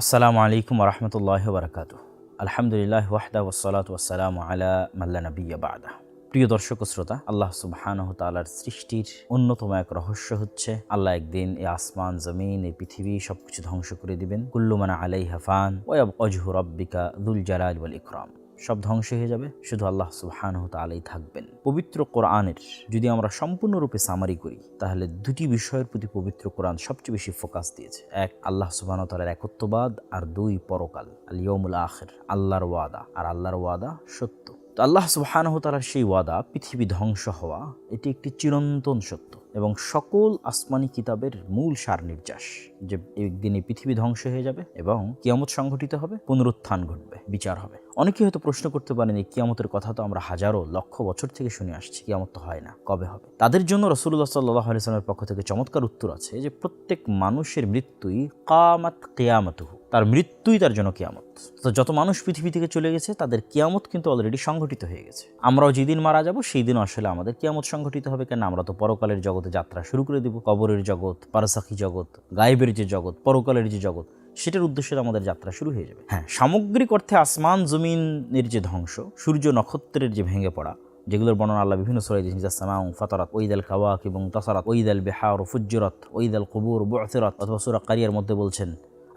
আসসালামু আলাইকুম রহমতুল্লাহ বারকাত। আলহামদুলিল্লাহ ওয়াহদা ওয়াসসালাতু ওয়াসসালামু আলা মাল্লা নবিয়্যা বা'দা। প্রিয় দর্শক ও শ্রোতা, আল্লাহ সুবহানাহু তাআলার সৃষ্টির অন্যতম এক রহস্য হচ্ছে আল্লাহ একদিন এই আসমান, জমিন, এই পৃথিবী সবকিছু ধ্বংস করে দিবেন। কুল্লু মান আলাইহা ফান ওয়া ইয়াবকা রাব্বিকা যুল জালালি ওয়াল ইকরাম। সব ধ্বংস হয়ে যাবে, শুধু আল্লাহ সুবহানাহু তাআলাই থাকবেন। পবিত্র কোরআনের যদি আমরা সম্পূর্ণরূপে সামারি করি, তাহলে দুটি বিষয়ের প্রতি পবিত্র কোরআন সবচেয়ে বেশি ফোকাস দিয়েছে। এক, আল্লাহ সুবহানাহু তাআলার একত্ববাদ, আর দুই, পরকাল, আল ইয়াউমুল আখির, আল্লাহর ওয়াদা। আর আল্লাহর ওয়াদা সত্য। তো আল্লাহ সুবহানাহু তাআলার সেই ওয়াদা, পৃথিবী ধ্বংস হওয়া, এটি একটি চিরন্তন সত্য এবং সকল আসমানি কিতাবের মূল সার নির্যাস যে একদিন এই পৃথিবী ধ্বংস হয়ে যাবে এবং কিয়ামত সংঘটিত হবে, পুনরুত্থান ঘটবে, বিচার হবে। অনেকে হয়তো প্রশ্ন করতে পারেন, এই কিয়ামতের কথা তো আমরা হাজারো লক্ষ বছর থেকে শুনে আসছি, কিয়ামত তো হয় না, কবে হবে? তাদের জন্য রাসূলুল্লাহ সাল্লাল্লাহু আলাইহি ওয়াসাল্লামের পক্ষ থেকে চমৎকার উত্তর আছে যে প্রত্যেক মানুষের মৃত্যুই কামাত কিয়ামতুহু, তার মৃত্যুই তার জন্য কিয়ামত। তো যত মানুষ পৃথিবী থেকে চলে গেছে তাদের কিয়ামত কিন্তু অলরেডি সংঘটিত হয়ে গেছে। আমরাও যেদিন মারা যাব সেই দিন আসলে আমাদের কিয়ামত সংঘটিত হবে। কেন? আমরা তো পরকালের জগতে যাত্রা শুরু করে দিব। কবরের জগৎ, বারজাখী জগৎ, গায়েবের যে জগৎ, পরকালের যে জগৎ, সেটার উদ্দেশ্যে আমাদের যাত্রা শুরু হয়ে যাবে। হ্যাঁ, সামগ্রিক অর্থে আসমান জমিনের যে ধ্বংস, সূর্য নক্ষত্রের যে ভেঙে পড়া, যেগুলোর বর্ণনা আল্লাহ বিভিন্ন সূরায় দিয়েছেন, সামাউ ফাতারাত, ওয়াইদাল কাওয়াকিব তাসারাত, ওয়াইদাল বিহার ফুজ্জিরাত, ওয়াইদাল কুবুর বু'থিরাত, অথবা সূরা কারিয়ার মধ্যে বলছেন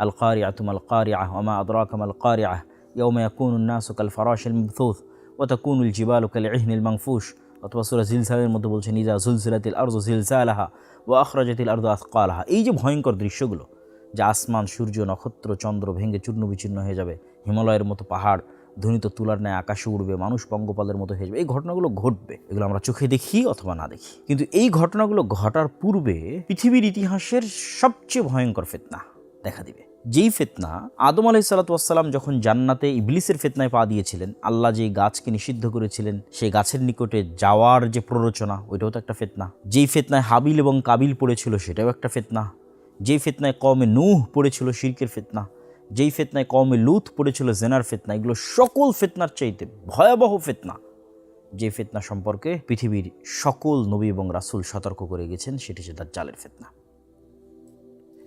আল কারিআতু মাল কারিআহ ওয়া মা আদরাকা মাল কারিআহ ইয়াওমা ইয়াকুনুন নাসু কাল ফারাশিল মাবথুথ ওয়া তাকুনুল জিবালু কাল ইহনিল মানফুশ, অথবা সূরা জিলজালের মধ্যে বলছেন ইযা যুলজিলাতিল আরযু জিলজালাহা ওয়া আখরাজাতিল আরযু আথকালাহা। এই যে ভয়ঙ্কর দৃশ্যগুলো, যে আসমান, সূর্য, নক্ষত্র, চন্দ্র ভেঙে চূর্ণ বিচূর্ণ হয়ে যাবে, হিমালয়ের মতো পাহাড় ধ্বনিত তুলার ন্যায় আকাশে উড়বে, মানুষ পঙ্গপালের মতো হয়ে যাবে, এই ঘটনাগুলো ঘটবে। এগুলো আমরা চোখে দেখি অথবা না দেখি, কিন্তু এই ঘটনাগুলো ঘটার পূর্বে পৃথিবীর ইতিহাসের সবচেয়ে ভয়ঙ্কর ফিতনা দেখা দিবে। যেই ফিতনা আদম আলাইহিসসালাতু ওয়াসসালাম যখন জান্নাতে ইবলিসের ফিতনায় পা দিয়েছিলেন, আল্লাহ যেই গাছকে নিষিদ্ধ করেছিলেন সেই গাছের নিকটে যাওয়ার যে প্ররোচনা, ওইটাও তো একটা ফিতনা। যেই ফিতনায় হাবিল এবং কাবিল পড়েছিল, সেটাও একটা ফিতনা। যেই ফিতনায় কওমে নূহ পড়েছিল শিরকের ফিতনা, যেই ফিতনায় কওমে লূত পড়েছিল জেনার ফিতনা, এগুলো সকল ফিতনার চাইতে ভয়াবহ ফিতনা। যে ফিতনা সম্পর্কে পৃথিবীর সকল নবী এবং রাসূল সতর্ক করে গেছেন, সেটি হচ্ছে দাজ্জালের ফিতনা।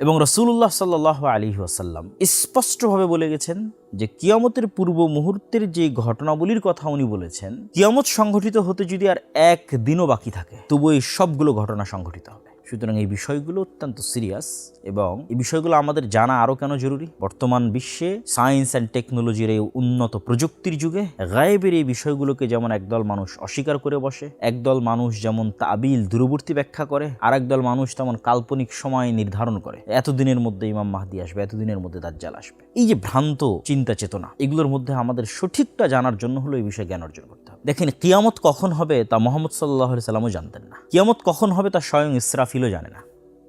এবং রাসূলুল্লাহ সাল্লাল্লাহু আলাইহি ওয়াসাল্লাম স্পষ্টভাবে বলে গেছেন যে কিয়ামতের পূর্ব মুহূর্তের যে ঘটনাবলীর কথা উনি বলেছেন, কিয়ামত সংঘটিত হতে যদি আর একদিনও বাকি থাকে, তবু এই সবগুলো ঘটনা সংঘটিত হবে। সুতরাং এই বিষয়গুলো অত্যন্ত সিরিয়াস এবং এই বিষয়গুলো আমাদের জানা আরও কেন জরুরি? বর্তমান বিশ্বে সায়েন্স অ্যান্ড টেকনোলজির এই উন্নত প্রযুক্তির যুগে গায়েবের এই বিষয়গুলোকে যেমন একদল মানুষ অস্বীকার করে বসে, একদল মানুষ যেমন তাবিল দূরবর্তী ব্যাখ্যা করে, আর একদল মানুষ তেমন কাল্পনিক সময় নির্ধারণ করে, এতদিনের মধ্যে ইমাম মাহদি আসবে, এতদিনের মধ্যে দাজ্জাল আসবে। এই যে ভ্রান্ত চিন্তা চেতনা, এগুলোর মধ্যে আমাদের সঠিকটা জানার জন্য হলো এই বিষয়ে জ্ঞান অর্জন করতে হবে। দেখেন, কিয়ামত কখন হবে তা মুহাম্মদ সাল্লাল্লাহু আলাইহি সাল্লামও জানতেন না। কিয়ামত কখন হবে তা স্বয়ং ইসরাফিলও জানে না।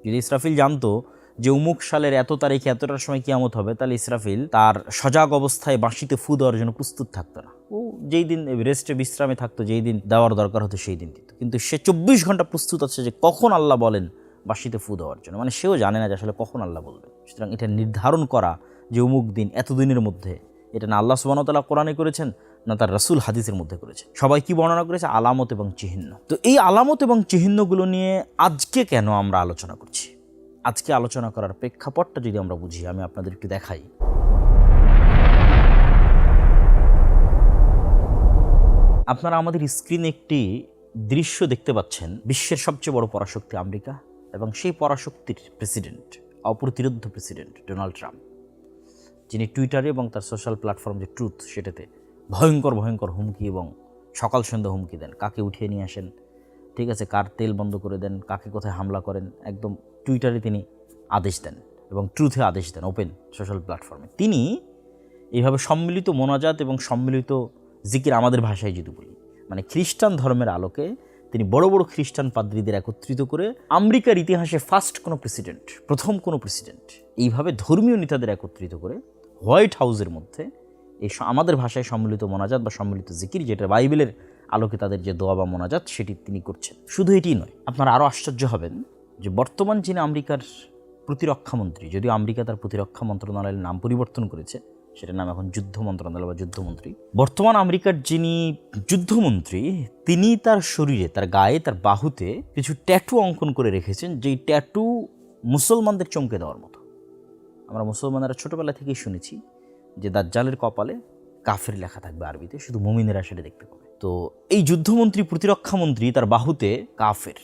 যদি ইসরাফিল জানতো যে অমুক সালের এত তারিখে এতটার সময় কিয়ামত হবে, তাহলে ইসরাফিল তার সজাগ অবস্থায় বাঁশিতে ফু দেওয়ার জন্য প্রস্তুত থাকতো না। ও যেই দিন রেস্টে বিশ্রামে থাকতো, যেই দিন দেওয়ার দরকার হতো সেই দিন দিত। কিন্তু সে 24 ঘন্টা প্রস্তুত আছে যে কখন আল্লাহ বলেন বাঁশিতে ফু দেওয়ার জন্য। মানে সেও জানে না যে আসলে কখন আল্লাহ বলবেন। সুতরাং এটা নির্ধারণ করা যে অমুক দিন এতদিনের মধ্যে, এটা না আল্লাহ সুবহানাহু ওয়া তাআলা কোরআনে করেছেন, না তার রাসূল হাদিসের মধ্যে করেছে। সবাই কি বর্ণনা করেছে? আলামত এবং চিহ্ন। তো এই আলামত এবং চিহ্নগুলো নিয়ে আজকে কেন আমরা আলোচনা করছি? আজকে আলোচনা করার প্রেক্ষাপটটা যদি আমরা বুঝি, আমি আপনাদের একটু দেখাই। আপনারা আমাদের স্ক্রিনে একটি দৃশ্য দেখতে পাচ্ছেন। বিশ্বের সবচেয়ে বড় পরাশক্তি আমেরিকা এবং সেই পরাশক্তির প্রেসিডেন্ট, অপ্রতিরোধ্য প্রেসিডেন্ট ডোনাল্ড ট্রাম্প, যিনি টুইটারে এবং তার সোশ্যাল প্ল্যাটফর্ম যে ট্রুথ, সেটাতে ভয়ঙ্কর ভয়ঙ্কর হুমকি এবং সকাল সন্ধ্যা হুমকি দেন। কাকে উঠিয়ে নিয়ে আসেন, ঠিক আছে, কার তেল বন্ধ করে দেন, কাকে কোথায় হামলা করেন, একদম টুইটারে তিনি আদেশ দেন এবং ট্রুথে আদেশ দেন, ওপেন সোশ্যাল প্ল্যাটফর্মে। তিনি এইভাবে সম্মিলিত মোনাজাত এবং সম্মিলিত জিকির, আমাদের ভাষায় যদি বলি, মানে খ্রিস্টান ধর্মের আলোকে তিনি বড় বড় খ্রিস্টান পাদ্রীদের একত্রিত করে, আমেরিকার ইতিহাসে ফার্স্ট কোনো প্রেসিডেন্ট, প্রথম কোনো প্রেসিডেন্ট, এইভাবে ধর্মীয় নেতাদের একত্রিত করে হোয়াইট হাউসের মধ্যে এই আমাদের ভাষায় সম্মিলিত মোনাজাত বা সম্মিলিত জিকির, যেটা বাইবেলের আলোকে তাদের যে দোয়া বা মোনাজাত, সেটি তিনি করছেন। শুধু এটিই নয়, আপনারা আরও আশ্চর্য হবেন যে বর্তমান যিনি আমেরিকার প্রতিরক্ষামন্ত্রী, যদিও আমেরিকা তার প্রতিরক্ষা মন্ত্রণালয়ের নাম পরিবর্তন করেছে, সেটার নাম এখন যুদ্ধ মন্ত্রণালয় বা যুদ্ধমন্ত্রী, বর্তমান আমেরিকার যিনি যুদ্ধমন্ত্রী, তিনি তার শরীরে, তার গায়ে, তার বাহুতে কিছু ট্যাটু অঙ্কন করে রেখেছেন, যেই ট্যাটু মুসলমানদের চমকে দেওয়ার মতো। আমরা মুসলমানেরা ছোটোবেলা থেকেই শুনেছি যে দাজ্জালের কপালে কাফের লেখা থাকবে আরবিতে, শুধু মুমিনেরা সেটা দেখতে পাবে। তো এই যুদ্ধমন্ত্রী, প্রতিরক্ষামন্ত্রী তার বাহুতে কাফের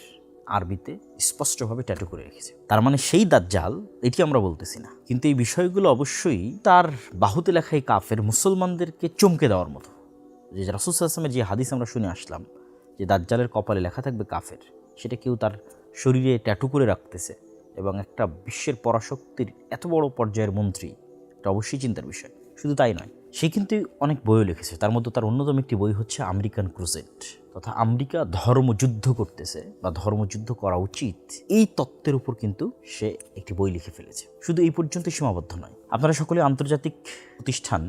আরবিতে স্পষ্টভাবে ট্যাটু করে রেখেছে। তার মানে সেই দাজ্জাল, এটি আমরা বলতেছি না, কিন্তু এই বিষয়গুলো অবশ্যই তার বাহুতে লেখা এই কাফের মুসলমানদেরকে চমকে দেওয়ার মতো। যে রাসূল সাল্লাল্লাহু আলাইহি ওয়াসাল্লামের যে হাদিস আমরা শুনে আসলাম যে দাজ্জালের কপালে লেখা থাকবে কাফের, সেটা কেউ তার শরীরে ট্যাটু করে রাখতেছে এবং একটা বিশ্বের পরাশক্তির এত বড় পর্যায়ের মন্ত্রী, এটা অবশ্যই চিন্তার বিষয়। শুধু তাই নয়, সে কিন্তু অনেক বইও লিখেছে। তার মধ্যে তার অন্যতম একটি বই হচ্ছে আমেরিকান ক্রুসেড, তথা আমেরিকা ধর্মযুদ্ধ করতেছে বা ধর্মযুদ্ধ করা উচিত, এই তত্ত্বের উপর কিন্তু সে একটি বই লিখে ফেলেছে। শুধু এই পর্যন্ত সীমাবদ্ধ নয়, আপনারা সকলে আন্তর্জাতিক প্রতিষ্ঠান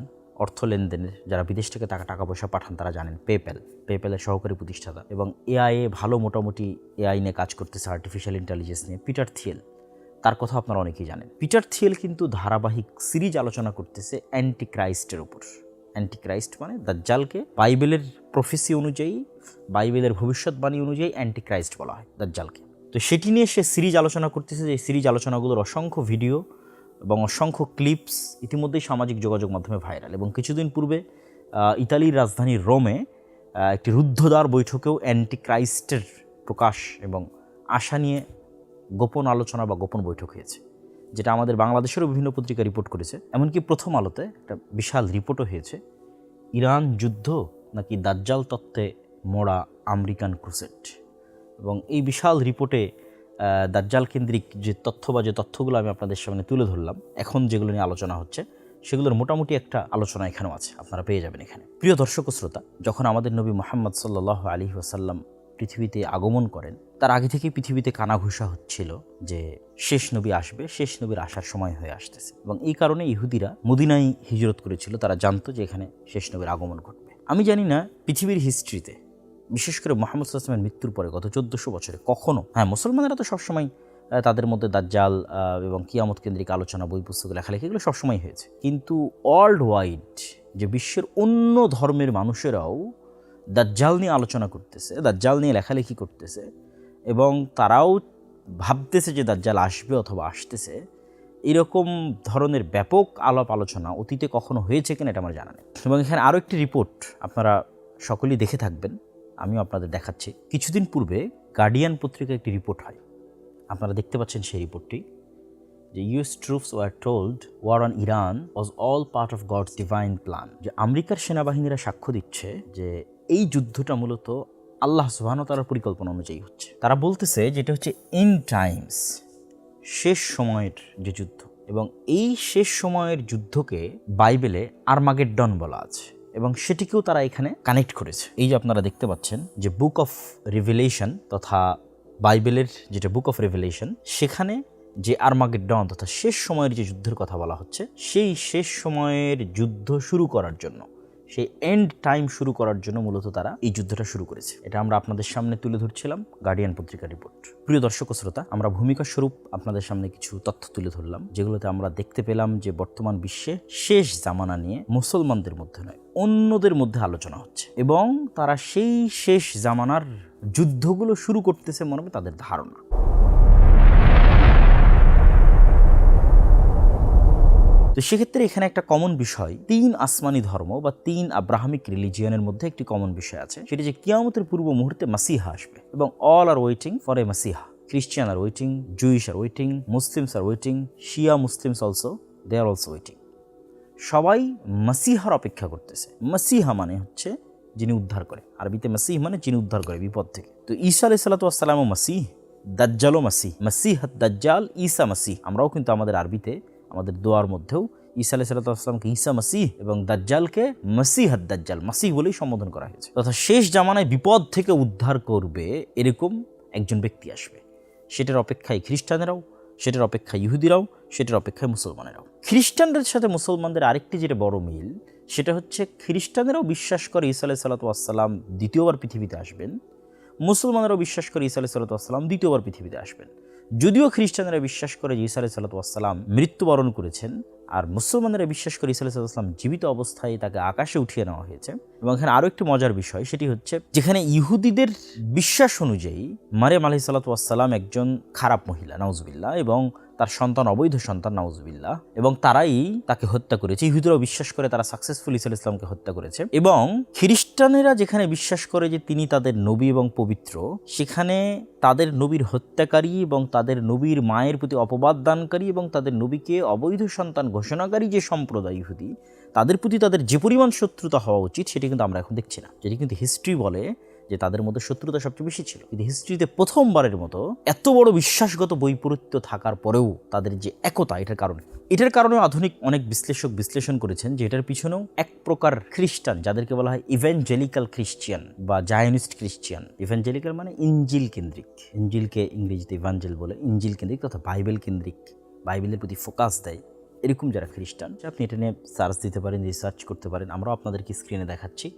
অর্থ লেনদেনের, যারা বিদেশ থেকে টাকা পয়সা পাঠান তারা জানেন, পেপ্যালের সহকারী প্রতিষ্ঠাতা এবং এআই ভালো মোটামুটি এআই নিয়ে কাজ করতেছে, আর্টিফিশিয়াল ইন্টেলিজেন্স নিয়ে, পিটার থিয়েল, তার কথা আপনারা অনেকেই জানেন। পিটার থিয়েল কিন্তু ধারাবাহিক সিরিজ আলোচনা করতেছে অ্যান্টি ক্রাইস্টের উপর। অ্যান্টি ক্রাইস্ট মানে দাজ্জালকে বাইবেলের প্রফেসি অনুযায়ী, বাইবেলের ভবিষ্যৎবাণী অনুযায়ী অ্যান্টি ক্রাইস্ট বলা হয় দাজ্জালকে। তো সেটি নিয়ে সে সিরিজ আলোচনা করতেছে, যে সিরিজ আলোচনাগুলোর অসংখ্য ভিডিও এবং অসংখ্য ক্লিপস ইতিমধ্যেই সামাজিক যোগাযোগ মাধ্যমে ভাইরাল। এবং কিছুদিন পূর্বে ইতালির রাজধানী রোমে একটি রুদ্ধদ্বার বৈঠকেও অ্যান্টি ক্রাইস্টের প্রকাশ এবং আশা নিয়ে গোপন আলোচনা বা গোপন বৈঠক হয়েছে, যেটা আমাদের বাংলাদেশেরও বিভিন্ন পত্রিকা রিপোর্ট করেছে। এমনকি প্রথম আলোতে একটা বিশাল রিপোর্টও হয়েছে, ইরান যুদ্ধ নাকি দাজ্জাল তত্ত্বে মোড়া আমেরিকান ক্রুসেড। এবং এই বিশাল রিপোর্টে দাজ্জাল কেন্দ্রিক যে তথ্য বা যে তথ্যগুলো আমি আপনাদের সামনে তুলে ধরলাম, এখন যেগুলো নিয়ে আলোচনা হচ্ছে সেগুলোর মোটামুটি একটা আলোচনা এখানেও আছে, আপনারা পেয়ে যাবেন এখানে। প্রিয় দর্শক ও শ্রোতা, যখন আমাদের নবী মুহাম্মদ সাল্লাল্লাহু আলাইহি ওয়াসাল্লাম পৃথিবীতে আগমন করেন, তার আগে থেকেই পৃথিবীতে কানাঘুষা হচ্ছিল যে শেষ নবী আসবে, শেষ নবীর আসার সময় হয়ে আসতেছে। এবং এই কারণে ইহুদিরা মদিনায় হিজরত করেছিল, তারা জানতো যে এখানে শেষ নবীর আগমন ঘটবে। আমি জানি না পৃথিবীর হিস্ট্রিতে, বিশেষ করে মুহাম্মদ সাল্লাল্লাহু আলাইহি ওয়াসাল্লামের মৃত্যুর পরে গত 1400 বছরে কখনো, মুসলমানেরা তো সবসময় তাদের মধ্যে দাজ্জাল এবং কিয়ামত কেন্দ্রিক আলোচনা, বই পুস্তক, লেখালেখি এগুলো সবসময় হয়েছে, কিন্তু ওয়ার্ল্ড ওয়াইড যে বিশ্বের অন্য ধর্মের মানুষেরাও দাজ্জাল নিয়ে আলোচনা করতেছে, দাজ্জাল নিয়ে লেখালেখি করতেছে এবং তারাও ভাবতেছে যে দাজ্জাল আসবে অথবা আসতেছে, এরকম ধরনের ব্যাপক আলাপ আলোচনা অতীতে কখনো হয়েছে কিনা এটা আমার জানা নেই। এবং এখানে আরও একটি রিপোর্ট আপনারা সকলেই দেখে থাকবেন, আমিও আপনাদের দেখাচ্ছি। কিছুদিন পূর্বে গার্ডিয়ান পত্রিকায় একটি রিপোর্ট হয়, আপনারা দেখতে পাচ্ছেন সেই রিপোর্টটি, যে US troops were told war on Iran was all part of God's divine plan. যে আমেরিকার সেনাবাহিনীরা সাক্ষ্য দিচ্ছে যে এই যুদ্ধটা মূলত আল্লাহ সুবহানাহু ওয়া তাআলার পরিকল্পনা অনুযায়ী হচ্ছে। তারা বলতেছে যে এটা হচ্ছে এন্ড টাইমস, শেষ সময়ের যে যুদ্ধ, এবং এই শেষ সময়ের যুদ্ধকে বাইবেলে আর্মাগেড্ডন বলা আছে এবং সেটিকেও তারা এখানে কানেক্ট করেছে। এই যে আপনারা দেখতে পাচ্ছেন যে বুক অফ রিভেলেশন তথা বাইবেলের যেটা বুক অফ রিভেলেশন, সেখানে যে আর্মাগেড্ডন তথা শেষ সময়ের যে যুদ্ধের কথা বলা হচ্ছে, সেই শেষ সময়ের যুদ্ধ শুরু করার জন্য, সেই এন্ড টাইম শুরু করার জন্য মূলত তারা এই যুদ্ধটা শুরু করেছে। এটা আমরা আপনাদের সামনে তুলে ধরছিলাম গার্ডিয়ান পত্রিকার রিপোর্ট। প্রিয় দর্শক ও শ্রোতা, আমরা ভূমিকা স্বরূপ আপনাদের সামনে কিছু তথ্য তুলে ধরলাম, যেগুলোতে আমরা দেখতে পেলাম যে বর্তমান বিশ্বে শেষ জামানা নিয়ে মুসলমানদের মধ্যে নয়, অন্যদের মধ্যে আলোচনা হচ্ছে এবং তারা সেই শেষ জামানার যুদ্ধগুলো শুরু করতেছে মনে হবে তাদের ধারণা। তো সেক্ষেত্রে এখানে একটা কমন বিষয়, 3 আসমানি ধর্ম বা 3 আব্রাহামিক রিলিজিয়নের মধ্যে একটি কমন বিষয় আছে, সেটি যে কিয়ামতের পূর্ব মুহূর্তে মাসিহা আসবে এবং all are waiting for a Messiah. Christian are waiting, Jewish are waiting, Muslims are waiting, Shia Muslims also, they are also waiting. সবাই মাসিহার অপেক্ষা করতেছে। মাসিহা মানে হচ্ছে যিনি উদ্ধার করে, আরবিতে মাসিহ মানে যিনি উদ্ধার করে বিপদ থেকে। তো ঈসা আলাইহিস সালাতু ওয়াস সালামও মাসিহ, দাজ্জালও মাসিহ, মাসিহ দাজ্জাল, ঈসা মাসিহ। আমরাও কিন্তু আমাদের আরবিতে আমাদের দোয়ার মধ্যেও ঈসা আলাইহিস সালাতু ওয়াস সালামকে ঈসা মাসিহ এবং দাজ্জালকে মাসিহ দাজ্জাল, মাসিহ বলেই সম্বোধন করা হয়েছে। তথা শেষ জামানায় বিপদ থেকে উদ্ধার করবে এরকম একজন ব্যক্তি আসবে, সেটার অপেক্ষায় খ্রিস্টানেরাও, সেটার অপেক্ষায় ইহুদিরাও, সেটার অপেক্ষায় মুসলমানেরাও। খ্রিস্টানদের সাথে মুসলমানদের আরেকটি যেটা বড় মিল, সেটা হচ্ছে খ্রিস্টানেরাও বিশ্বাস করে ঈসা আলাইহিস সালাতু ওয়াস সালাম দ্বিতীয়বার পৃথিবীতে আসবেন, মুসলমানেরাও বিশ্বাস করে ঈসা আলাইহিস সালাতু ওয়াস সালাম দ্বিতীয়বার পৃথিবীতে আসবেন। যদিও খ্রিস্টানেরা বিশ্বাস করে যে ঈসা আলাইহিস সালাতু ওয়াস সালাম মৃত্যুবরণ করেছেন, আর মুসলমানেরা বিশ্বাস করে ঈসা আলাইহিস সালাতু ওয়াস সালাম জীবিত অবস্থায় তাকে আকাশে উঠিয়ে নেওয়া হয়েছে। এবং এখানে আরও একটি মজার বিষয়, সেটি হচ্ছে যেখানে ইহুদিদের বিশ্বাস অনুযায়ী মারিয়াম আলাইহিস সালাতু ওয়াস সালাম একজন খারাপ মহিলা, নাউজুবিল্লাহ, এবং তার সন্তান অবৈধ সন্তান, নাউজুবিল্লাহ, এবং তারাই তাকে হত্যা করেছে। ইহুদিরাও বিশ্বাস করে তারা সাকসেসফুল ঈসা আলাইহিস সালামকে হত্যা করেছে। এবং খ্রিস্টানেরা যেখানে বিশ্বাস করে যে তিনি তাদের নবী এবং পবিত্র, সেখানে তাদের নবীর হত্যাকারী এবং তাদের নবীর মায়ের প্রতি অপবাদ দানকারী এবং তাদের নবীকে অবৈধ সন্তান ঘোষণাকারী যে সম্প্রদায় ইহুদি, তাদের প্রতি তাদের যে পরিমাণ শত্রুতা হওয়া উচিত সেটি কিন্তু আমরা এখন দেখছি না। যেটি কিন্তু হিস্ট্রি বলে যে তাদের মধ্যে শত্রুতা সবচেয়ে বেশি ছিল। কিন্তু হিস্ট্রিতে প্রথমবারের মতো এত বড় বিশ্বাসগত বৈপরীত্য থাকার পরেও তাদের যে একতা, এটার কারণে আধুনিক অনেক বিশ্লেষক বিশ্লেষণ করেছেন যে এটার পিছনেও এক প্রকার খ্রিস্টান, যাদেরকে বলা হয় ইভ্যাঞ্জেলিক্যাল খ্রিস্টিয়ান বা জায়নিস্ট খ্রিস্টিয়ান। ইভ্যাঞ্জেলিক্যাল মানে ইঞ্জিল কেন্দ্রিক, ইঞ্জিলকে ইংরেজিতে ইভাঞ্জেল বলে, ইঞ্জিল কেন্দ্রিক তথা বাইবেল কেন্দ্রিক, বাইবেলের প্রতি ফোকাস দেয়, এরকম যারা খ্রিস্টান, আপনি এটা নিয়ে সার্চ দিতে পারেন, রিসার্চ করতে পারেন। আমরাও আপনাদেরকে স্ক্রিনে দেখাচ্ছি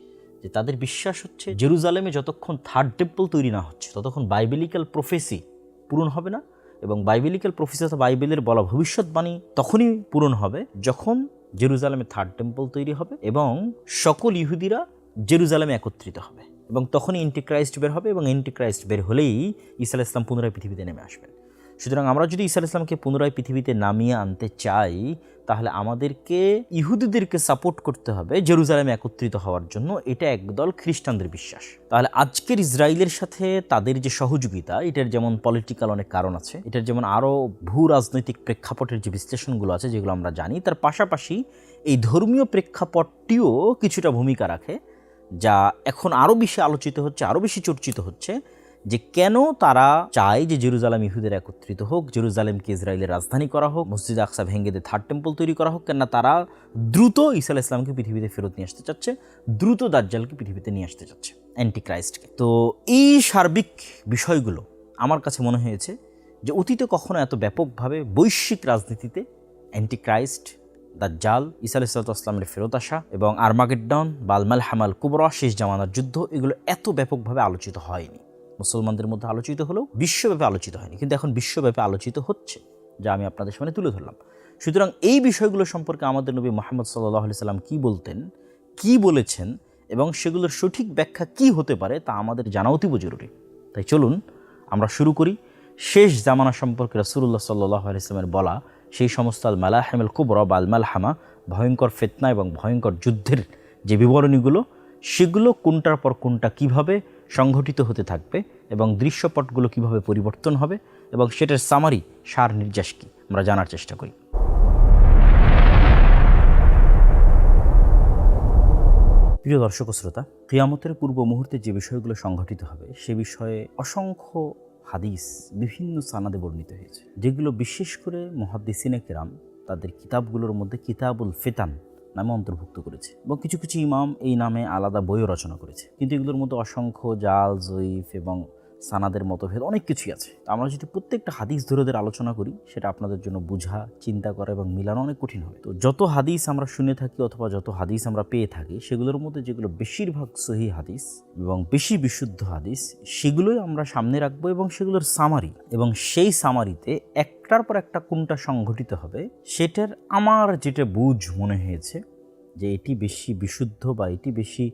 যে তাদের বিশ্বাস হচ্ছে জেরুজালেমে যতক্ষণ থার্ড টেম্পল তৈরি না হচ্ছে ততক্ষণ বাইবেলিক্যাল প্রফেসি পূরণ হবে না। এবং বাইবেলিক্যাল প্রফেসি অর্থাৎ বাইবেলের বলা ভবিষ্যৎবাণী তখনই পূরণ হবে যখন জেরুজালেমে থার্ড টেম্পল তৈরি হবে এবং সকল ইহুদিরা জেরুজালেমে একত্রিত হবে, এবং তখনই এন্টিক্রাইস্ট বের হবে, এবং এন্টিক্রাইস্ট বের হলেই ঈসা আলাইহিস সালাম পুনরায় পৃথিবীতে নেমে আসবেন। সুতরাং আমরা যদি ঈসা আলাইহিস সালামকে পুনরায় পৃথিবীতে নামিয়ে আনতে চাই, তাহলে আমাদেরকে ইহুদিদেরকে সাপোর্ট করতে হবে জেরুজালেমে একত্রিত হওয়ার জন্য। এটা একদল খ্রিস্টানদের বিশ্বাস। তাহলে আজকের ইসরায়েলের সাথে তাদের যে সহযোগিতা, এটার যেমন পলিটিক্যাল অনেক কারণ আছে, এটার যেমন আরও ভূ রাজনৈতিক প্রেক্ষাপটের যে বিশ্লেষণগুলো আছে যেগুলো আমরা জানি, তার পাশাপাশি এই ধর্মীয় প্রেক্ষাপটটিও কিছুটা ভূমিকা রাখে, যা এখন আরও বেশি আলোচিত হচ্ছে, আরও বেশি চর্চিত হচ্ছে, যে কেন তারা চায় যে জেরুজালেম ইহুদের একত্রিত হোক, জেরুজালেমকে ইসরায়েলের রাজধানী করা হোক, মসজিদ আকসা ভেঙে দিয়ে থার্ড টেম্পল তৈরি করা হোক। কেননা তারা দ্রুত ঈসা আলাইহিস সালামকে পৃথিবীতে ফেরত নিয়ে আসতে চাচ্ছে, দ্রুত দাজ্জালকে পৃথিবীতে নিয়ে আসতে চাচ্ছে, অ্যান্টিক্রাইস্টকে। তো এই সার্বিক বিষয়গুলো আমার কাছে মনে হয়েছে যে অতীতে কখনো এত ব্যাপকভাবে বৈশ্বিক রাজনীতিতে অ্যান্টিক্রাইস্ট, দাজ্জাল, ঈসা আলাইহিস সালামের ফেরত আসা এবং আরমাগেড্ডন, বালমাল হামাল কুবরা, শেষ জামানার যুদ্ধ, এগুলো এত ব্যাপকভাবে আলোচিত হয়নি। মুসলমানদের মধ্যে আলোচিত হলেও বিশ্বব্যাপী আলোচিত হয়নি, কিন্তু এখন বিশ্বব্যাপী আলোচিত হচ্ছে, যা আমি আপনাদের সামনে তুলে ধরলাম। সুতরাং এই বিষয়গুলো সম্পর্কে আমাদের নবী মুহাম্মদ সাল্লাল্লাহু আলাইহি সাল্লাম কী বলতেন, কী বলেছেন এবং সেগুলোর সঠিক ব্যাখ্যা কী হতে পারে তা আমাদের জানা অতীব জরুরি। তাই চলুন আমরা শুরু করি শেষ জামানা সম্পর্কে রাসূলুল্লাহ সাল্লাল্লাহু আলাইহি সাল্লামের বলা সেই সমস্ত আল মালাহিমুল কুবরা বা আল মালহামা, ভয়ঙ্কর ফিতনা এবং ভয়ঙ্কর যুদ্ধের যে বিবরণীগুলো, সেগুলো কোনটার পর কোনটা কিভাবে সংঘটিত হতে থাকবে এবং দৃশ্যপটগুলো কিভাবে পরিবর্তন হবে এবং সেটার সামারি, সার নির্যাস কি, আমরা জানার চেষ্টা করি। প্রিয় দর্শক ও শ্রোতা, কিয়ামতের পূর্ব মুহূর্তে যে বিষয়গুলো সংঘটিত হবে সে বিষয়ে অসংখ্য হাদিস বিভিন্ন সানাদে বর্ণিত হয়েছে, যেগুলো বিশেষ করে মুহাদ্দিসিনে কেরাম তাদের কিতাবগুলোর মধ্যে কিতাবুল ফিতান নামে অন্তর্ভুক্ত করেছে, এবং কিছু কিছু ইমাম এই নামে আলাদা বইও রচনা করেছে। কিন্তু এগুলোর মধ্যে অসংখ্য জাল, জয়ীফ এবং সানাদের মতভেদ অনেক কিছুই আছে। আমরা যদি প্রত্যেকটা হাদিস ধরে আলোচনা করি, সেটা আপনাদের জন্য বোঝা, চিন্তা করা এবং মিলানো অনেক কঠিন হবে। তো যত হাদিস আমরা শুনে থাকি অথবা যত হাদিস আমরা পেয়ে থাকি, সেগুলোর মধ্যে যেগুলো বেশিরভাগ সহিহ হাদিস এবং বেশি বিশুদ্ধ হাদিস, সেগুলোই আমরা সামনে রাখবো এবং সেগুলোর সামারি, এবং সেই সামারিতে একটার পর একটা কোনটা সংঘটিত হবে সেটার আমার যেটা বুঝ মনে হয়েছে যে এটি বেশি বিশুদ্ধ বা এটি বেশি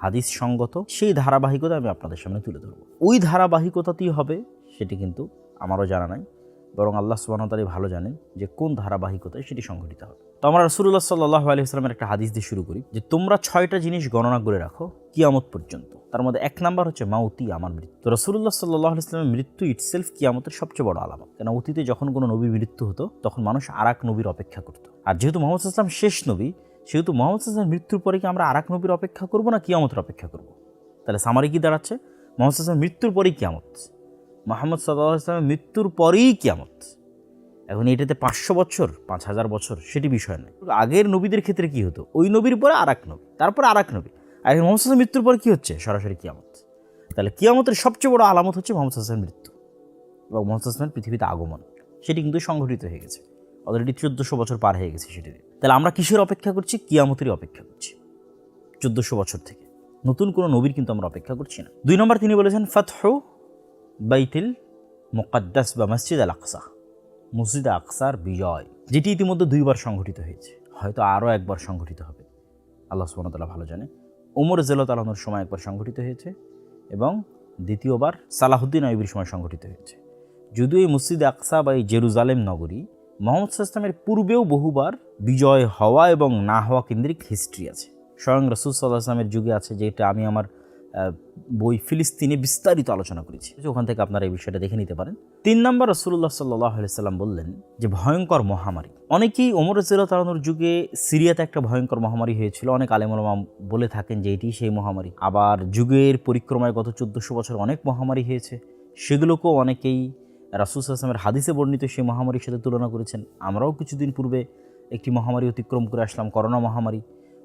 হাদিস সঙ্গত, সেই ধারাবাহিকতা আমি আপনাদের সামনে তুলে ধরবো। ওই ধারাবাহিকতাতেই হবে সেটি কিন্তু আমারও জানা নাই, বরং আল্লাহ সুবহানাহু ওয়া তাআলা ভালো জানেন যে কোন ধারাবাহিকতায় সেটি সংঘটিত হবে। তো আমরা রাসূলুল্লাহ সাল্লাল্লাহু আলাইহি ওয়াসাল্লামের একটা হাদিস দিয়ে শুরু করি যে তোমরা 6টা জিনিস গণনা করে রাখো কিয়ামত পর্যন্ত। তার মধ্যে 1 নাম্বার হচ্ছে মাউতি, আমার মৃত্যু। তো রাসূলুল্লাহ সাল্লাল্লাহু আলাইহি ওয়াসাল্লামের মৃত্যু ইটসেলফ কিয়ামতের সবচেয়ে বড় আলামত। কেন অতীতে যখন কোনো নবীর মৃত্যু হতো তখন মানুষ আরেক নবীর অপেক্ষা করত, আর যেহেতু মুহাম্মদ সাল্লাল্লাহু আলাইহি ওয়াসাল্লাম শেষ নবী, সেহেতু মুহাম্মদ সাল্লাল্লাহু আলাইহি ওয়াসাল্লামের মৃত্যুর পরে কি আমরা আরেক নবীর অপেক্ষা করব না কিয়ামতের অপেক্ষা করব? তাহলে সামারি কি দাঁড়াচ্ছে? মুহাম্মদ সাল্লাল্লাহু আলাইহি ওয়াসাল্লামের মৃত্যুর পরেই কিয়ামত, মুহাম্মদ সাল্লাল্লাহু আলাইহি ওয়াসাল্লামের মৃত্যুর পরেই কিয়ামত। এখন এটাতে 500 বছর 5000 বছর সেটি বিষয় নয়। আগের নবীদের ক্ষেত্রে কি হতো, ওই নবীর পরে আরেক নবী, তারপর আরেক নবী, আর মুহাম্মদ সাল্লাল্লাহু আলাইহি ওয়াসাল্লামের মৃত্যুর পরে কি হচ্ছে? সরাসরি কিয়ামত। তাহলে কিয়ামতের সবচেয়ে বড় আলামত হচ্ছে মুহাম্মদ সাল্লাল্লাহু আলাইহি ওয়াসাল্লামের মৃত্যু এবং মুহাম্মদ সাল্লাল্লাহু আলাইহি ওয়াসাল্লামের পৃথিবীতে আগমন। সেটি কিন্তু সংঘটিত হয়ে গেছে, অলরেডি 1400 বছর পার হয়ে গেছে সেটি। তাহলে আমরা কিসের অপেক্ষা করছি? কিয়ামতেরই অপেক্ষা করছি 1400 বছর থেকে। নতুন কোনো নবীর কিন্তু আমরা অপেক্ষা করছি না। 2 নম্বর তিনি বলেছেন ফাতহু বাইতুল মুকাদ্দাস বা মসজিদ আল আকসা, মসজিদ আকসার বিজয়, যেটি ইতিমধ্যে 2বার সংঘটিত হয়েছে, হয়তো আরও একবার সংঘটিত হবে, আল্লাহ সুবহানাহু ওয়া তাআলা ভালো জানে। ওমর রাদিয়াল্লাহু আনহুর সময় একবার সংঘটিত হয়েছে এবং দ্বিতীয়বার সালাহুদ্দিন আইয়ুবীর সময় সংঘটিত হয়েছে। যদিও এই মসজিদে আকসা বা এই জেরুজালেম নগরী মুহাম্মদ সাল্লাল্লাহু আলাইহি ওয়াসাল্লামের পূর্বেও বহুবার বিজয় হওয়া এবং না হওয়া কেন্দ্রিক হিস্ট্রি আছে। স্বয়ং রাসূল সাল্লাল্লাহু আলাইহি ওয়াসাল্লামের যুগে আছে, যেটা আমি আমার বই ফিলিস্তিনে বিস্তারিত আলোচনা করেছি, ওখান থেকে আপনারা এই বিষয়টা দেখে নিতে পারেন। 3 নম্বর, রাসূলুল্লাহ সাল্লাল্লাহু আলাইহি ওয়াসাল্লাম বললেন যে ভয়ঙ্কর মহামারী। অনেকেই ওমর রাদিয়াল্লাহু তাআলার যুগে সিরিয়াতে একটা ভয়ঙ্কর মহামারী হয়েছিল, অনেক আলেম ওলামা বলে থাকেন যে এটি সেই মহামারী। আবার যুগের পরিক্রমায় গত 1400 বছর অনেক মহামারী হয়েছে, সেগুলোকেও অনেকেই রাসূল সাল্লাল্লাহু আলাইহি ওয়াসাল্লামের হাদিসে বর্ণিত সেই মহামারীর সাথে তুলনা করেছেন। আমরাও কিছুদিন পূর্বে একটি মহামারী অতিক্রম করে আসলাম, করোনা মহামারী।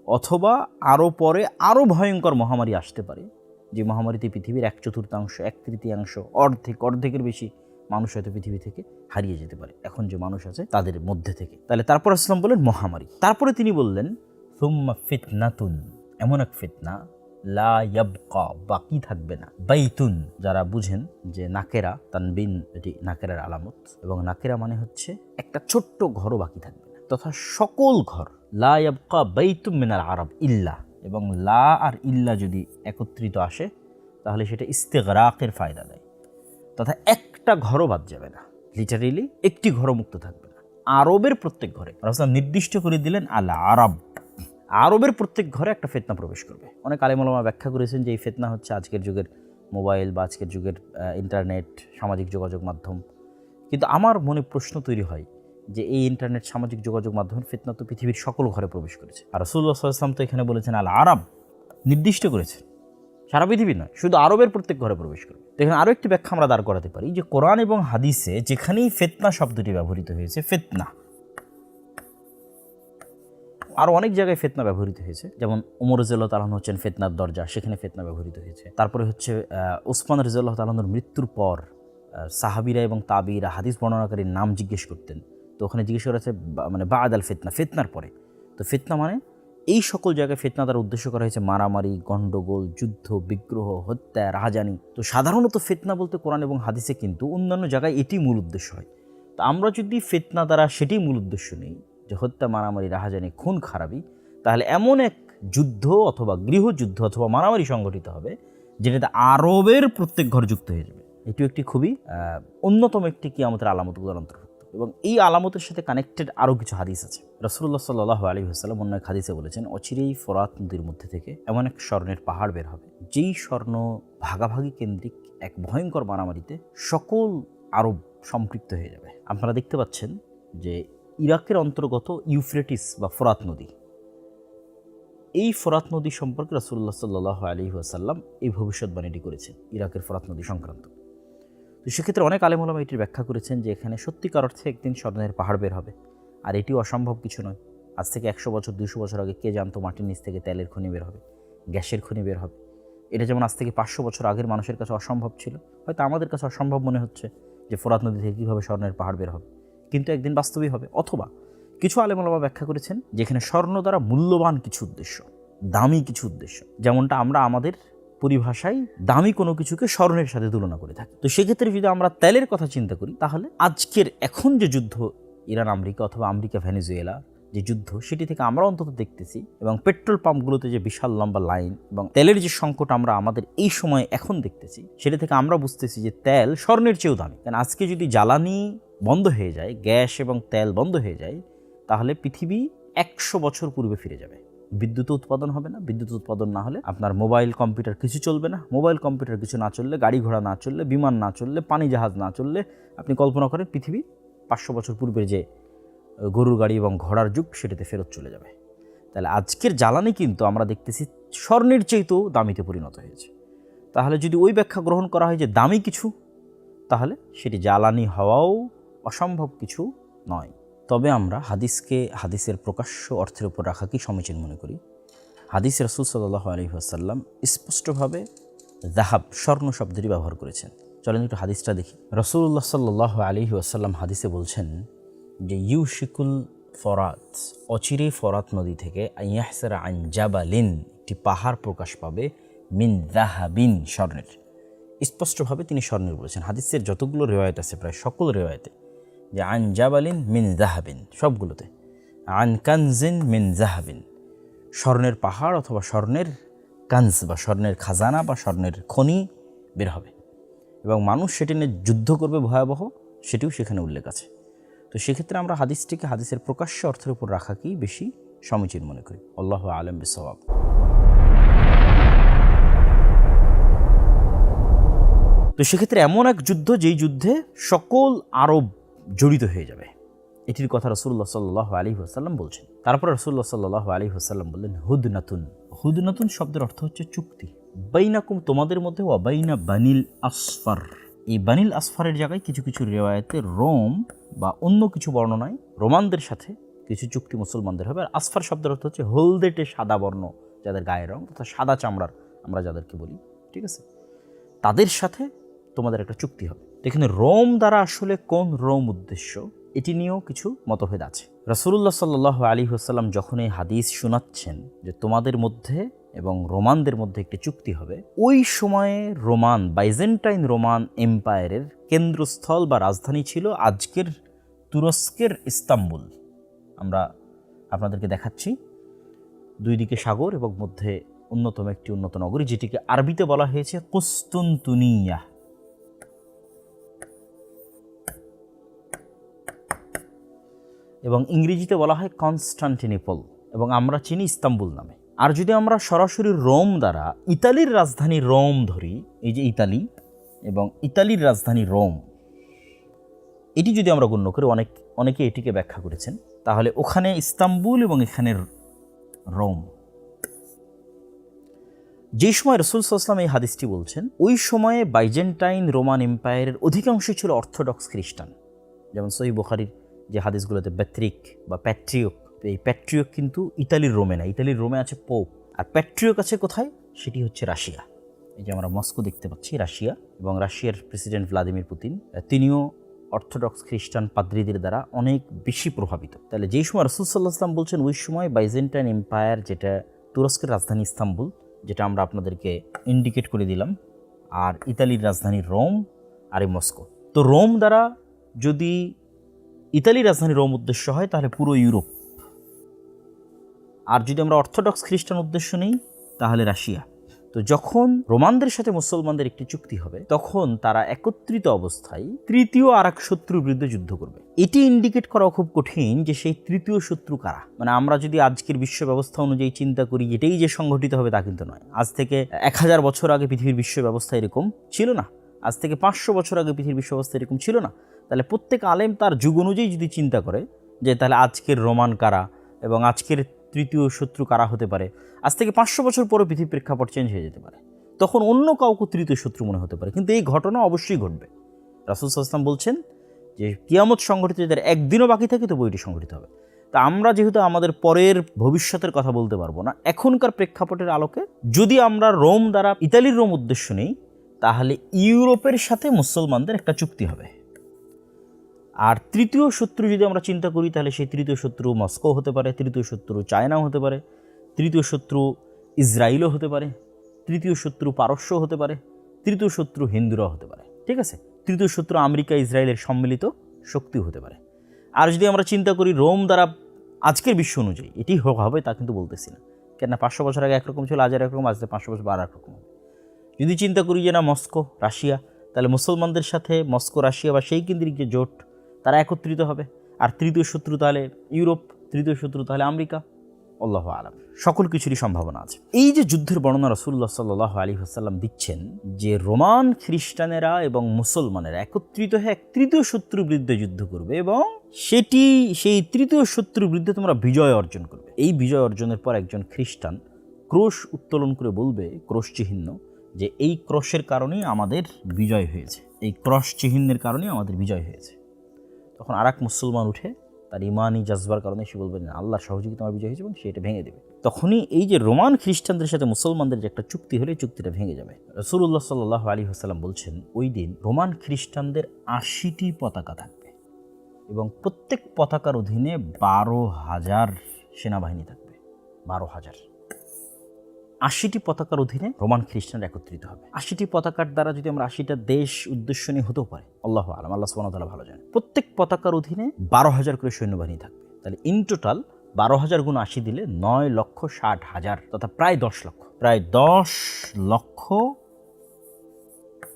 অথবা আরও পরে আরও ভয়ঙ্কর মহামারী আসতে পারে, যে মহামারীতে পৃথিবীর 1/4, 1/3, অর্ধেকের বেশি মানুষ হয়তো পৃথিবী থেকে হারিয়ে যেতে পারে, এখন যে মানুষ আছে তাদের মধ্যে থেকে। তাহলে তারপর আসলাম বললেন মহামারী। তারপরে তিনি বললেন সুম্মা ফিতনাতুন, এমন এক ফিতনা লা ইয়াবকা, বাকি থাকবে না। বাইতুন, যারা বুঝেন যে নাকেরা, তানবিন এটি নাকেরার আলামত, এবং নাকেরা মানে হচ্ছে একটা ছোট্ট ঘরও বাকি থাকবে না, তথা সকল ঘর। লা ইয়াবকা বাইতুম মিনাল আরব ইল্লা, এবং লা আর ইল্লা যদি একত্রিত আসে তাহলে সেটা ইস্তেগরাকের ফায়দা দেয়, তথা একটা ঘরও বাদ যাবে না, লিটারেলি একটি ঘরও মুক্ত থাকবে না। আরবের প্রত্যেক ঘরে, রাসূল নির্দিষ্ট করে দিলেন আল আরব, আরবের প্রত্যেক ঘরে একটা ফিতনা প্রবেশ করবে। অনেক আলেম ওলামা ব্যাখ্যা করেছেন যে এই ফিতনা হচ্ছে আজকের যুগের মোবাইল বা আজকের যুগের ইন্টারনেট, সামাজিক যোগাযোগ মাধ্যম। কিন্তু আমার মনে প্রশ্ন তৈরি হয় যে এই ইন্টারনেট, সামাজিক যোগাযোগ মাধ্যমের ফিতনা তো পৃথিবীর সকল ঘরে প্রবেশ করেছে, আর রাসূলুল্লাহ সাল্লাল্লাহু আলাইহি ওয়াসাল্লাম তো এখানে বলেছেন আল আরব, নির্দিষ্ট করেছেন সারা পৃথিবী নয়, শুধু আরবের প্রত্যেক ঘরে প্রবেশ করবে। তো এখানে আরও একটি ব্যাখ্যা আমরা দাঁড় করাতে পারি যে কোরআন এবং হাদিসে যেখানেই ফিতনা শব্দটি ব্যবহৃত হয়েছে, ফিতনা আরও অনেক জায়গায় ফিতনা ব্যবহৃত হয়েছে, যেমন ওমর রাদিয়াল্লাহু তাআলা হচ্ছেন ফিতনার দরজা, সেখানে ফিতনা ব্যবহৃত হয়েছে। তারপরে হচ্ছে ওসমান রাদিয়াল্লাহু তাআলার মৃত্যুর পর সাহাবীরা এবং তাবিরা হাদিস বর্ণনাকারীর নাম জিজ্ঞেস করতেন, তো ওখানে জিজ্ঞেস করা হচ্ছে মানে বাদ আল ফিতনা, ফিতনার পরে। তো ফিতনা মানে এই সকল জায়গায় ফিতনা দ্বারা উদ্দেশ্য করা হয়েছে মারামারি, গণ্ডগোল, যুদ্ধ, বিগ্রহ, হত্যা, রাহাজানি। তো সাধারণত ফিতনা বলতে কোরআন এবং হাদিসে কিন্তু অন্যান্য জায়গায় এটি মূল উদ্দেশ্য হয়। তো আমরা যদি ফিতনা দ্বারা সেটি মূল উদ্দেশ্য নেই, যে হত্যা, মারামারি, রাহাজানি, খুন খারাপি, তাহলে এমন এক যুদ্ধ অথবা গৃহযুদ্ধ অথবা মারামারি সংগঠিত হবে যেটাতে আরবের প্রত্যেক ঘর যুক্ত হয়ে যাবে। এটিও একটি খুবই অন্যতম একটি কিয়ামতের আলামতগুলোর অন্তর্ভুক্ত, এবং এই আলামতের সাথে কানেক্টেড আরও কিছু হাদিস আছে। রাসূলুল্লাহ সাল্লাল্লাহু আলাইহি ওয়াসাল্লাম অন্য এক হাদিসে বলেছেন, অচিরেই ফোরাত নদীর মধ্যে থেকে এমন এক স্বর্ণের পাহাড় বের হবে, যেই স্বর্ণ ভাগাভাগি কেন্দ্রিক এক ভয়ঙ্কর মারামারিতে সকল আরব সম্পৃক্ত হয়ে যাবে। আপনারা দেখতে পাচ্ছেন যে ইরাকের অন্তর্গত ইউফ্রেটিস বা ফোরাত নদী, এই ফোরাত নদী সম্পর্কে রাসূলুল্লাহ সাল্লাল্লাহু আলাইহি ওয়াসাল্লাম এই ভবিষ্যৎবাণীটি করেছেন ইরাকের ফোরাত নদী সংক্রান্ত। তো সেক্ষেত্রে অনেক আলেম ওলামা এটির ব্যাখ্যা করেছেন যে এখানে সত্যিকার অর্থে একদিন স্বর্ণের পাহাড় বের হবে, আর এটি অসম্ভব কিছু নয়। আজ থেকে 100 বছর 200 বছর আগে কে জানতো মাটির নিচ থেকে তেলের খনি বের হবে, গ্যাসের খনি বের হবে? এটা যেমন আজ থেকে 500 বছর আগের মানুষের কাছে অসম্ভব ছিল, হয়তো আমাদের কাছে অসম্ভব মনে হচ্ছে যে ফোরাত নদী থেকে কীভাবে স্বর্ণের পাহাড় বের হবে, কিন্তু একদিন বাস্তবিক হবে। অথবা কিছু আলেম ওলামা ব্যাখ্যা করেছেন যেখানে স্বর্ণ দ্বারা মূল্যবান কিছু উদ্দেশ্য, দামি কিছু উদ্দেশ্য, যেমনটা আমরা আমাদের পরিভাষায় দামি কোনো কিছুকে স্বর্ণের সাথে তুলনা করে থাকি। তো সেক্ষেত্রে যদি আমরা তেলের কথা চিন্তা করি, তাহলে আজকের এখন যে যুদ্ধ ইরান আমেরিকা অথবা আমেরিকা ভেনেজুয়েলা যে যুদ্ধ, সেটি থেকে আমরা অন্তত দেখতেছি, এবং পেট্রোল পাম্পগুলোতে যে বিশাল লম্বা লাইন এবং তেলের যে সংকট আমরা আমাদের এই সময়ে এখন দেখতেছি, সেটা থেকে আমরা বুঝতেছি যে তেল স্বর্ণের চেয়েও দামি। কারণ আজকে যদি জ্বালানি বন্ধ হয়ে যায়, গ্যাস এবং তেল বন্ধ হয়ে যায়, তাহলে পৃথিবী 100 বছর পূর্বে ফিরে যাবে। বিদ্যুৎ উৎপাদন হবে না, বিদ্যুৎ উৎপাদন না হলে আপনার মোবাইল কম্পিউটার কিছু চলবে না, মোবাইল কম্পিউটার কিছু না চললে, গাড়ি ঘোড়া না চললে, বিমান না চললে, পানি জাহাজ না চললে, আপনি কল্পনা করেন পৃথিবী 500 বছর পূর্বের যে গরুর গাড়ি এবং ঘোড়ার যুগ, সেটাতে ফেরত চলে যাবে। তাহলে আজকের জ্বালানি কিন্তু আমরা দেখতেছি স্বর্ণের চেয়েও দামিতে পরিণত হয়েছে। তাহলে যদি ওই ব্যাখ্যা গ্রহণ করা হয় যে দামি কিছু, তাহলে সেটি জ্বালানি হওয়াও অসম্ভব কিছু নয়। তবে আমরা হাদিসকে হাদিসের প্রকাশ্য অর্থের উপর রাখাকেই সমীচীন মনে করি। হাদিস রাসূল সাল্লাল্লাহু আলাইহি ওয়াসাল্লাম স্পষ্টভাবে যাহাব, স্বর্ণ শব্দটি ব্যবহার করেছেন। চলেন একটু হাদিসটা দেখি। রাসূলুল্লাহ সাল্লাল্লাহু আলাইহি ওয়াসাল্লাম হাদিসে বলছেন যে ইউশিকুল ফরাত, অচিরে ফরাত নদী থেকে আইয়াহসারা আন জাবালিন, একটি পাহাড় প্রকাশ পাবে, মিন যাহাবিন, স্বর্ণের। স্পষ্টভাবে তিনি স্বর্ণের বলেছেন। হাদিসের যতগুলো রিওয়ায়াত আছে, প্রায় সকল রিওয়ায়াতে যে আন জাবালিন মিন যাহাবিন, সবগুলোতে আন কানজিন মিন যাহাবিন, স্বর্ণের পাহাড় অথবা স্বর্ণের কানজ বা স্বর্ণের খাজানা বা স্বর্ণের খনি বের হবে। এবং মানুষ সেটি নিয়ে যুদ্ধ করবে ভয়াবহ, সেটিও সেখানে উল্লেখ আছে। তো সেক্ষেত্রে আমরা হাদিসটিকে হাদিসের প্রকাশ্য অর্থের উপর রাখাকেই বেশি সমীচীন মনে করি। আল্লাহু আ'লাম বিসওয়াব। তো সেক্ষেত্রে এমন এক যুদ্ধ, যেই যুদ্ধে সকল আরব জড়িত হয়ে যাবে, এটির কথা রাসূলুল্লাহ সাল্লাল্লাহু আলাইহি ওয়াসাল্লাম বলছেন। তারপর রাসূলুল্লাহ সাল্লাল্লাহু আলাইহি ওয়াসাল্লাম বললেন, হুদনাতুন। হুদনাতুন শব্দের অর্থ হচ্ছে চুক্তি। বাইনাকুম, তোমাদের মধ্যে, ওয়া বাইনা বানিল আসফার। এই বানিল আসফারের জায়গায় কিছু কিছু রিওয়ায়াতে রোম বা অন্য কিছু বর্ণনায় রোমানদের সাথে কিছু চুক্তি মুসলমানদের হবে। আর আসফার শব্দের অর্থ হচ্ছে হলদেটে সাদা বর্ণ, যাদের গায়ের রং তথা সাদা চামড়ার আমরা যাদেরকে বলি, ঠিক আছে, তাদের সাথে তোমাদের একটা চুক্তি হবে। এখানে রোম দ্বারা আসলে কোন রোম উদ্দেশ্য, এটি নিয়েও কিছু মতভেদ আছে। রাসূলুল্লাহ সাল্লাল্লাহু আলাইহি ওয়াসাল্লাম যখন এই হাদিস শোনাচ্ছেন যে তোমাদের মধ্যে এবং রোমানদের মধ্যে একটি চুক্তি হবে, ওই সময়ে রোমান, বাইজেন্টাইন রোমান এম্পায়ারের কেন্দ্রস্থল বা রাজধানী ছিল আজকের তুরস্কের ইস্তাম্বুল। আমরা আপনাদেরকে দেখাচ্ছি, দুই দিকে সাগর এবং মধ্যে অন্যতম একটি উন্নত নগরী, যেটিকে আরবিতে বলা হয়েছে কুস্তুনতুনিয়া, এবং ইংরেজিতে বলা হয় কনস্টান্টিনোপল, এবং আমরা চিনি ইস্তাম্বুল নামে। আর যদি আমরা সরাসরি রোম দ্বারা ইতালির রাজধানী রোম ধরি, এই যে ইতালি এবং ইতালির রাজধানী রোম, এটি যদি আমরা গণ্য করি, অনেকে এটিকে ব্যাখ্যা করেছেন, তাহলে ওখানে ইস্তাম্বুল এবং এখানে রোম। যে সময় রাসূল সাল্লাল্লাহু আলাইহি ওয়াসাল্লাম এই হাদিসটি বলছেন, ওই সময়ে বাইজেন্টাইন রোমান এম্পায়ারের অধিকাংশই ছিল অর্থোডক্স খ্রিস্টান। যেমন সহিহ বুখারীর যে হাদিসগুলোতে প্যাট্রিক বা প্যাট্রিয়ক, এই প্যাট্রিয়ক কিন্তু ইতালির রোমে না, ইতালির রোমে আছে পোপ, আর প্যাট্রিয়ক আছে কোথায়, সেটি হচ্ছে রাশিয়া। এই যে আমরা মস্কো দেখতে পাচ্ছি, রাশিয়া, এবং রাশিয়ার প্রেসিডেন্ট ভ্লাদিমির পুতিন, তিনিও অর্থোডক্স খ্রিস্টান পাদ্রীদের দ্বারা অনেক বেশি প্রভাবিত। তাহলে যেই সময় রাসূল সাল্লাল্লাহু আলাইহি ওয়াসাল্লাম বলছেন, ওই সময় বাইজেন্টাইন এম্পায়ার, যেটা তুরস্কের রাজধানী ইস্তাম্বুল, যেটা আমরা আপনাদেরকে ইন্ডিকেট করে দিলাম, আর ইতালির রাজধানী রোম আর এই মস্কো। তো রোম দ্বারা যদি ইতালির রাজধানী রোম উদ্দেশ্য হয়, তাহলে পুরো ইউরোপ। আর যদি আমরা অর্থোডক্স খ্রিস্টান উদ্দেশ্য নেই, তাহলে রাশিয়া। তো যখন রোমানদের সাথে মুসলমানদের একটি চুক্তি হবে, তখন তারা একত্রিত অবস্থায় তৃতীয় আর এক শত্রুর বিরুদ্ধে যুদ্ধ করবে। এটি ইন্ডিকেট করা খুব কঠিন যে সেই তৃতীয় শত্রু কারা। মানে আমরা যদি আজকের বিশ্ব ব্যবস্থা অনুযায়ী চিন্তা করি, এটাই যে সংঘটিত হবে তা কিন্তু নয়। আজ থেকে 1000 বছর আগে পৃথিবীর বিশ্ব ব্যবস্থা এরকম ছিল না, আজ থেকে 500 বছর আগে পৃথিবীর বিশ্ব ব্যবস্থা এরকম ছিল না। তাহলে প্রত্যেক আলেম তার যুগ অনুযায়ী যদি চিন্তা করে যে তাহলে আজকের রোমান কারা এবং আজকের তৃতীয় শত্রু কারা হতে পারে, আজ থেকে 500 বছর পরে পৃথিবীর প্রেক্ষাপট চেঞ্জ হয়ে যেতে পারে, তখন অন্য কাউকে তৃতীয় শত্রু মনে হতে পারে। কিন্তু এই ঘটনা অবশ্যই ঘটবে। রাসূল সাল্লাল্লাহু আলাইহি ওয়াসাল্লাম বলছেন যে কিয়ামত সংঘটিত যদি একদিনও বাকি থাকে, তো বইটি সংঘটিত হবে। তা আমরা যেহেতু আমাদের পরের ভবিষ্যতের কথা বলতে পারবো না, এখনকার প্রেক্ষাপটের আলোকে যদি আমরা রোম দ্বারা ইতালির রোম উদ্দেশ্য নেই, তাহলে ইউরোপের সাথে মুসলমানদের একটা চুক্তি হবে। আর তৃতীয় শত্রু যদি আমরা চিন্তা করি, তাহলে সেই তৃতীয় শত্রু মস্কো হতে পারে, তৃতীয় শত্রু চায়নাও হতে পারে, তৃতীয় শত্রু ইসরায়েলও হতে পারে, তৃতীয় শত্রু পারস্য হতে পারে, তৃতীয় শত্রু হিন্দুরাও হতে পারে, ঠিক আছে। তৃতীয় শত্রু আমেরিকা ইসরায়েলের সম্মিলিত শক্তিও হতে পারে। আর যদি আমরা চিন্তা করি রোম দ্বারা আজকের বিশ্ব অনুযায়ী এটি হবে, তা কিন্তু বলতেছি না, কেননা 500 বছর আগে একরকম ছিল, আজ আর একরকম, আজ 500 বছর আর একরকম হবে। যদি চিন্তা করি যে না মস্কো রাশিয়া, তাহলে মুসলমানদের সাথে মস্কো রাশিয়া বা সেই কেন্দ্রিক যে জোট, তারা একত্রিত হবে। আর তৃতীয় শত্রু তাহলে ইউরোপ, তৃতীয় শত্রু তাহলে আমেরিকা। আল্লাহু আ'লাম, সকল কিছুরই সম্ভাবনা আছে। এই যে যুদ্ধের বর্ণনা রাসূলুল্লাহ সাল্লাল্লাহু আলাইহি ওয়াসাল্লাম দিচ্ছেন, যে রোমান খ্রিস্টানেরা এবং মুসলমানেরা একত্রিত হয়ে এক তৃতীয় শত্রুর বিরুদ্ধে যুদ্ধ করবে, এবং সেই তৃতীয় শত্রুর বিরুদ্ধে তোমরা বিজয় অর্জন করবে। এই বিজয় অর্জনের পর একজন খ্রিস্টান ক্রোশ উত্তোলন করে বলবে, ক্রোশ চিহ্ন, যে এই ক্রোশের কারণেই আমাদের বিজয় হয়েছে, এই ক্রস চিহ্নের কারণেই আমাদের বিজয় হয়েছে। তখন আর এক মুসলমান উঠে তার ইমানি জাজবার কারণে সে বলবে না, আল্লাহর সহযোগিতা আমার বিজয় হয়েছে, এবং সেটা ভেঙে দেবে। তখনই এই যে রোমান খ্রিস্টানদের সাথে মুসলমানদের যে একটা চুক্তি হলে, চুক্তিটা ভেঙে যাবে। রাসূলুল্লাহ সাল্লাল্লাহু আলাইহি ওয়াসাল্লাম বলছেন, ওই দিন রোমান খ্রিস্টানদের 80টি পতাকা থাকবে, এবং প্রত্যেক পতাকার অধীনে 12,000 সেনাবাহিনী থাকবে। 12,000, 80টি পতাকার অধীনে রোমান খ্রিস্টানরা একত্রিত হবে। 80টি পতাকার দ্বারা যদি আমরা 80টা দেশ উদ্দেশ্য নিয়ে হতেও পারে, আল্লাহু আ'লাম, আল্লাহ সুবহানাহু ওয়া তাআলা ভালো জানেন। প্রত্যেক পতাকার অধীনে 12,000 করে সৈন্যবাহিনী থাকবে। তাহলে ইন টোটাল 12,000 গুণ 80 দিলে 9,60,000, তথা প্রায় 10 লক্ষ, প্রায় 10 লক্ষ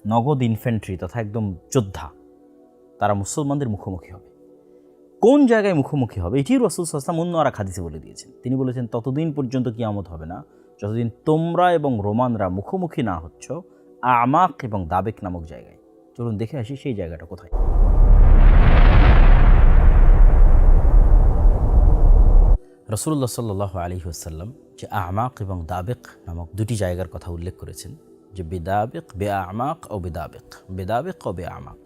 নগদ ইনফ্যান্ট্রি তথা একদম যোদ্ধা, তারা মুসলমানদের মুখোমুখি হবে। কোন জায়গায় মুখোমুখি হবে এটি রাসূল সাল্লাল্লাহু আলাইহি ওয়াসাল্লাম অন্য আর এক হাদিসে বলে দিয়েছেন। তিনি বলেছেন, ততদিন পর্যন্ত কিয়ামত হবে না যতদিন তোমরা এবং রোমানরা মুখোমুখি না হচ্ছ আমাক এবং দাবেক নামক জায়গায়। চলুন দেখে আসি সেই জায়গাটা কোথায়। রাসূলুল্লাহ সাল্লাল্লাহু আলাইহি ওয়াসাল্লাম যে আমাক এবং দাবেক নামক দুটি জায়গার কথা উল্লেখ করেছেন, যে বেদাবেক বে আমাক ও বেদাবেক, বেদাবেক ও বে আমাক।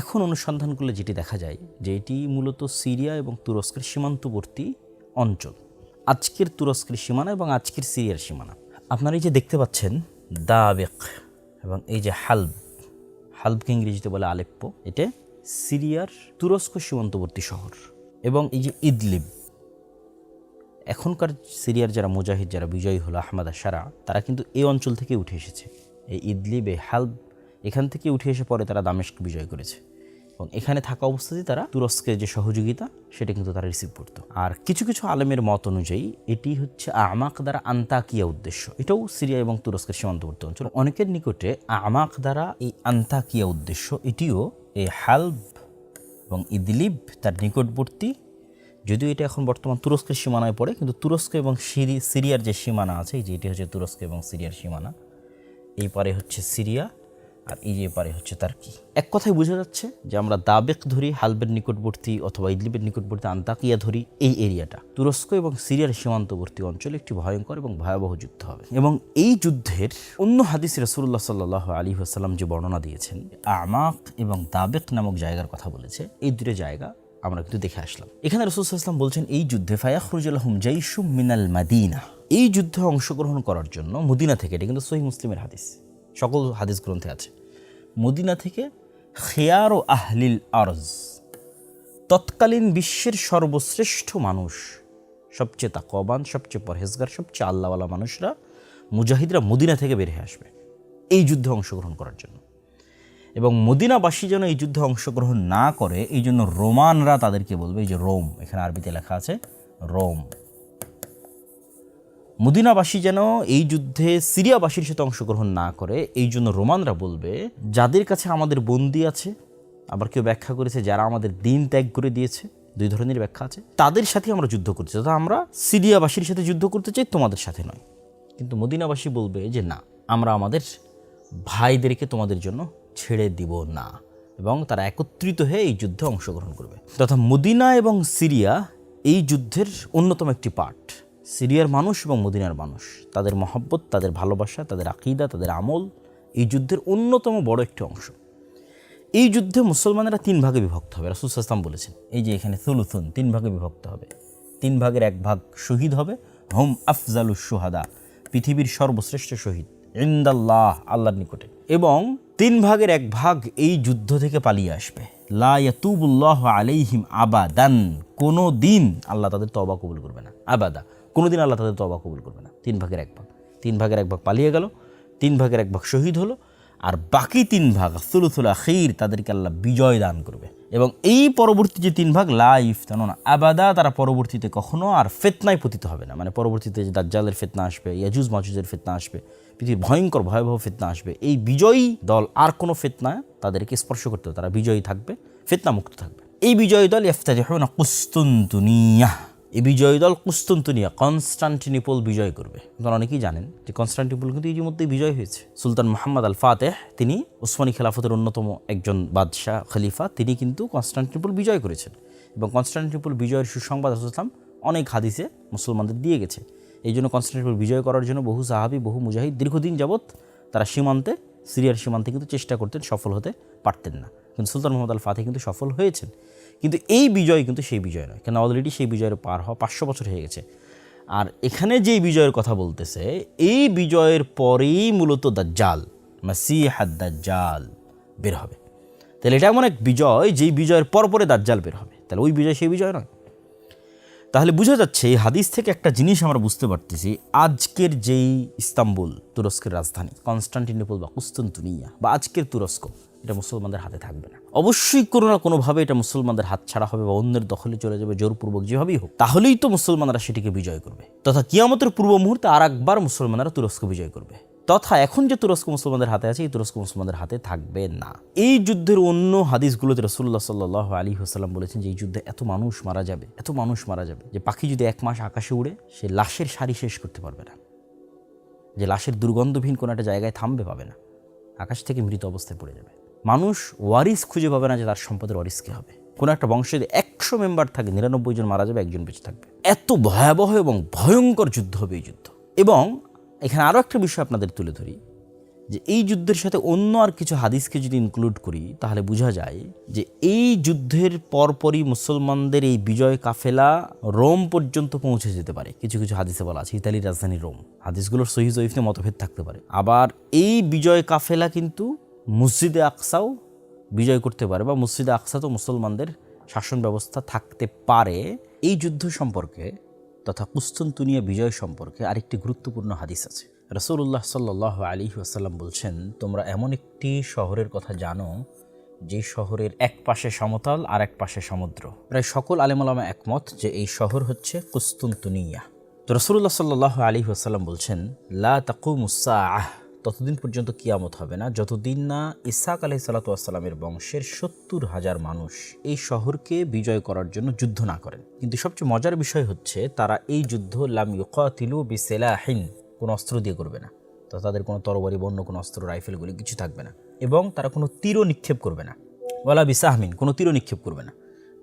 এখন অনুসন্ধান করলে যেটি দেখা যায় যে এটি মূলত সিরিয়া এবং তুরস্কের সীমান্তবর্তী অঞ্চল। আজকের তুরস্কের সীমানা এবং আজকের সিরিয়ার সীমানা আপনারা এই যে দেখতে পাচ্ছেন দাবেক, এবং এই যে হালবকে ইংরেজিতে বলে আলেপ্পো, এটা সিরিয়ার তুরস্ক সীমান্তবর্তী শহর। এবং এই যে ইদলিব, এখনকার সিরিয়ার যারা মুজাহিদ, যারা বিজয়ী হলো আহমদ আশারা, তারা কিন্তু এই অঞ্চল থেকে উঠে এসেছে। এই ইদলিব, এই হালব, এখান থেকে উঠে এসে পরে তারা দামেস্ক বিজয় করেছে, এবং এখানে থাকা অবস্থাতেই তারা তুরস্কের যে সহযোগিতা সেটা কিন্তু তারা রিসিভ করতো। আর কিছু কিছু আলেমের মত অনুযায়ী এটি হচ্ছে আমাক দ্বারা আন্তাকিয়া উদ্দেশ্য, এটাও সিরিয়া এবং তুরস্কের সীমান্তবর্তী অঞ্চল। অনেকের নিকটে আমাক দ্বারা এই আন্তাকিয়া উদ্দেশ্য, এটিও এই হালব এবং ইদলিব তার নিকটবর্তী, যদিও এটা এখন বর্তমান তুরস্কের সীমানায় পড়ে, কিন্তু তুরস্ক এবং সিরিয়ার যে সীমানা আছে, যেটি হচ্ছে তুরস্ক এবং সিরিয়ার সীমানা, এই পারে হচ্ছে সিরিয়া আর এই যে পারে হচ্ছে তার্কি। এক কথায় বোঝা যাচ্ছে যে আমরা দাবেক ধরি, হালবের নিকটবর্তী অথবা ইদলিবের নিকটবর্তী আন্তাকিয়া ধরি, এই এরিয়াটা তুরস্ক এবং সিরিয়ার সীমান্তবর্তী অঞ্চলে একটি ভয়ঙ্কর এবং ভয়াবহ যুদ্ধ হবে। এবং এই যুদ্ধের অন্য হাদিস রাসূলুল্লাহ সাল্লাল্লাহু আলাইহি ওয়াসাল্লাম যে বর্ণনা দিয়েছেন, আমাক এবং দাবেক নামক জায়গার কথা বলেছে, এই দুটো জায়গা আমরা কিন্তু দেখে আসলাম। এখানে রাসূল সাল্লাল্লাহু আলাইহি ওয়াসাল্লাম বলছেন, এই যুদ্ধে ফায়াখরুজু লাহুম জাইশুম মিনাল মাদিনা, এই যুদ্ধে অংশগ্রহণ করার জন্য মদিনা থেকে, এটা কিন্তু সহিহ মুসলিমের হাদিস, সকল হাদিস গ্রন্থে আছে, মদিনা থেকে খিয়ারু আহলিল আরজ, তৎকালীন বিশ্বের সর্বশ্রেষ্ঠ মানুষ, সবচেয়ে তাকওয়াবান, সবচেয়ে পরহেজগার, সবচেয়ে আল্লাহওয়ালা মানুষরা, মুজাহিদরা মদিনা থেকে বের হয়ে আসবে এই যুদ্ধে অংশগ্রহণ করার জন্য। এবং মদিনাবাসী যেন এই যুদ্ধে অংশগ্রহণ না করে, এই জন্য রোমানরা তাদেরকে বলবে, এই যে রোম, এখানে আরবিতে লেখা আছে রোম, মদিনাবাসী যেন এই যুদ্ধে সিরিয়াবাসীর সাথে অংশগ্রহণ না করে, এই জন্য রোমানরা বলবে, যাদের কাছে আমাদের বন্দী আছে, আবার কেউ ব্যাখ্যা করেছে যারা আমাদের দিন ত্যাগ করে দিয়েছে, দুই ধরনের ব্যাখ্যা আছে, তাদের সাথে আমরা যুদ্ধ করতে চাই, আমরা সিরিয়াবাসীর সাথে যুদ্ধ করতে চাই, তোমাদের সাথে নয়। কিন্তু মদিনাবাসী বলবে যে না, আমরা আমাদের ভাইদেরকে তোমাদের জন্য ছেড়ে দিব না, এবং তারা একত্রিত হয়ে এই যুদ্ধে অংশগ্রহণ করবে। তথা মদিনা এবং সিরিয়া এই যুদ্ধের অন্যতম একটি পার্ট। সিরিয়ার মানুষ এবং মদিনার মানুষ, তাদের মহব্বত, তাদের ভালোবাসা, তাদের আকীদা, তাদের আমল এই যুদ্ধের অন্যতম বড় একটি অংশ। এই যুদ্ধে মুসলমানেরা 3 ভাগে বিভক্ত হবে, রাসূল সাল্লাল্লাহু আলাইহি ওয়াসাল্লাম বলেছেন, এই যে এখানে সুলুসুন, 3 ভাগে বিভক্ত হবে। 3 ভাগের 1 ভাগ শহীদ হবে, হুম আফজালুশ শুহাদা, পৃথিবীর সর্বশ্রেষ্ঠ শহীদ, ইনদাল্লাহ, আল্লাহর নিকটে। এবং 3 ভাগের 1 ভাগ এই যুদ্ধ থেকে পালিয়ে আসবে, লা ইয়াতুবুল্লাহু আলাইহিম আবাদান, কোনো দিন আল্লাহ তাদের তওবা কবুল করবে না, আবাদা, কোনোদিন আল্লাহ তাদের তওবা কবুল করবে না। 3 ভাগের 1 ভাগ, 3 ভাগের 1 ভাগ পালিয়ে গেল, 3 ভাগের 1 ভাগ শহীদ হলো, আর বাকি 3 ভাগ সুলুসুল আখির, তাদেরকে আল্লাহ বিজয় দান করবে। এবং এই পরবর্তী যে 3 ভাগ, লা ইফতানুনা আবাদা, তারা পরবর্তীতে কখনো আর ফিতনায় পতিত হবে না। মানে পরবর্তীতে যে দাজ্জালের ফিতনা আসবে, ইয়াজুজ মাজুজের ফিতনা আসবে, পৃথিবীর ভয়ঙ্কর ভয়াবহ ফিতনা আসবে, এই বিজয়ী দল আর কোনো ফিতনা তাদেরকে স্পর্শ করতে হবে, তারা বিজয়ী থাকবে, ফিতনা মুক্ত থাকবে। এই বিজয়ী দল ইফতাতিহুনা কুসতুনতুনিয়া, এই বিজয়ী দল কুসতুনতুনিয়া, কনস্টান্টিনোপল বিজয় করবে। আপনারা অনেকেই জানেন যে কনস্টান্টিনোপল কিন্তু ইতিমধ্যেই বিজয় হয়েছে। সুলতান মুহাম্মদ আল ফাতেহ, তিনি উসমানী খেলাফতের অন্যতম একজন বাদশাহ খলিফা, তিনি কিন্তু কনস্টান্টিনোপল বিজয় করেছেন। এবং কনস্টান্টিনোপল বিজয়ের সুসংবাদ রাসূল সাল্লাল্লাহু আলাইহি ওয়াসাল্লাম অনেক হাদিসে মুসলমানদের দিয়ে গেছে। এই জন্য কনস্টান্টিনোপল বিজয় করার জন্য বহু সাহাবী, বহু মুজাহিদ দীর্ঘদিন যাবৎ তারা সীমান্তে, সিরিয়ার সীমান্তে কিন্তু চেষ্টা করতেন, সফল হতে পারতেন না। কিন্তু সুলতান মুহাম্মদ আল ফাতেহ কিন্তু সফল হয়েছেন। কিন্তু এই বিজয় কিন্তু সেই বিজয় নয়, কেন অলরেডি সেই বিজয়ের পার হওয়া 500 বছর হয়ে গেছে। আর এখানে যেই বিজয়ের কথা বলতেছে, এই বিজয়ের পরেই মূলত দাজ্জাল, মাসিহ আদ-দাজ্জাল বের হবে। তাহলে এটা এমন এক বিজয়, যেই বিজয়ের পরে দাজ্জাল বের হবে, তাহলে ওই বিজয় সেই বিজয় নয়। তাহলে বোঝা যাচ্ছে এই হাদিস থেকে একটা জিনিস আমরা বুঝতে পারতেছি, আজকের যেই ইস্তাম্বুল, তুরস্কের রাজধানী, কনস্টান্টিনোপল বা কুস্তুনতুনিয়া বা আজকের তুরস্ক, এটা মুসলমানদের হাতে থাকবে না। অবশ্যই কোনো না কোনোভাবে এটা মুসলমানদের হাত ছাড়া হবে বা অন্যের দখলে চলে যাবে, জোরপূর্বক যেভাবেই হোক। তাহলেই তো মুসলমানরা সেটিকে বিজয় করবে, তথা কিয়ামতের পূর্ব মুহূর্তে আর একবার মুসলমানরা তুরস্ক বিজয় করবে। তথা এখন যে তুরস্ক মুসলমানদের হাতে আছে, এই তুরস্ক মুসলমানদের হাতে থাকবে না। এই যুদ্ধের অন্য হাদিসগুলোতে রাসূলুল্লাহ সাল্লাল্লাহু আলাইহি ওয়াসাল্লাম বলেছেন যে এই যুদ্ধে এত মানুষ মারা যাবে, এত মানুষ মারা যাবে যে পাখি যদি 1 মাস আকাশে উড়ে সে লাশের সারি শেষ করতে পারবে না, যে লাশের দুর্গন্ধহীন কোনো একটা জায়গায় থামবে পাবে না, আকাশ থেকে মৃত অবস্থায় পড়ে যাবে। মানুষ ওয়ারিস খুঁজে পাবে না যে তার সম্পদের ওয়ারিস কে হবে। কোনো একটা বংশে যদি 100 মেম্বার থাকে, 99 জন মারা যাবে, 1 জন বেঁচে থাকবে। এত ভয়াবহ এবং ভয়ঙ্কর যুদ্ধ হবে এই যুদ্ধ। এবং এখানে আরও একটা বিষয় আপনাদের তুলে ধরি যে এই যুদ্ধের সাথে অন্য আর কিছু হাদিসকে যদি ইনক্লুড করি তাহলে বোঝা যায় যে এই যুদ্ধের পরপরই মুসলমানদের এই বিজয় কাফেলা রোম পর্যন্ত পৌঁছে যেতে পারে। কিছু কিছু হাদিসে বলা আছে ইতালির রাজধানী রোম। হাদিসগুলোর সহিহ জয়ীফ নিয়ে মতভেদ থাকতে পারে। আবার এই বিজয় কাফেলা কিন্তু মসজিদে আকসাও বিজয় করতে পারে, বা মসজিদে আকসা তো মুসলমানদের শাসন ব্যবস্থা থাকতে পারে। এই যুদ্ধ সম্পর্কে তথা কুস্তুনতুনিয়া বিজয় সম্পর্কে আরেকটি গুরুত্বপূর্ণ হাদিস আছে। রাসূলুল্লাহ সাল্লাল্লাহু আলাইহি ওয়াসাল্লাম বলছেন, তোমরা এমন একটি শহরের কথা জানো যে শহরের এক পাশে সমতল আর এক পাশে সমুদ্র। প্রায় সকল আলেম ওলামা একমত যে এই শহর হচ্ছে কুস্তুনতুনিয়া। তো রাসূলুল্লাহ সাল্লাল্লাহু আলাইহি ওয়াসাল্লাম বলছেন, লা তাকুমুস সাআহ, ততদিন পর্যন্ত কিয়ামত হবে না যতদিন না ইসহাক আলাইহিস সালাতু ওয়াস সালামের বংশের 70,000 মানুষ এই শহরকে বিজয় করার জন্য যুদ্ধ না করেন। কিন্তু সবচেয়ে মজার বিষয় হচ্ছে তারা এই যুদ্ধ লাম ইউকাতিলু বিসিলাহিন, কোনো অস্ত্র দিয়ে করবে না। তো তাদের কোনো তরবারি বা অন্য কোনো অস্ত্র, রাইফেলগুলি কিছু থাকবে না, এবং তারা কোনো তীরও নিক্ষেপ করবে না। ওয়ালা বিসাহমিন, কোনো তীরও নিক্ষেপ করবে না।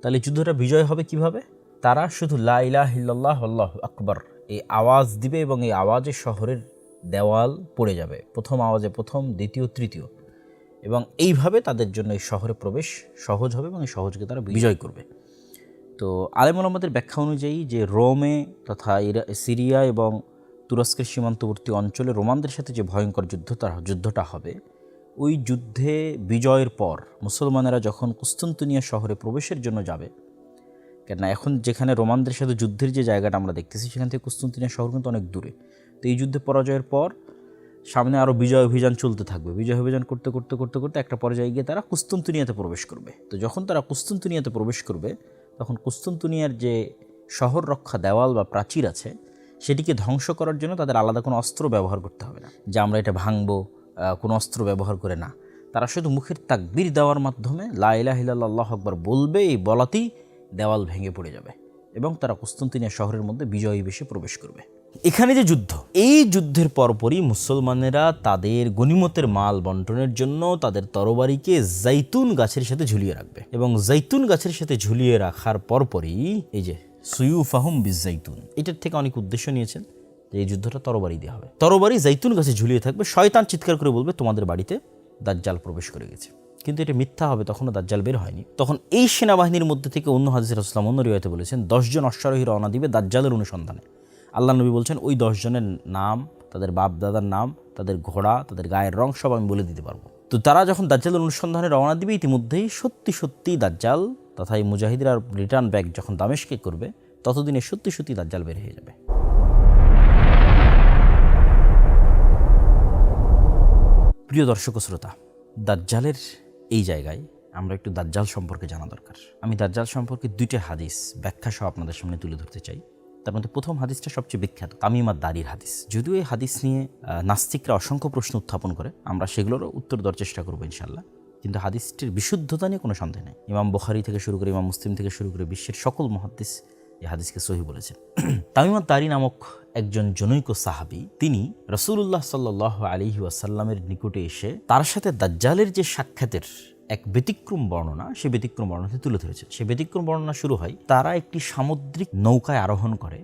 তাহলে যুদ্ধটা বিজয় হবে কিভাবে? তারা শুধু লা ইলাহা ইল্লাল্লাহ আল্লাহু আকবার এই আওয়াজ দিবে, এবং এই আওয়াজে শহরের দেওয়াল পড়ে যাবে। প্রথম আওয়াজে প্রথম, দ্বিতীয়, তৃতীয়, এবং এইভাবে তাদের জন্য এই শহরে প্রবেশ সহজ হবে এবং এই সহজকে তারা বিজয় করবে। তো আলেম ওলামাদের ব্যাখ্যা অনুযায়ী যে রোমে তথা সিরিয়া এবং তুরস্কের সীমান্তবর্তী অঞ্চলে রোমানদের সাথে যে ভয়ঙ্কর যুদ্ধটা হবে, ওই যুদ্ধে বিজয়ের পর মুসলমানেরা যখন কুস্তুনতুনিয়া শহরে প্রবেশের জন্য যাবে, কেননা এখন যেখানে রোমানদের সাথে যুদ্ধের যে জায়গাটা আমরা দেখতেছি সেখান থেকে কুস্তুনতুনিয়া শহর কিন্তু অনেক দূরে। তো এই যুদ্ধে পরাজয়ের পর সামনে আরও বিজয় অভিযান চলতে থাকবে। বিজয় অভিযান করতে করতে করতে করতে একটা পর্যায়ে গিয়ে তারা কুস্তুনতুনিয়াতে প্রবেশ করবে। তো যখন তারা কুস্তুনতুনিয়াতে প্রবেশ করবে তখন কুস্তুনতুনিয়ার যে শহর রক্ষা দেওয়াল বা প্রাচীর আছে সেটিকে ধ্বংস করার জন্য তাদের আলাদা কোনো অস্ত্র ব্যবহার করতে হবে না, যে আমরা এটা ভাঙবো, কোনো অস্ত্র ব্যবহার করে না। তারা শুধু মুখের তাকবীর দেওয়ার মাধ্যমে লা ইলাহা ইল্লাল্লাহ আল্লাহু আকবার বলবে, এই বলাতেই দেওয়াল ভেঙে পড়ে যাবে এবং তারা কুস্তুনতুনিয়া শহরের মধ্যে বিজয়ী বেশে প্রবেশ করবে। এখানে যে যুদ্ধ, এই যুদ্ধের পরপরই মুসলমানেরা তাদের গনিমতের মাল বন্টনের জন্য তাদের তরবারিকে জাইতুন গাছের সাথে ঝুলিয়ে রাখবে, এবং জাইতুন গাছের সাথে ঝুলিয়ে রাখার পরপরই এই যে সুয়ুফাহুম বিজাইতুন, এটার থেকে অনেক উদ্দেশ্য নিয়েছেন যে এই যুদ্ধটা তরবারি দিয়ে হবে। তরবারি জাইতুন গাছে ঝুলিয়ে থাকবে, শয়তান চিৎকার করে বলবে তোমাদের বাড়িতে দাজ্জাল প্রবেশ করে গেছে। কিন্তু এটা মিথ্যা হবে, তখনও দাজ্জাল বের হয়নি। তখন এই সেনাবাহিনীর মধ্যে থেকে অন্য হাদিসে রাসূলুল্লাহ অন্য রিওয়ায়াতে বলেছেন 10 জন অশ্বারোহী রওনা দিবে দাজ্জালের অনুসন্ধানে। আল্লাহ নবী বলছেন ওই 10 জনের নাম, তাদের বাপ দাদার নাম, তাদের ঘোড়া, তাদের গায়ের রং সব আমি বলে দিতে পারবো। তো তারা যখন দাজ্জালের অনুসন্ধানে রওনা দিবে, ইতিমধ্যেই সত্যি সত্যি দাজ্জাল তথা এই মুজাহিদরা রিটার্ন ব্যাক যখন দামেস্কে করবে, ততদিনে সত্যি সত্যি দাজ্জাল বের হয়ে যাবে। প্রিয় দর্শক ও শ্রোতা, দাজ্জালের এই জায়গায় আমরা একটু দাজ্জাল সম্পর্কে জানা দরকার। আমি দাজ্জাল সম্পর্কে 2টা হাদিস ব্যাখ্যা সহ আপনাদের সামনে তুলে ধরতে চাই। তার মধ্যে প্রথম হাদিসটা সবচেয়ে বিখ্যাত, তামিম আদ-দারির হাদিস। যদিও এই হাদিস নিয়ে নাস্তিকরা অসংখ্য প্রশ্ন উত্থাপন করে, আমরা সেগুলোরও উত্তর দেওয়ার চেষ্টা করবো ইনশাআল্লাহ। কিন্তু হাদিসটির বিশুদ্ধতা নিয়ে কোনো সন্দেহ নেই। ইমাম বুখারী থেকে শুরু করে ইমাম মুসলিম থেকে শুরু করে বিশ্বের সকল মুহাদ্দিস এই হাদিসকে সহিহ বলেছেন। তামিম আদ-দারি নামক একজন জনৈক সাহাবী, তিনি রাসূলুল্লাহ সাল্লাল্লাহু আলাইহি ওয়াসাল্লামের নিকটে এসে তার সাথে দাজ্জালের যে সাক্ষাতের এক ব্যতিক্রম বর্ণনা, সে ব্যতিক্রম বর্ণনাতে তুলে ধরেছেন। সে ব্যতিক্রম বর্ণনা শুরু হয়, তারা একটি সামুদ্রিক নৌকায় আরোহণ করে,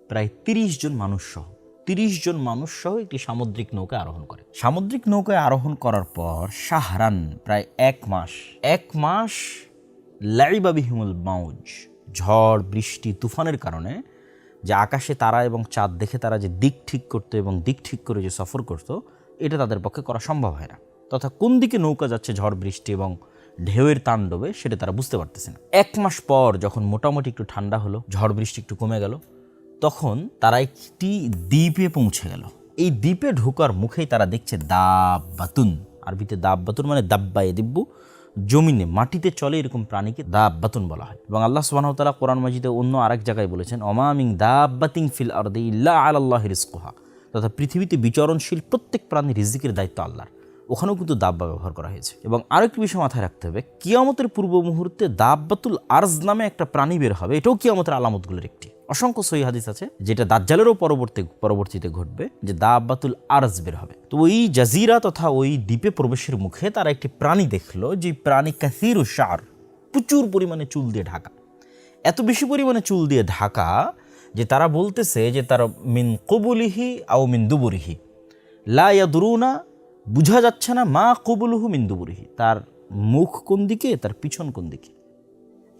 প্রায় 30 জন মানুষ সহ 30 জন মানুষ সহ একটি সামুদ্রিক নৌকায় আরোহণ করে। সামুদ্রিক নৌকায় আরোহণ করার পর শাহরান, প্রায় 1 মাস লাইবা বিহিমুল মাউজ, ঝড় বৃষ্টি তুফানের কারণে যে আকাশে তারা এবং চাঁদ দেখে তারা যে দিক ঠিক করতো এবং দিক ঠিক করে যে সফর করতো, এটা তাদের পক্ষে করা সম্ভব হয় না। তথা কোন দিকে নৌকা যাচ্ছে ঝড় বৃষ্টি এবং ঢেউয়ের তাণ্ডবে সেটা তারা বুঝতে পারতেছে না। 1 মাস পর যখন মোটামুটি একটু ঠান্ডা হলো, ঝড় বৃষ্টি একটু কমে গেল, তখন তারা একটি দ্বীপে পৌঁছে গেল। এই দ্বীপে ঢোকার মুখেই তারা দেখছে দাব্বাতুন, আরবিতে দাব্বাতুন মানে দাব্বায়ে দিব্বু, জমিনে মাটিতে চলে এরকম প্রাণীকে দাব্বাতুন বলা হয়। এবং আল্লাহ সুবহানাহু ওয়া তাআলা কোরআন মাজিদে অন্য আরেক জায়গায় বলেছেন, ওমা মিন দাব্বাতিন ফিল আরদি ইল্লা আলাল্লাহি রিজকুহা, তথা পৃথিবীতে বিচরণশীল প্রত্যেক প্রাণীর রিজিকের দায়িত্ব আল্লাহর। ওখানেও কিন্তু দাব্বা ব্যবহার করা হয়েছে। এবং আরেকটি বিষয় মাথায় রাখতে হবে, কিয়ামতের পূর্ব মুহূর্তে দাব্বাতুল আরজ নামে একটা প্রাণী বের হবে। এটাও কিয়ামতের আলামতগুলোর একটি। অসংখ্য সহিহ হাদিস আছে যেটা দাজ্জালেরও পরবর্তীতে ঘটবে, যে দাব্বাতুল আরজ বের হবে। তো ওই জাজিরা তথা ওই দ্বীপে প্রবেশের মুখে তারা একটি প্রাণী দেখলো, যে প্রাণী কাসীরু শার, প্রচুর পরিমাণে চুল দিয়ে ঢাকা। এত বেশি পরিমাণে চুল দিয়ে ঢাকা যে তারা বলতেছে যে তার মিন কবুলিহি আও মিন দুবুরিহি লা ইয়াদরুনা, বুঝা যাচ্ছে না মা কবুলুহু মিন দুবুরিহি, তার মুখ কোন দিকে, তার পিছন কোন দিকে,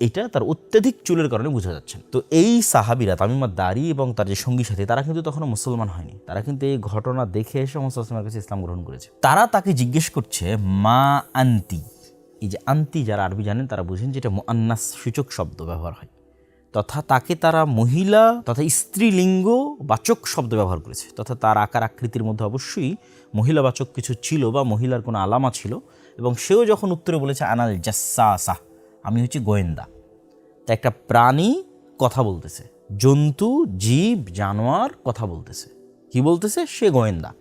এটা তার অত্যাধিক চুলের কারণে বোঝা যাচ্ছে না। তো এই সাহাবীরা তামিম আদ-দারি এবং তার যে সঙ্গী সাথী, তারা কিন্তু তখনও মুসলমান হয়নি। তারা কিন্তু এই ঘটনা দেখে এসে মুহাম্মদ সাল্লাল্লাহু আলাইহি ওয়াসাল্লামের কাছে ইসলাম গ্রহণ করেছে। তারা তাকে জিজ্ঞেস করছে মা আন্তি। এই যে আন্তি, যারা আরবি জানেন তারা বুঝেন যেটা মুআন্নাস সূচক শব্দ ব্যবহার হয়, তথা তাকে তারা মহিলা তথা স্ত্রীলিঙ্গ বাচক শব্দ ব্যবহার করেছে। তথা তার আকার আকৃতির মধ্যে অবশ্যই মহিলাবাচক কিছু ছিল বা মহিলার কোনো আলামা ছিল। এবং সেও যখন উত্তরে বলেছে আনাল জাসসাসা, আমি হচ্ছি গোয়েন্দা। তা একটা প্রাণী কথা বলতেছে, জন্তু জীব জানোয়ার কথা বলতেছে, কি বলতেছে? সে গোয়েন্দা।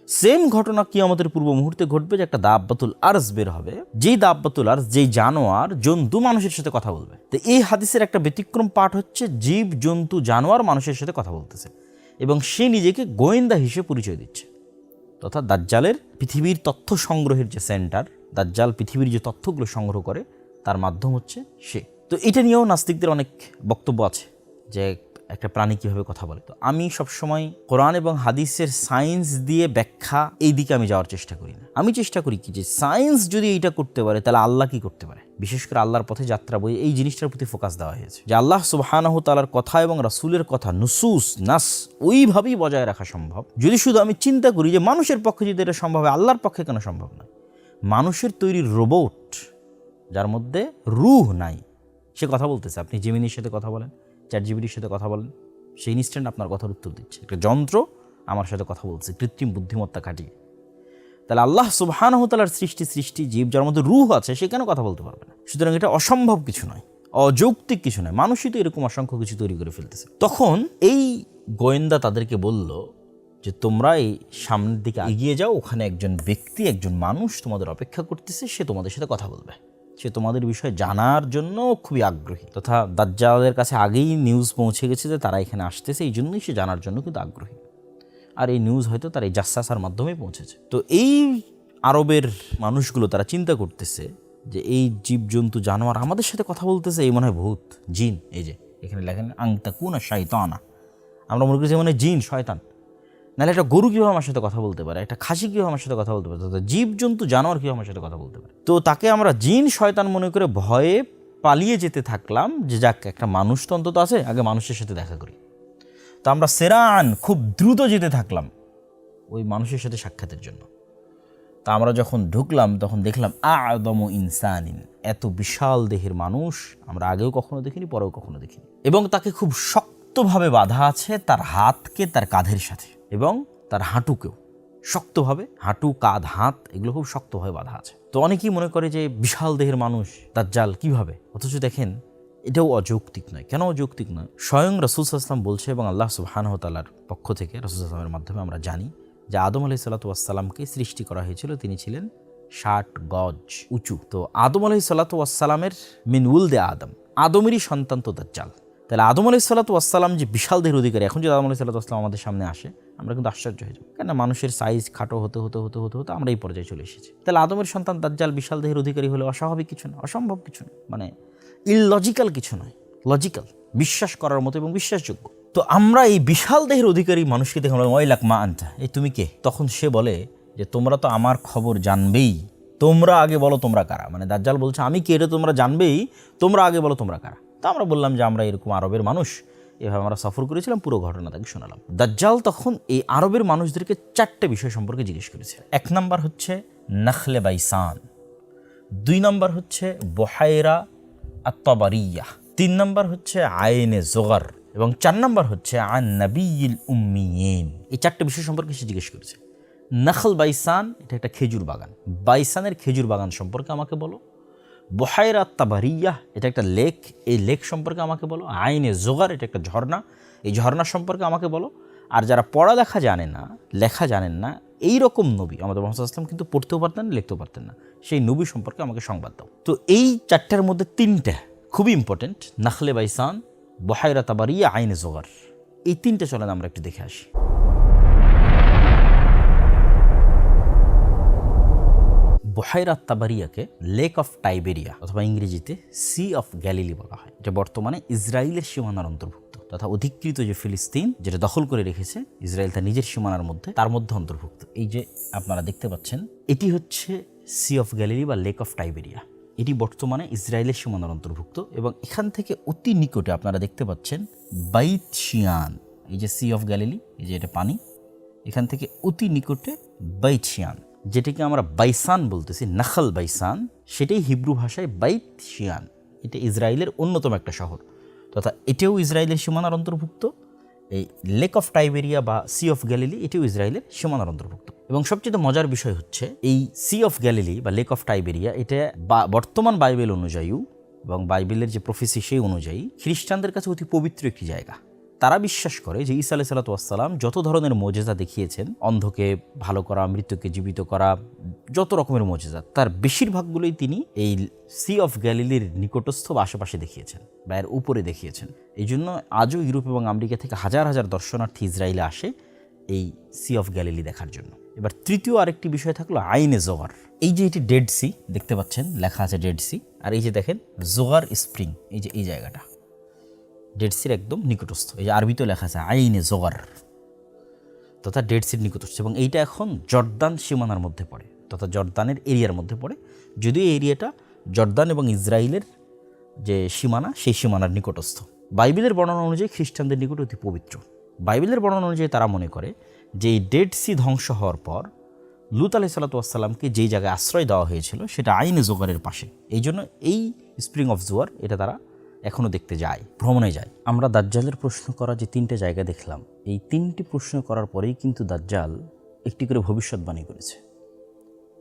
সেম ঘটনা কিয়ামতের পূর্ব মুহূর্তে ঘটবে, যে একটা দাব্বাতুল আরজ বের হবে, যেই দাব্বাতুল আরজ, যেই জানোয়ার জন্তু মানুষের সাথে কথা বলবে। তো এই হাদিসের একটা ব্যতিক্রম পাঠ হচ্ছে জীব জন্তু জানোয়ার মানুষের সাথে কথা বলতেছে এবং সে নিজেকে গোয়েন্দা হিসেবে পরিচয় দিচ্ছে। তথা দাজ্জালের পৃথিবীর তথ্য সংগ্রহের যে সেন্টার, দাজ্জাল পৃথিবীর যে তথ্যগুলো সংগ্রহ করে তার মাধ্যম হচ্ছে সে। তো এটা নিয়েও নাস্তিকদের অনেক বক্তব্য আছে যে একটা প্রাণী কীভাবে কথা বলে। তো আমি সবসময় কোরআন এবং হাদিসের সায়েন্স দিয়ে ব্যাখ্যা এই দিকে আমি যাওয়ার চেষ্টা করি না। আমি চেষ্টা করি কি, যে সায়েন্স যদি এইটা করতে পারে তাহলে আল্লাহ কি করতে পারে। বিশেষ করে আল্লাহর পথে যাত্রা বই এই জিনিসটার প্রতি ফোকাস দেওয়া হয়েছে, যে আল্লাহ সুবহানাহু তাআলার কথা এবং রাসূলের কথা নুসুস নাস ওইভাবেই বজায় রাখা সম্ভব যদি শুধু আমি চিন্তা করি যে মানুষের পক্ষে যদি এটা সম্ভব হয়, আল্লাহর পক্ষে কেন সম্ভব নয়। মানুষের তৈরি রোবট যার মধ্যে রূহ নাই, সে কথা বলতেছে। আপনি জেমিনির সাথে কথা বলেন, চ্যাটজিপিটির সাথে কথা বলেন, সেই ইনস্ট্যান্ট আপনার কথার উত্তর দিচ্ছে। একটা যন্ত্র আমার সাথে কথা বলছে কৃত্রিম বুদ্ধিমত্তা কাটিয়ে। তাহলে আল্লাহ সুবহানাহু তাআলার সৃষ্টি জীব যার মধ্যে রূহ আছে, সে কেন কথা বলতে পারবে না? সুতরাং এটা অসম্ভব কিছু নয়, অযৌক্তিক কিছু নয়। মানুষই তো এরকম অসংখ্য কিছু তৈরি করে ফেলতেছে। তখন এই গোয়েন্দা তাদেরকে বলল যে তোমরা এই সামনের দিকে এগিয়ে যাও, ওখানে একজন ব্যক্তি, একজন মানুষ তোমাদের অপেক্ষা করতেছে, সে তোমাদের সাথে কথা বলবে, সে তোমাদের বিষয়ে জানার জন্য খুবই আগ্রহী। তথা দাজ্জালের কাছে আগেই নিউজ পৌঁছে গেছে যে তারা এখানে আসতেছে, এই জন্যই সে জানার জন্য কিন্তু আগ্রহী। আর এই নিউজ হয়তো তার এই জাসসাসার মাধ্যমেই পৌঁছেছে। তো এই আরবের মানুষগুলো তারা চিন্তা করতেছে যে এই জীবজন্তু জানোয়ার আমাদের সাথে কথা বলতেছে, এই মনে হয় ভূত জিন। এই যে এখানে লেখেন আংতাকুনা শাইতানা, আমরা মনে করি যে মানে জিন শয়তান। নাহলে একটা গরু কীভাবে আমার সাথে কথা বলতে পারে, একটা খাসি কীভাবে আমার সাথে কথা বলতে পারে, জীবজন্তু জানোয়ার কীভাবে আমার সাথে কথা বলতে পারে। তো তাকে আমরা জিন শয়তান মনে করে ভয়ে পালিয়ে যেতে থাকলাম, যে যাক একটা মানুষ তো অন্তত আছে, আগে মানুষের সাথে দেখা করি। তো আমরা সেরান খুব দ্রুত যেতে থাকলাম ওই মানুষের সাথে সাক্ষাতের জন্য। তা আমরা যখন ঢুকলাম তখন দেখলাম আ'দমু ইনসানিন, এত বিশাল দেহের মানুষ আমরা আগেও কখনো দেখিনি, পরেও কখনো দেখিনি। এবং তাকে খুব শক্তভাবে বাঁধা আছে, তার হাতকে তার কাঁধের সাথে এবং তার হাঁটুকেও শক্তভাবে, হাঁটু কাঁধ হাত এগুলো খুব শক্তভাবে বাঁধা আছে। তো অনেকেই মনে করে যে বিশাল দেহের মানুষ দাজ্জাল কিভাবে, অথচ দেখেন এটাও অযৌক্তিক নয়। কেন অযৌক্তিক নয়? স্বয়ং রাসূল সাল্লাল্লাহু আলাইহি ওয়াসাল্লাম বলছে এবং আল্লাহ সুবহানাহু ওয়া তাআলার পক্ষ থেকে রাসূল সাল্লাল্লাহু আলাইহি ওয়াসাল্লামের মাধ্যমে আমরা জানি যে আদম আলাইহিসসালাতু ওয়াসসালামকে সৃষ্টি করা হয়েছিল, তিনি ছিলেন 60 গজ উঁচু। তো আদম আলাইহিসসালাতু ওয়াসসালামের মিন উলদে আদম, আদমেরই সন্তান তো দাজ্জাল। তাহলে আদম আলাইহিসসালাতু ওয়াসসালাম যে বিশাল দেহের অধিকারী, এখন যদি আদম আলাইহিসসালাতু ওয়াসসালাম আমাদের সামনে আসে আমরা কিন্তু আশ্চর্য হয়ে যাব, কেন মানুষের সাইজ খাটো হতে হতে হতে হতে হতে আমরা এই পর্যায়ে চলে এসেছি। তাহলে আদমের সন্তান দাজ্জাল বিশাল দেহের অধিকারী হলে অস্বাভাবিক কিছু না, অসম্ভব কিছু না, মানে ইললজিক্যাল কিছু নয়, লজিক্যাল, বিশ্বাস করার মতো এবং বিশ্বাসযোগ্য। তো আমরা এই বিশাল দেহের অধিকারী মানুষকে দেখে আমরা ওয়াইলাক মা আনতা, এই তুমি কে? তখন সে বলে যে তোমরা তো আমার খবর জানবেই, তোমরা আগে বলো তোমরা কারা। মানে দাজ্জাল বলছে আমি কে এটা তোমরা জানবেই, তোমরা আগে বলো তোমরা কারা। তো আমরা বললাম যে আমরা এরকম আরবের মানুষ, এভাবে আমরা সফর করেছিলাম, পুরো ঘটনা তাকে শোনালাম। দাজ্জাল তখন এই আরবের মানুষদেরকে 4টে বিষয় সম্পর্কে জিজ্ঞেস করেছে। 1 নম্বর হচ্ছে নাখলে বাইসান, 2 নম্বর হচ্ছে বহায়রা আত-তাবারিয়া, 3 নম্বর হচ্ছে আইনে জোগার এবং 4 নম্বর হচ্ছে আন নাবিয়িল উম্মিয়িন। এই 4টে বিষয় সম্পর্কে সে জিজ্ঞেস করেছে। নাখল বাইসান, এটা একটা খেজুর বাগান, বাইসানের খেজুর বাগান সম্পর্কে আমাকে বলো। বহায়রা আত-তাবারিয়া, এটা একটা লেক, এই লেক সম্পর্কে আমাকে বলো। আইনে জোগার, এটা একটা ঝর্ণা, এই ঝর্ণা সম্পর্কে আমাকে বলো। আর যারা পড়ালেখা জানে না, লেখা জানেন না, এই রকম নবী আমাদের মুহাম্মদ সাল্লাল্লাহু আলাইহি ওয়াসাল্লাম কিন্তু পড়তেও পারতেন না, লিখতেও পারতেন না, সেই নবী সম্পর্কে আমাকে সংবাদ দাও। তো এই চারটার মধ্যে তিনটা খুবই ইম্পর্টেন্ট, নাখলে বাইসান, বহাইরা তাবারিয়া, আইনে জোগার, এই তিনটে চলেন আমরা একটু দেখে আসি। বহাইরা তাবারিয়াকে লেক অফ টাইবেরিয়া অথবা ইংরেজিতে সি অফ গ্যালিলি বলা হয়। এটা বর্তমানে ইসরায়েলের সীমানার অন্তর্ভুক্ত তথা অধিকৃত যে ফিলিস্তিন যেটা দখল করে রেখেছে ইসরায়েল তার নিজের সীমানার মধ্যে, তার মধ্যে অন্তর্ভুক্ত। এই যে আপনারা দেখতে পাচ্ছেন, এটি হচ্ছে সি অফ গ্যালিলি বা লেক অফ টাইবেরিয়া। এটি বর্তমানে ইসরায়েলের সীমানার অন্তর্ভুক্ত এবং এখান থেকে অতি নিকটে আপনারা দেখতে পাচ্ছেন বাইত শিয়ান। এই যে সি অফ গ্যালিলি, এই যে এটা পানি, এখান থেকে অতি নিকটে বাইত শিয়ান, যেটাকে আমরা বাইসান বলতেছি, নাখাল বাইসান, সেটাই হিব্রু ভাষায় বাইত শিয়ান। এটা ইসরায়েলের অন্যতম একটা শহর তথা এটাও ইসরায়েলের সীমানার অন্তর্ভুক্ত। এই লেক অফ টাইবেরিয়া বা সি অফ গ্যালিলি এটিও ইসরায়েলের সীমানার অন্তর্ভুক্ত। এবং সবচেয়ে মজার বিষয় হচ্ছে এই সি অফ গ্যালিলি বা লেক অফ টাইবেরিয়া, এটা বর্তমান বাইবেল অনুযায়ী এবং বাইবেলের যে প্রফেসি সেই অনুযায়ী খ্রিস্টানদের কাছে অতি পবিত্র একটি জায়গা। তারা বিশ্বাস করে যে ঈসা আলাইহিস সালাতু ওয়াস সালাম যত ধরনের মুজিজা দেখিয়েছেন, অন্ধকে ভালো করা, মৃত্যুকে জীবিত করা, যত রকমের মুজিজা, তার বেশিরভাগগুলোই তিনি এই সি অফ গ্যালিলির নিকটস্থ বা আশেপাশে দেখিয়েছেন বা এর উপরে দেখিয়েছেন। এই জন্য আজও ইউরোপ এবং আমেরিকা থেকে হাজার হাজার দর্শনার্থী ইসরায়েলে আসে এই সি অফ গ্যালিলি দেখার জন্য। এবার তৃতীয় আরেকটি বিষয় থাকলো আইনে জোগার। এই যে এটি ডেড সি দেখতে পাচ্ছেন, লেখা আছে ডেড সি, আর এই যে দেখেন জোগার স্প্রিং, এই যে এই জায়গাটা ডেড সির একদম নিকটস্থ। এই যে আরবিতেও লেখা আছে আইনে জোগার তথা ডেড সির নিকটস্থ, এবং এইটা এখন জর্দান সীমানার মধ্যে পড়ে তথা জর্দানের এরিয়ার মধ্যে পড়ে, যদিও এই এরিয়াটা জর্দান এবং ইসরায়েলের যে সীমানা সেই সীমানার নিকটস্থ। বাইবেলের বর্ণনা অনুযায়ী খ্রিস্টানদের নিকট অতি পবিত্র। বাইবেলের বর্ণনা অনুযায়ী তারা মনে করে যে এই ডেড সি ধ্বংস হওয়ার পর লূত আলাইহিস সালাতু ওয়াস সালামকে যেই জায়গায় আশ্রয় দেওয়া হয়েছিল সেটা আইনে জোগারের পাশে। এই জন্য এই স্প্রিং অফ জোয়ার এটা তারা এখনও দেখতে যায়, ভ্রমণে যায়। আমরা দাজ্জালের প্রশ্ন করা যে তিনটে জায়গা দেখলাম, এই তিনটি প্রশ্ন করার পরেই কিন্তু দাজ্জাল একটি করে ভবিষ্যৎবাণী করেছে।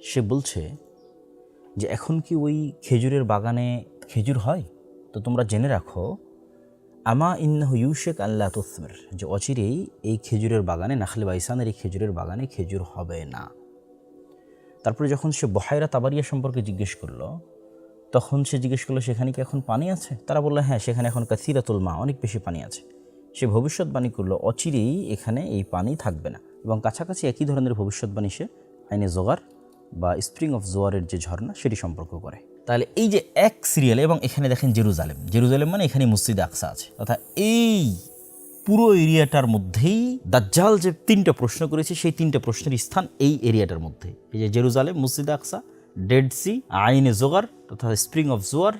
সে বলছে যে এখন কি ওই খেজুরের বাগানে খেজুর হয়? তো তোমরা জেনে রাখো, আমা ইন্নাহু ইউশেক আল্লাহ তুসমির, যে অচিরেই এই খেজুরের বাগানে, নাখলে বাইসানের এই খেজুরের বাগানে খেজুর হবে না। তারপরে যখন সে বহাইরা তাবারিয়া সম্পর্কে জিজ্ঞেস করলো, তখন সে জিজ্ঞেস করলো সেখানে কি এখন পানি আছে? তারা বললো হ্যাঁ, সেখানে এখন কাসিরাতুল মা, অনেক বেশি পানি আছে। সে ভবিষ্যৎবাণী করলো অচিরেই এখানে এই পানি থাকবে না, এবং কাছাকাছি একই ধরনের ভবিষ্যৎবাণী সে আইনে জোগার বা স্প্রিং অফ জোয়ারের যে ঝর্ণা সেটি সম্পর্ক করে। তাহলে এই যে এক সিরিয়ালে, এবং এখানে দেখেন জেরুজালেম, জেরুজালেম মানে এখানে মসজিদে আকসা আছে, অর্থাৎ এই পুরো এরিয়াটার মধ্যেই দাজ্জাল যে তিনটা প্রশ্ন করেছে সেই তিনটা প্রশ্নের স্থান এই এরিয়াটার মধ্যে। এই যে জেরুজালেম, মসজিদে আকসা, ডেড সি, আইনে জোগার তথা স্প্রিং অফ জোয়ার,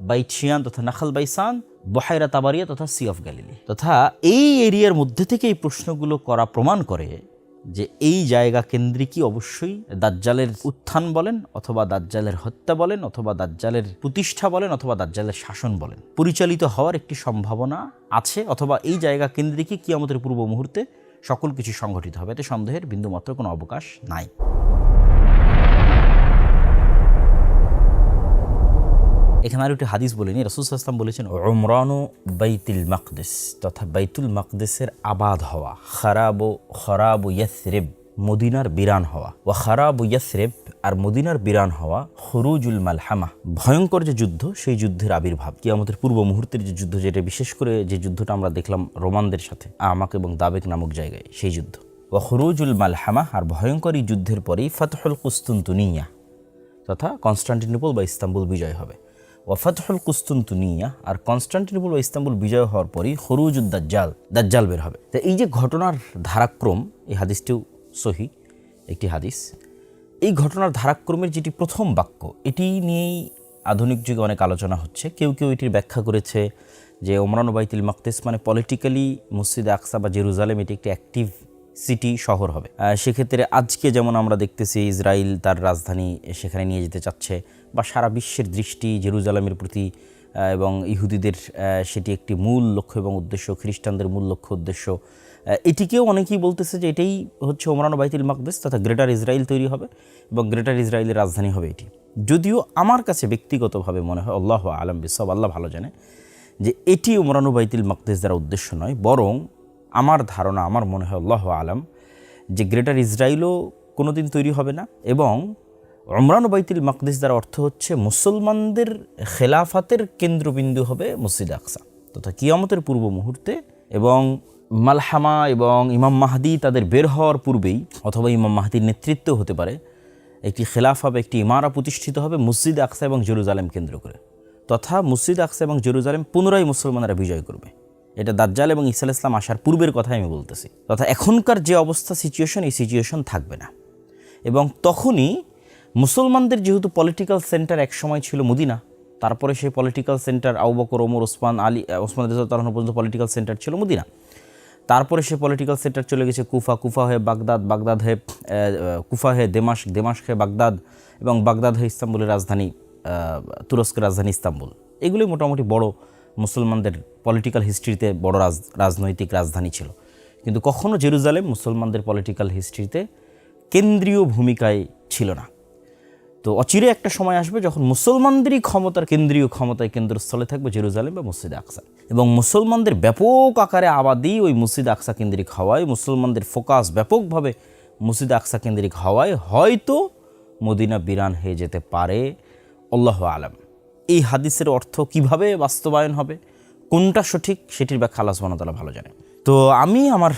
বাইত শিয়ান তথা নাখাল বাইসান, বহাইরা তাবারিয়া তথা সি অফ গ্যালিলি, তথা এই এরিয়ার মধ্যে থেকে এই প্রশ্নগুলো করা প্রমাণ করে যে এই জায়গা কেন্দ্রিকই অবশ্যই দাজ্জালের উত্থান বলেন অথবা দাজ্জালের হত্যা বলেন অথবা দাজ্জালের প্রতিষ্ঠা বলেন অথবা দাজ্জালের শাসন বলেন পরিচালিত হওয়ার একটি সম্ভাবনা আছে, অথবা এই জায়গা কেন্দ্রিকই কিয়ামতের পূর্ব মুহূর্তে সকল কিছু সংঘটিত হবে। এতে সন্দেহের বিন্দুমাত্র কোনো অবকাশ নাই। এখানে আর একটি হাদিস বলিনি, রাসূল সাল্লাল্লাহু আলাইহি ওয়াসাল্লাম বলেছেন উমরানু বাইতুল মাকদিস তথা বাইতুল মাকদিসের আবাদ হওয়া, খরাবু ইয়াসরিব মদিনার বিরান হওয়া, ওয়া খরাবু ইয়াসরিব আর মদিনার বিরান হওয়া, খুরুজুল মালহামা ভয়ঙ্কর যে যুদ্ধ সেই যুদ্ধের আবির্ভাব, কিয়ামতের পূর্ব মুহূর্তের যে যুদ্ধ, যেটা বিশেষ করে যে যুদ্ধটা আমরা দেখলাম রোমানদের সাথে আমাক এবং দাবেক নামক জায়গায়, সেই যুদ্ধ। ওয়া খুরুজুল মালহামা আর ভয়ঙ্কর এই যুদ্ধের পরেই ফাতহুল কুস্তুনতুনিয়া তথা কনস্টান্টিনোপল বা ইস্তাম্বুল বিজয় হবে। ওয়াফাতহুল কুস্তুনতুনিয়া আর কনস্টান্টিনোপল বা ইস্তাম্বুল বিজয় হওয়ার পরই খরুজুদ দাজ্জাল বের হবে। তো এই যে ঘটনার ধারাক্রম, এই হাদিসটিও সহি একটি হাদিস। এই ঘটনার ধারাক্রমের যেটি প্রথম বাক্য, এটি নিয়েই আধুনিক যুগে অনেক আলোচনা হচ্ছে। কেউ কেউ এটির ব্যাখ্যা করেছে যে ওমরান বাইতুল মাকদিস মানে পলিটিক্যালি মসজিদে আকসা বা জেরুজালেম এটি একটি অ্যাক্টিভ সিটি শহর হবে। সেক্ষেত্রে আজকে যেমন আমরা দেখতেছি ইসরায়েল তার রাজধানী সেখানে নিয়ে যেতে চাচ্ছে, বা সারা বিশ্বের দৃষ্টি জেরুজালেমের প্রতি এবং ইহুদিদের সেটি একটি মূল লক্ষ্য এবং উদ্দেশ্য, খ্রিস্টানদের মূল লক্ষ্য উদ্দেশ্য। এটিকেও অনেকেই বলতেছে যে এটাই হচ্ছে ওমরান বাইতুল মাকদিস তথা গ্রেটার ইসরায়েল তৈরি হবে এবং গ্রেটার ইসরায়েলের রাজধানী হবে এটি। যদিও আমার কাছে ব্যক্তিগতভাবে মনে হয়, আল্লাহু আ'লাম বিসওয়াব, আল্লাহ ভালো জানে, যে এটি ওমরান বাইতুল মাকদিস দ্বারা উদ্দেশ্য নয়, বরং আমার ধারণা, আমার মনে হয় আল্লাহু আলাম, যে গ্রেটার ইসরায়েলও কোনো দিন তৈরি হবে না, এবং উমরান বাইতুল মাকদিস দ্বারা অর্থ হচ্ছে মুসলমানদের খেলাফাতের কেন্দ্রবিন্দু হবে মসজিদ আকসা তথা কিয়ামতের পূর্ব মুহূর্তে, এবং মালহামা এবং ইমাম মাহদি তাদের বের হওয়ার পূর্বেই অথবা ইমাম মাহদির নেতৃত্ব হতে পারে একটি খেলাফা বা একটি ইমারা প্রতিষ্ঠিত হবে মসজিদ আকসা এবং জেরুজালেম কেন্দ্র করে, তথা মসজিদ আকসা এবং জেরুজালেম পুনরায় মুসলমানরা বিজয় করবে। এটা দাজ্জাল এবং ঈসা আলাইহিস সালাম আসার পূর্বের কথাই আমি বলতেছি। তথা এখনকার যে অবস্থা সিচুয়েশন, এই সিচুয়েশন থাকবে না। এবং তখনই মুসলমানদের যেহেতু পলিটিক্যাল সেন্টার এক সময় ছিল মদিনা, তারপরে সেই পলিটিক্যাল সেন্টার আবু বকর, ওমর, ওসমান, আলী, ওসমান রাদিয়াল্লাহু পর্যন্ত পলিটিক্যাল সেন্টার ছিল মদিনা, তারপরে সে পলিটিক্যাল সেন্টার চলে গেছে কুফা, কুফা হয়ে বাগদাদ, বাগদাদ হয়ে কুফা হয়ে দেমাশক, দেমাশক হয়ে বাগদাদ, এবং বাগদাদ হয়ে ইস্তাম্বুলের রাজধানী, তুরস্কের রাজধানী ইস্তাম্বুল। এগুলি মোটামুটি বড় মুসলমানদের পলিটিক্যাল হিস্ট্রিতে বড় রাজনৈতিক রাজধানী ছিল। কিন্তু কখনো জেরুজালেম মুসলমানদের পলিটিক্যাল হিস্ট্রিতে কেন্দ্রীয় ভূমিকায় ছিল না। তো অচিরে একটা সময় আসবে যখন মুসলমানদেরই ক্ষমতার কেন্দ্রীয় ক্ষমতায় কেন্দ্রস্থলে থাকবে জেরুজালেম বা মসজিদ আকসা, এবং মুসলমানদের ব্যাপক আকারে আবাদি ওই মসজিদ আকসা কেন্দ্রিক হওয়ায়, মুসলমানদের ফোকাস ব্যাপকভাবে মসজিদ আকসা কেন্দ্রিক হওয়ায় হয়তো মদিনা বিরান হয়ে যেতে পারে। আল্লাহু আলাম। এই হাদিসের অর্থ কিভাবে বাস্তবায়ন হবে, কোনটা সঠিক, সেটির ব্যাখ্যা আল্লাহ সুবহানাহু ওয়া তাআলা ভালো জানেন। তো আমি আমার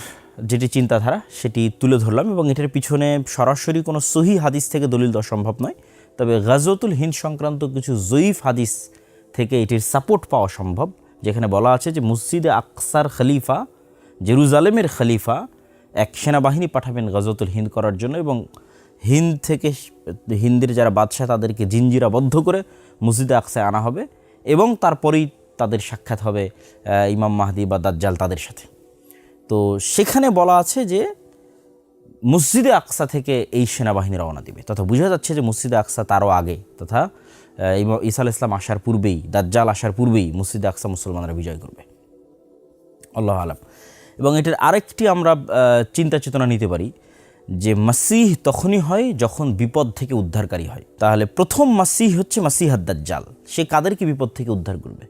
যেটি চিন্তাধারা সেটি তুলে ধরলাম, এবং এটার পিছনে সরাসরি কোনো সহিহ হাদিস থেকে দলিল দেওয়া সম্ভব নয়, তবে গাজওয়াতুল হিন্দ সংক্রান্ত কিছু জয়ীফ হাদিস থেকে এটির সাপোর্ট পাওয়া সম্ভব, যেখানে বলা আছে যে মসজিদে আকসার খলিফা, জেরুজালেমের খলিফা এক সেনাবাহিনী পাঠাবেন গাজওয়াতুল হিন্দ করার জন্য, এবং হিন্দ থেকে হিন্দের যারা বাদশাহ তাদেরকে জিঞ্জিরাবদ্ধ করে মসজিদে আকসায় আনা হবে, এবং তারপরেই তাদের সাক্ষাৎ হবে ইমাম মাহদি বা দাজ্জাল তাদের সাথে। তো সেখানে বলা আছে যে মসজিদে আকসা থেকে এই সেনাবাহিনী রওনা দিবে, তথা বোঝা যাচ্ছে যে মসজিদে আকসা তারও আগে, তথা ঈসা আলাইহিস সালাম আসার পূর্বেই, দাজ্জাল আসার পূর্বেই মসজিদে আকসা মুসলমানরা বিজয় করবে। আল্লাহু আলাম। এবং এটার আরেকটি আমরা চিন্তা চেতনা নিতে পারি যে মাসিহ তখনই হয় যখন বিপদ থেকে উদ্ধারকারী হয়। তাহলে প্রথম মাসিহ হচ্ছে মাসিহাদ দাজ্জাল। সে কাদেরকে বিপদ থেকে উদ্ধার করবে?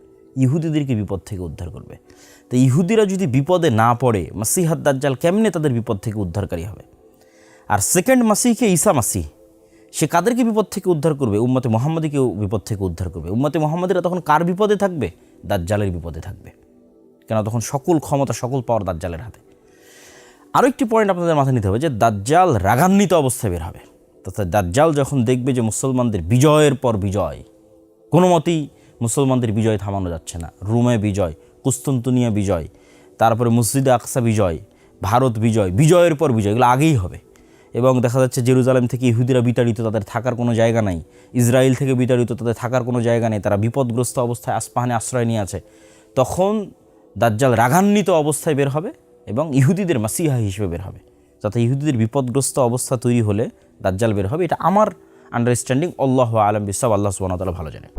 ইহুদিদেরকে বিপদ থেকে উদ্ধার করবে। তো ইহুদিরা যদি বিপদে না পড়ে, মাসিহাদ দাজ্জাল কেমনে তাদের বিপদ থেকে উদ্ধারকারী হবে? আর সেকেন্ড মাসিহকে ঈসা মাসিহ, সে কাদেরকে বিপদ থেকে উদ্ধার করবে? উম্মতে মুহাম্মাদীকেও বিপদ থেকে উদ্ধার করবে। উম্মতে মুহাম্মাদীরা তখন কার বিপদে থাকবে? দাজ্জালের বিপদে থাকবে, কেন তখন সকল ক্ষমতা, সকল পাওয়ার দাজ্জালের হাতে। আরও একটি পয়েন্ট আপনাদের মাথায় নিতে হবে যে দাজ্জাল রাগান্বিত অবস্থায় বের হবে। তথা দাজ্জাল যখন দেখবে যে মুসলমানদের বিজয়ের পর বিজয়, কোনো মতেই মুসলমানদের বিজয় থামানো যাচ্ছে না, রোমে বিজয়, কুস্তুনতুনিয়া বিজয়, তারপরে মসজিদে আকসা বিজয়, ভারত বিজয়, বিজয়ের পর বিজয়, এগুলো আগেই হবে। এবং দেখা যাচ্ছে জেরুজালেম থেকে ইহুদিরা বিতাড়িত, তাদের থাকার কোনো জায়গা নাই। ইসরায়েল থেকে বিতাড়িত, তাদের থাকার কোনো জায়গা নেই, তারা বিপদগ্রস্ত অবস্থায় আসপাহানে আশ্রয় নিয়ে আছে। তখন দাজ্জাল রাগান্বিত অবস্থায় বের হবে এবং ইহুদিদের মাসিহা হিসেবে বের হবে। যাতে ইহুদিদের বিপদগ্রস্ত অবস্থা তৈরি হলে দাজ্জাল বের হবে। এটা আমার আন্ডারস্ট্যান্ডিং। আল্লাহু আ'লাম বিসসাওয়াব। আল্লাহ সুবহানাহু ওয়া তাআলা ভালো জানেন।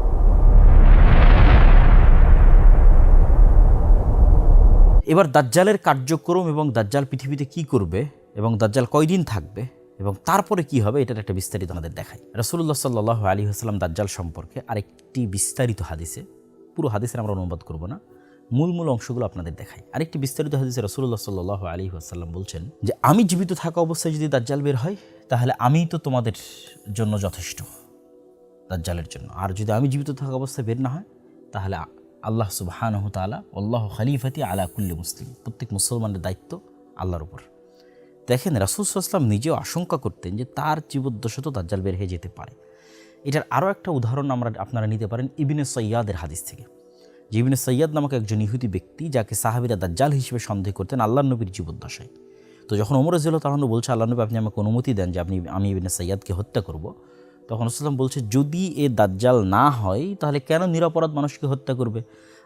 এবার দাজ্জালের কার্যক্রম এবং দাজ্জাল পৃথিবীতে কি করবে এবং দাজ্জাল কয়দিন থাকবে এবং তারপরে কি হবে, এটার একটা বিস্তারিত আমাদের দেখাই। রাসূলুল্লাহ সাল্লাল্লাহু আলাইহি ওয়াসাল্লাম দাজ্জাল সম্পর্কে আরেকটি বিস্তারিত হাদিসে, পুরো হাদিসের আমরা অনুবাদ করব না, মূল অংশগুলো আপনাদের দেখাই। আরেকটি বিস্তারিত হাদিসে রাসূলুল্লাহ সাল্লাল্লাহু আলাইহি ওয়াসাল্লাম বলছেন যে আমি জীবিত থাকা অবস্থায় যদি দাজ্জাল বের হয় তাহলে আমিই তো তোমাদের জন্য যথেষ্ট দাজ্জালের জন্য, আর যদি আমি জীবিত থাকা অবস্থায় বের না হয় তাহলে আল্লাহ সুবহানাহু ওয়া তাআলা আল্লাহু খলিফাতি আলা কুল্লি মুসলিম, প্রত্যেক মুসলমানের দায়িত্ব আল্লাহর উপর। দেখেন রাসূল সাল্লাল্লাহু আলাইহি ওয়াসাল্লাম নিজেও আশঙ্কা করতেন যে তার জীবদ্দশাতে দাজ্জাল বের হয়ে যেতে পারে। এটার আরও একটা উদাহরণ আপনারা নিতে পারেন ইবনে সৈয়াদের হাদিস থেকে। যে ইবনে সৈয়াদ নামক একজন ইহুদি ব্যক্তি, যাকে সাহাবীরা দাজ্জাল হিসেবে সন্দেহ করতেন আল্লাহর নবীর জীবদ্দশায়। তো যখন ওমর রাদিয়াল্লাহু তাআলা বলছে আল্লাহ নবী আপনি আমাকে অনুমতি দেন যে আমি ইবনে সৈয়াদকে হত্যা করব, তখন রাসূল সাল্লাল্লাহু বলছে যদি এ দাজ্জাল না হয় তাহলে কেন নিরপরাধ মানুষকে হত্যা করবে,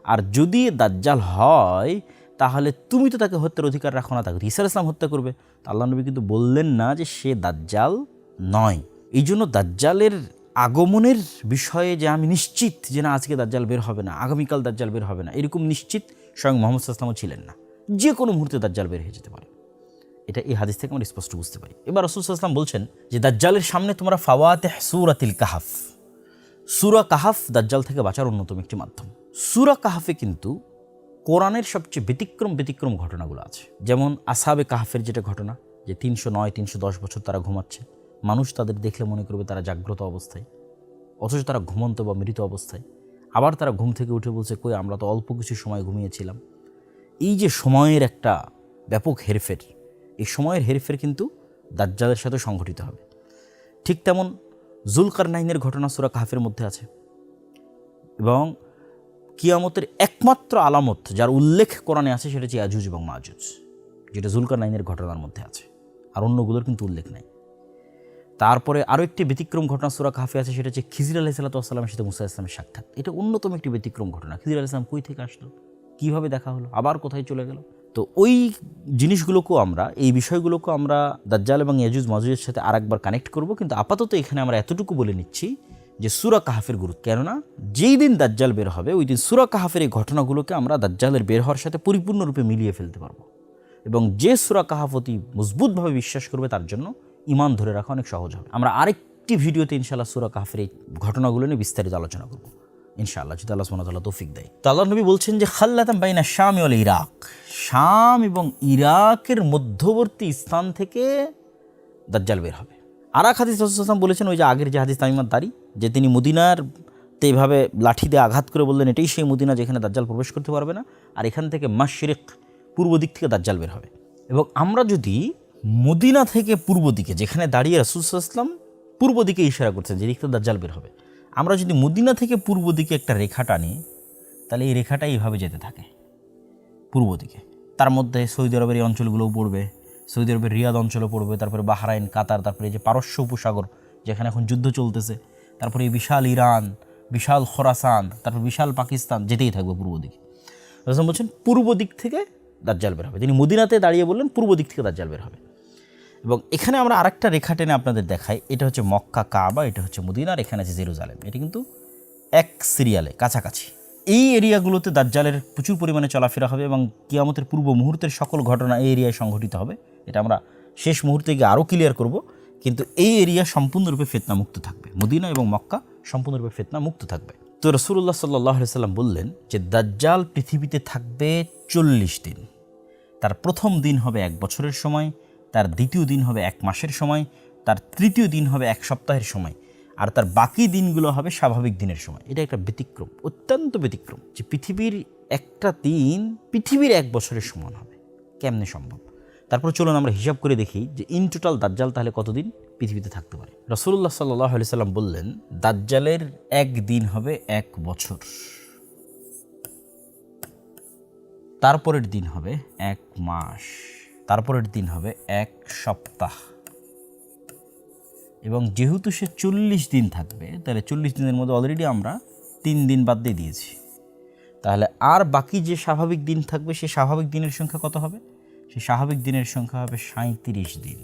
আর যদি এ দাজ্জাল হয় তাহলে তুমি তো তাকে হত্যার অধিকার রাখো না, তাকে ঈসা আলাইহিস সালাম হত্যা করবে। তা আল্লাহ নবী কিন্তু বললেন না যে সে দাজ্জাল নয়। এই জন্য দাজ্জালের আগমনের বিষয়ে যে আমি নিশ্চিত যে না আজকে দাজ্জাল বের হবে না, আগামীকাল দাজ্জাল বের হবে না, এরকম নিশ্চিত স্বয়ং মুহাম্মদ সাল্লাল্লাহু আলাইহি ওয়াসাল্লামও ছিলেন না। যে কোনো মুহূর্তে দাজ্জাল বের হয়ে যেতে পারে, এটা এই হাদিস থেকে আমরা স্পষ্ট বুঝতে পারি। এবার রাসূল সাল্লাল্লাহু আলাইহি ওয়াসাল্লাম বলছেন যে দাজ্জালের সামনে তোমরা ফাওয়াতিহ সূরাতিল কাহাফ, সূরা কাহাফ দাজ্জাল থেকে বাঁচার অন্যতম একটি মাধ্যম। সূরা কাহাফে কিন্তু কোরআনের সবচেয়ে ব্যতিক্রম ঘটনাগুলো আছে। যেমন আসহাবে কাহফের যেটা ঘটনা, যে 309-310 বছর তারা ঘুমাচ্ছে, মানুষ তাদের দেখলে মনে করবে তারা জাগ্রত অবস্থায়, অথচ তারা ঘুমন্ত বা মৃত অবস্থায়। আবার তারা ঘুম থেকে উঠে বলছে, কই আমরা তো অল্প কিছু সময় ঘুমিয়েছিলাম। এই যে সময়ের একটা ব্যাপক হেরফের, এই সময়ের হেরফের কিন্তু দাজ্জালের সাথে সংঘটিত হবে। ঠিক তেমন যুলকারনাইনের ঘটনা সূরা কাহফের মধ্যে আছে, এবং কিয়ামতের একমাত্র আলামত যার উল্লেখ কোরআনে আছে সেটা হচ্ছে ইয়াজুজ এবং মাজুজ, যেটা যুলকারনাইনের ঘটনার মধ্যে আছে, আর অন্যগুলোর কিন্তু উল্লেখ নাই। তারপরে আরও একটি ব্যতিক্রম ঘটনা সূরা কাহফে আছে, সেটা হচ্ছে খিজির আলাইহিস সালামের সাথে মুসা ইসলামের সাক্ষাৎ। এটা অন্যতম একটি ব্যতিক্রম ঘটনা। খিজির আলাইহিস সালাম কই থেকে আসলো, কীভাবে দেখা হলো, আবার কোথায় চলে গেল। তো ওই জিনিসগুলোকেও আমরা, এই বিষয়গুলোকেও আমরা দাজ্জাল এবং ইয়াজুজ মাজুজের সাথে আরেকবার কানেক্ট করব। কিন্তু আপাতত এখানে আমরা এতটুকু বলে নিচ্ছি যে সূরা কাহফের গুরুত্ব, কেননা যেই দিন দাজ্জাল বের হবে ওই দিন সূরা কাহফের এই ঘটনাগুলোকে আমরা দাজ্জালের বের হওয়ার সাথে পরিপূর্ণরূপে মিলিয়ে ফেলতে পারবো। এবং যে সূরা কাহফ অতি মজবুতভাবে বিশ্বাস করবে তার জন্য ঈমান ধরে রাখা অনেক সহজ হবে। আমরা আরেকটি ভিডিওতে ইনশাআল্লাহ সূরা কাহফের এই ঘটনাগুলো নিয়ে বিস্তারিত আলোচনা করব ইনশাআল্লাহ, যদি আল্লাহ সুবহানাহু ওয়া তাআলা তৌফিক দেয়। তো আল্লাহর নবী বলছেন যে খাল্লাতাম বাইনা শাম ওয়াল ইরাক, শাম এবং ইরাকের মধ্যবর্তী স্থান থেকে দাজ্জাল বের হবে। আর এক হাদিস রাসূল সাল্লাল্লাহু আলাইহি ওয়াসাল্লাম বলেছেন, ওই যে আগের যে হাদিস তামিমাত দারি, যে তিনি মদিনার এইভাবে লাঠি দিয়ে আঘাত করে বললেন এটাই সেই মদিনা যেখানে দাজ্জাল প্রবেশ করতে পারবে না, আর এখান থেকে মাশরিক পূর্ব দিক থেকে দাজ্জাল বের হবে। এবং আমরা যদি মদিনা থেকে পূর্ব দিকে, যেখানে দাঁড়িয়ে রাসূল সাল্লাল্লাহু আলাইহি ওয়াসাল্লাম পূর্ব দিকে ইশারা করছেন যে দিক থেকে দাজ্জাল বের হবে, আমরা যদি মদিনা থেকে পূর্ব দিকে একটা রেখা টানি, তাহলে এই রেখাটা এইভাবে যেতে থাকে পূর্ব দিকে। তার মধ্যে সৌদি আরবের এই অঞ্চলগুলোও পড়বে, সৌদি আরবের রিয়াদ অঞ্চলও পড়বে, তারপরে বাহরাইন, কাতার, তারপরে এই যে পারস্য উপসাগর যেখানে এখন যুদ্ধ চলতেছে, তারপরে এই বিশাল ইরান, বিশাল খোরাসান, তারপর বিশাল পাকিস্তান, যেতেই থাকবে পূর্ব দিকে। রাসূল বলছেন পূর্ব দিক থেকে দাজ্জাল বের হবে। তিনি মদিনাতে দাঁড়িয়ে বললেন পূর্ব দিক থেকে দাজ্জাল বের হবে। এবং এখানে আমরা আরেকটা রেখা টেনে আপনাদের দেখাই, এটা হচ্ছে মক্কা কাবা, এটা হচ্ছে মদিনার, এখানে আছে জেরুজালেম। এটা কিন্তু এক সিরিয়ালে কাছাকাছি। এই এরিয়াগুলোতে দাজ্জালের প্রচুর পরিমাণে চলাফেরা হবে এবং কিয়ামতের পূর্ব মুহূর্তের সকল ঘটনা এই এরিয়ায় সংঘটিত হবে। এটা আমরা শেষ মুহূর্তে গিয়ে আরও ক্লিয়ার করব, কিন্তু এই এরিয়া সম্পূর্ণরূপে ফিতনামুক্ত থাকবে। মদিনা এবং মক্কা সম্পূর্ণরূপে ফিতনামুক্ত থাকবে। তো রাসূলুল্লাহ সাল্লাল্লাহু আলাইহি ওয়াসাল্লাম বললেন যে দাজ্জাল পৃথিবীতে থাকবে 40 দিন। তার প্রথম দিন হবে 1 বছরের সময়, তার দ্বিতীয় দিন হবে 1 মাসের সময়, তার তৃতীয় দিন হবে 1 সপ্তাহের সময়, আর তার বাকি দিনগুলো হবে স্বাভাবিক দিনের সময়। এটা একটা ব্যতিক্রম, অত্যন্ত ব্যতিক্রম, যে পৃথিবীর একটা দিন পৃথিবীর 1 বছরের সমান হবে। কেমনে সম্ভব? তারপর চলুন আমরা হিসাব করে দেখি যে ইন টোটাল দাজ্জাল তাহলে কতদিন পৃথিবীতে থাকতে পারে। রাসূলুল্লাহ সাল্লাল্লাহু আলাইহি সাল্লাম বললেন দাজ্জালের 1 দিন হবে 1 বছর, তারপরের দিন হবে 1 মাস, তারপরের দিন হবে 1 সপ্তাহ। এবং যেহেতু সে 40 দিন থাকবে, তাহলে 40 দিনের মধ্যে অলরেডি আমরা 3 দিন বাদ দিয়ে দিয়েছি। তাহলে আর বাকি যে স্বাভাবিক দিন থাকবে, সেই স্বাভাবিক দিনের সংখ্যা কত হবে? সেই স্বাভাবিক দিনের সংখ্যা হবে 37 দিন।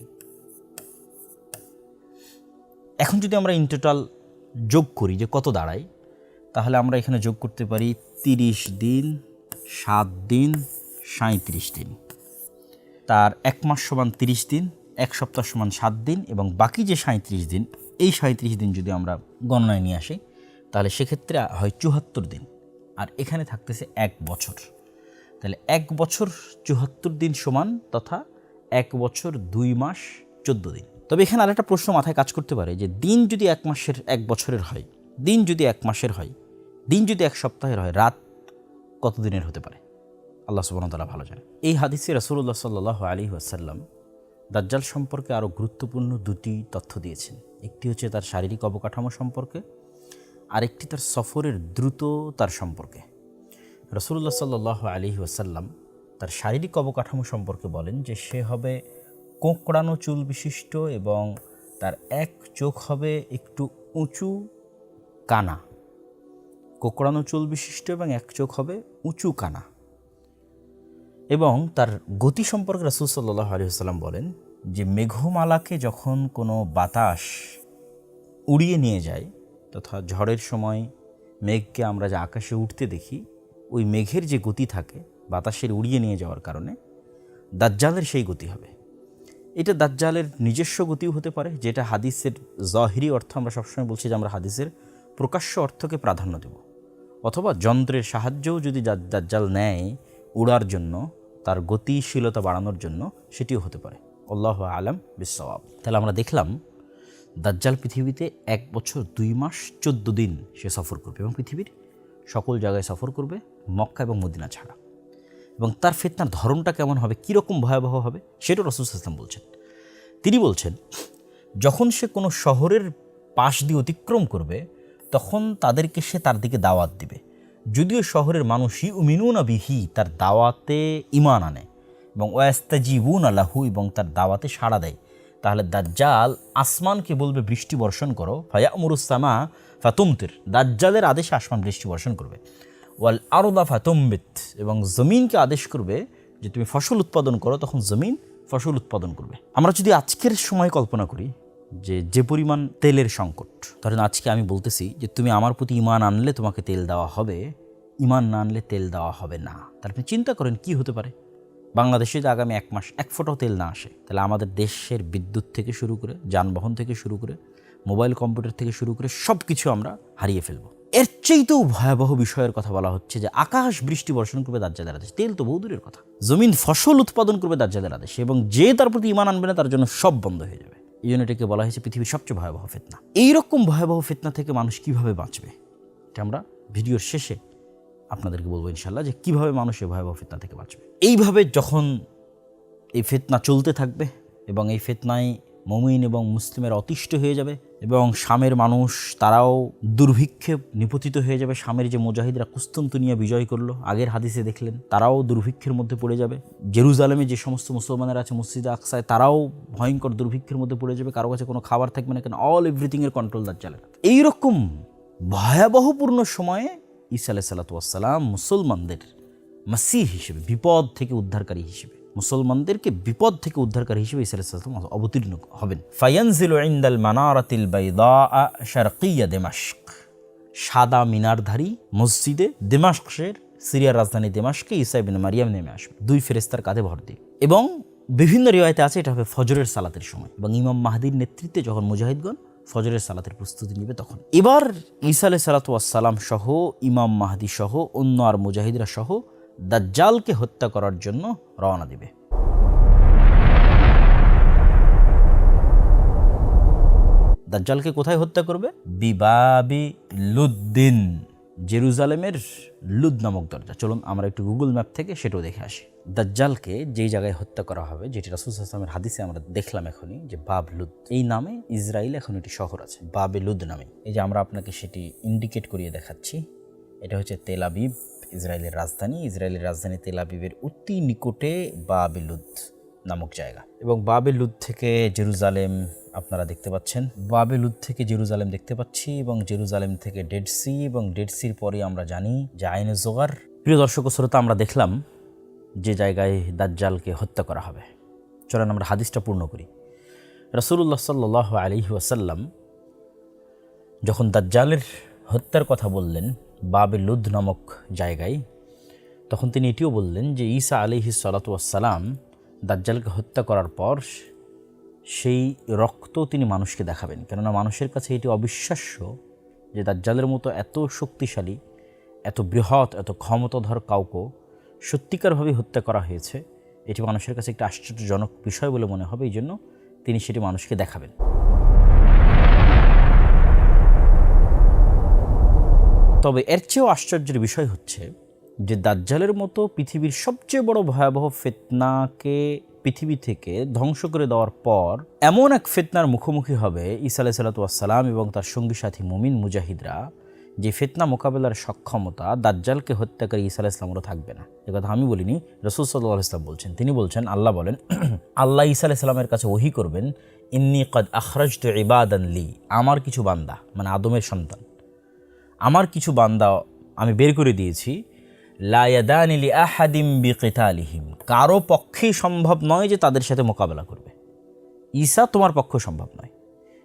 এখন যদি আমরা ইন টোটাল যোগ করি যে কত দাঁড়ায়, তাহলে আমরা এখানে যোগ করতে পারি 30 দিন, 7 দিন, 37 দিন। তার 1 মাস সমান 30 দিন, 1 সপ্তাহ সমান 7 দিন, এবং বাকি যে 37 দিন, এই 37 দিন যদি আমরা গণনায় নিয়ে আসি, তাহলে সেক্ষেত্রে হয় 74 দিন, আর এখানে থাকতেছে 1 বছর। তাহলে 1 বছর 74 দিন সমান, তথা 1 বছর 2 মাস 14 দিন। তবে এখানে আরেকটা প্রশ্ন মাথায় কাজ করতে পারে যে দিন যদি 1 মাসের 1 বছরের হয়, দিন যদি 1 মাসের হয়, দিন যদি 1 সপ্তাহের হয়, রাত কত দিনের হতে পারে? আল্লাহ সুবহানাহু ওয়া তাআলা ভালো জানেন। এই হাদিসে রাসূলুল্লাহ সাল্লাল্লাহু আলাইহি ওয়াসাল্লাম দাজ্জাল সম্পর্কে আরও গুরুত্বপূর্ণ 2টি তথ্য দিয়েছেন। একটি হচ্ছে তার শারীরিক অবকাঠামো সম্পর্কে, আরেকটি তার সফরের দ্রুততার সম্পর্কে। রাসূলুল্লাহ সাল্লাল্লাহু আলাইহি ওয়াসাল্লাম তার শারীরিক অবকাঠামো সম্পর্কে বলেন যে সে হবে কোঁকড়ানো চুল বিশিষ্ট, এবং তার 1 চোখ হবে একটু উঁচু কানা। কোঁকড়ানো চুল বিশিষ্ট এবং 1 চোখ হবে উঁচু কানা। এবং তার গতি সম্পর্কে রাসূল সাল্লাল্লাহু আলাইহি ওয়াসাল্লাম বলেন যে মেঘমালাকে যখন কোনো বাতাস উড়িয়ে নিয়ে যায়, তথা ঝড়ের সময় মেঘকে আমরা যে আকাশে উঠতে দেখি, ওই মেঘের যে গতি থাকে বাতাসের উড়িয়ে নিয়ে যাওয়ার কারণে, দাজ্জালের সেই গতি হবে। এটা দাজ্জালের নিজস্ব গতিও হতে পারে, যেটা হাদিসের জাহিরি অর্থ, আমরা সবসময় বলছি যে আমরা হাদিসের প্রকাশ্য অর্থকে প্রাধান্য দেব, অথবা যন্ত্রের সাহায্যও যদি দাজ্জাল নেয়, উড়ার জন্য, তার গতিশীলতা বাড়ানোর জন্য সেটিও হতে পারে। আল্লাহু আলাম বিসসাওয়াব। তাহলে আমরা দেখলাম দাজ্জাল পৃথিবীতে 1 বছর 2 মাস 14 দিন সে সফর করবে এবং পৃথিবীর সকল জায়গায় সফর করবে, মক্কা এবং মদিনা ছাড়া। এবং তার ফিতনার ধরনটা কেমন হবে, কীরকম ভয়াবহ হবে, সেটাও রাসূল সাল্লাল্লাহু আলাইহি ওয়াসাল্লাম বলছেন। তিনি বলছেন, যখন সে কোনো শহরের পাশ দিয়ে অতিক্রম করবে তখন তাদেরকে সে তার দিকে দাওয়াত দিবে, যদিও শহরের মানুষ ইউমিনুনা বিহি, তার দাওয়াতে ঈমান আনে, এবং ওয়াস্তাজিবুনা লাহু, এবং তার দাওয়াতে সাড়া দেয়। তাহলে দাজ্জাল আসমানকে বলবে বৃষ্টি বর্ষণ করো, ফায়ামুরুস সামা ফাতুমতির, দাজ্জালের আদেশে আসমান বৃষ্টি বর্ষণ করবে। ওয়াল আরদা ফাতুমবিত, এবং জমিনকে আদেশ করবে যে তুমি ফসল উৎপাদন করো, তখন জমিন ফসল উৎপাদন করবে। আমরা যদি আজকের সময় কল্পনা করি যে পরিমাণ তেলের সংকট, ধরেন আজকে আমি বলতেছি যে তুমি আমার প্রতি ঈমান আনলে তোমাকে তেল দেওয়া হবে, ঈমান না আনলে তেল দেওয়া হবে না। তাহলে আপনি চিন্তা করেন কি হতে পারে। বাংলাদেশে যদি আগামী 1 মাস 1 ফোঁটাও তেল না আসে, তাহলে আমাদের দেশের বিদ্যুৎ থেকে শুরু করে, যানবাহন থেকে শুরু করে, মোবাইল কম্পিউটার থেকে শুরু করে সব কিছু আমরা হারিয়ে ফেলবো। এর চেয়েতেও ভয়াবহ বিষয়ের কথা বলা হচ্ছে যে আকাশ বৃষ্টি বর্ষণ করবে দাজ্জালের আদেশ। তেল তো বহু দূরের কথা, জমিন ফসল উৎপাদন করবে দাজ্জালের আদেশ, এবং যে তার প্রতি ঈমান আনবে না তার জন্য সব বন্ধ হয়ে যাবে। এই জন্য এটাকে বলা হয়েছে পৃথিবীর সবচেয়ে ভয়াবহ ফিতনা। এইরকম ভয়াবহ ফিতনা থেকে মানুষ কিভাবে বাঁচবে, এটা আমরা ভিডিওর শেষে আপনাদেরকে বলবো ইনশাল্লাহ, যে কীভাবে মানুষ এই ভয়াবহ ফিতনা থেকে বাঁচবে। এইভাবে যখন এই ফিতনা চলতে থাকবে এবং এই ফিতনায় মুমিন এবং মুসলিমের অতিষ্ঠ হয়ে যাবে, এবং শামের মানুষ তারাও দুর্ভিক্ষে নিপতিত হয়ে যাবে। শামের যে মুজাহিদরা কুস্তুনতুনিয়া বিজয় করলো, আগের হাদিসে দেখলেন, তারাও দুর্ভিক্ষের মধ্যে পড়ে যাবে। জেরুজালেমে যে সমস্ত মুসলমানেরা আছে মসজিদে আকসায়, তারাও ভয়ঙ্কর দুর্ভিক্ষের মধ্যে পড়ে যাবে, কারো কাছে কোনো খাবার থাকবে না, কেন অল এভরিথিংয়ের কন্ট্রোল দাজ্জালের। এইরকম ভয়াবহপূর্ণ সময়ে ঈসা আলাইহিস সালাতু ওয়াস সালাম মুসলমানদের মাসীহ হিসেবে, বিপদ থেকে উদ্ধারকারী হিসেবে, মুসলমানদেরকে বিপদ থেকে উদ্ধারকারী হিসেবে ঈসা আলাইহিস সালাম অবতীর্ণ হবেন। ফায়ানজিলু ইনদাল মানারাতিল বাইদা শারকিয়া দিমাশক, সাদা মিনারধারী মসজিদে দিমাশকের, সিরিয়ার রাজধানী দিমাশকে ঈসা ইবনে মারিয়াম নেমে আসবে 2 ফেরেশতার কাঁধে ভর দিয়ে। এবং বিভিন্ন রিওয়ায়াতে আছে এটা হবে ফজরের সালাতের সময়, এবং ইমাম মাহদির নেতৃত্বে যখন মুজাহিদগণ ফজরের সালাতের প্রস্তুতি নেবে তখন। এবার ঈসা আলাইহিস সালাতু ওয়াস সালাম সহ, ইমাম মাহদি সহ, অন্য আর মুজাহিদরা সহ দাজ্জালকে হত্যা করার জন্য রওনা দিবে। দাজ্জালকে কোথায় হত্যা করবে? বিবাবি লুদ্দিন, জেরুজালেমের লুদ নামক দরজা। চলুন আমরা একটু গুগল ম্যাপ থেকে সেটাও দেখে আসি। দাজ্জালকে যেই জায়গায় হত্যা করা হবে, যেটি রাসূল সাল্লাল্লাহু আলাইহি ওয়াসাল্লামের হাদিসে আমরা দেখলাম এখনই, যে বাব লুদ, এই নামে ইসরায়েল এখন একটি শহর আছে বাবে লুদ নামে। এই যে আমরা আপনাকে সেটি ইন্ডিকেট করিয়ে দেখাচ্ছি, এটা হচ্ছে তেল আবিব, ইসরায়েলের রাজধানী। ইসরায়েলের রাজধানী তেল আবিবের অতি নিকটে বাবে লুদ নামক জায়গা। এবং বাবে লুদ থেকে জেরুজালেম আপনারা দেখতে পাচ্ছেন, বাবে লুদ থেকে জেরুজালেম দেখতে পাচ্ছি, এবং জেরুজালেম থেকে ডেড সি, এবং ডেড সির পরে আমরা জানি যে আইনে জোগার। প্রিয় দর্শক ও শ্রোতা, আমরা দেখলাম যে জায়গায় দাজ্জালকে হত্যা করা হবে। চলেন আমরা হাদিসটা পূর্ণ করি। রাসূলুল্লাহ সাল্লাল্লাহু আলাইহি ওয়াসাল্লাম যখন দাজ্জালের হত্যার কথা বললেন বাবে লুদ নামক জায়গায়, তখন তিনি এটিও বললেন যে ঈসা আলাইহিস সালাতু ওয়াস সালাম দাজ্জালকে হত্যা করার পর সেই রক্ত তিনি মানুষকে দেখাবেন, কেননা মানুষের কাছে এটি অবিশ্বাস্য যে দাজ্জালের মতো এত শক্তিশালী, এত বৃহৎ, এত ক্ষমতাধর কাউকে সত্যিকারভাবে হত্যা করা হয়েছে। এটি মানুষের কাছে একটি আশ্চর্যজনক বিষয় বলে মনে হবে, এই জন্য তিনি সেটি মানুষকে দেখাবেন। তবে এর চেয়েও আশ্চর্যের বিষয় হচ্ছে যে দাজ্জালের মতো পৃথিবীর সবচেয়ে বড় ভয়াবহ ফিতনাকে পৃথিবী থেকে ধ্বংস করে দেওয়ার পর এমন এক ফিতনার মুখোমুখি হবে ঈসা আলাইহিস সালাতু ওয়াস সালাম এবং তার সঙ্গী সাথী মুমিন মুজাহিদরা, যে ফিতনা মোকাবেলার সক্ষমতা দাজ্জালকে হত্যাকারী ঈসা আলাইহিস সালামেরও থাকবে না। একথা আমি বলিনি, রাসূল সাল্লাল্লাহু আলাইহি ওয়াসাল্লাম বলছেন। তিনি বলছেন, আল্লাহ বলেন, আল্লাহ ঈসা আলাইহিস সালামের কাছে ওহী করবেন, ইন্নী কদ আখরাজতু ইবাদান লি, আমার কিছু বান্দা, মানে আদমের সন্তান, আমার কিছু বান্দা আমি বের করে দিয়েছি, লা ইয়াদানি লি আহাদিম বিকিতালিহিম, কারো পক্ষেই সম্ভব নয় যে তাদের সাথে মোকাবেলা করবে। ঈসা তোমার পক্ষে সম্ভব নয়।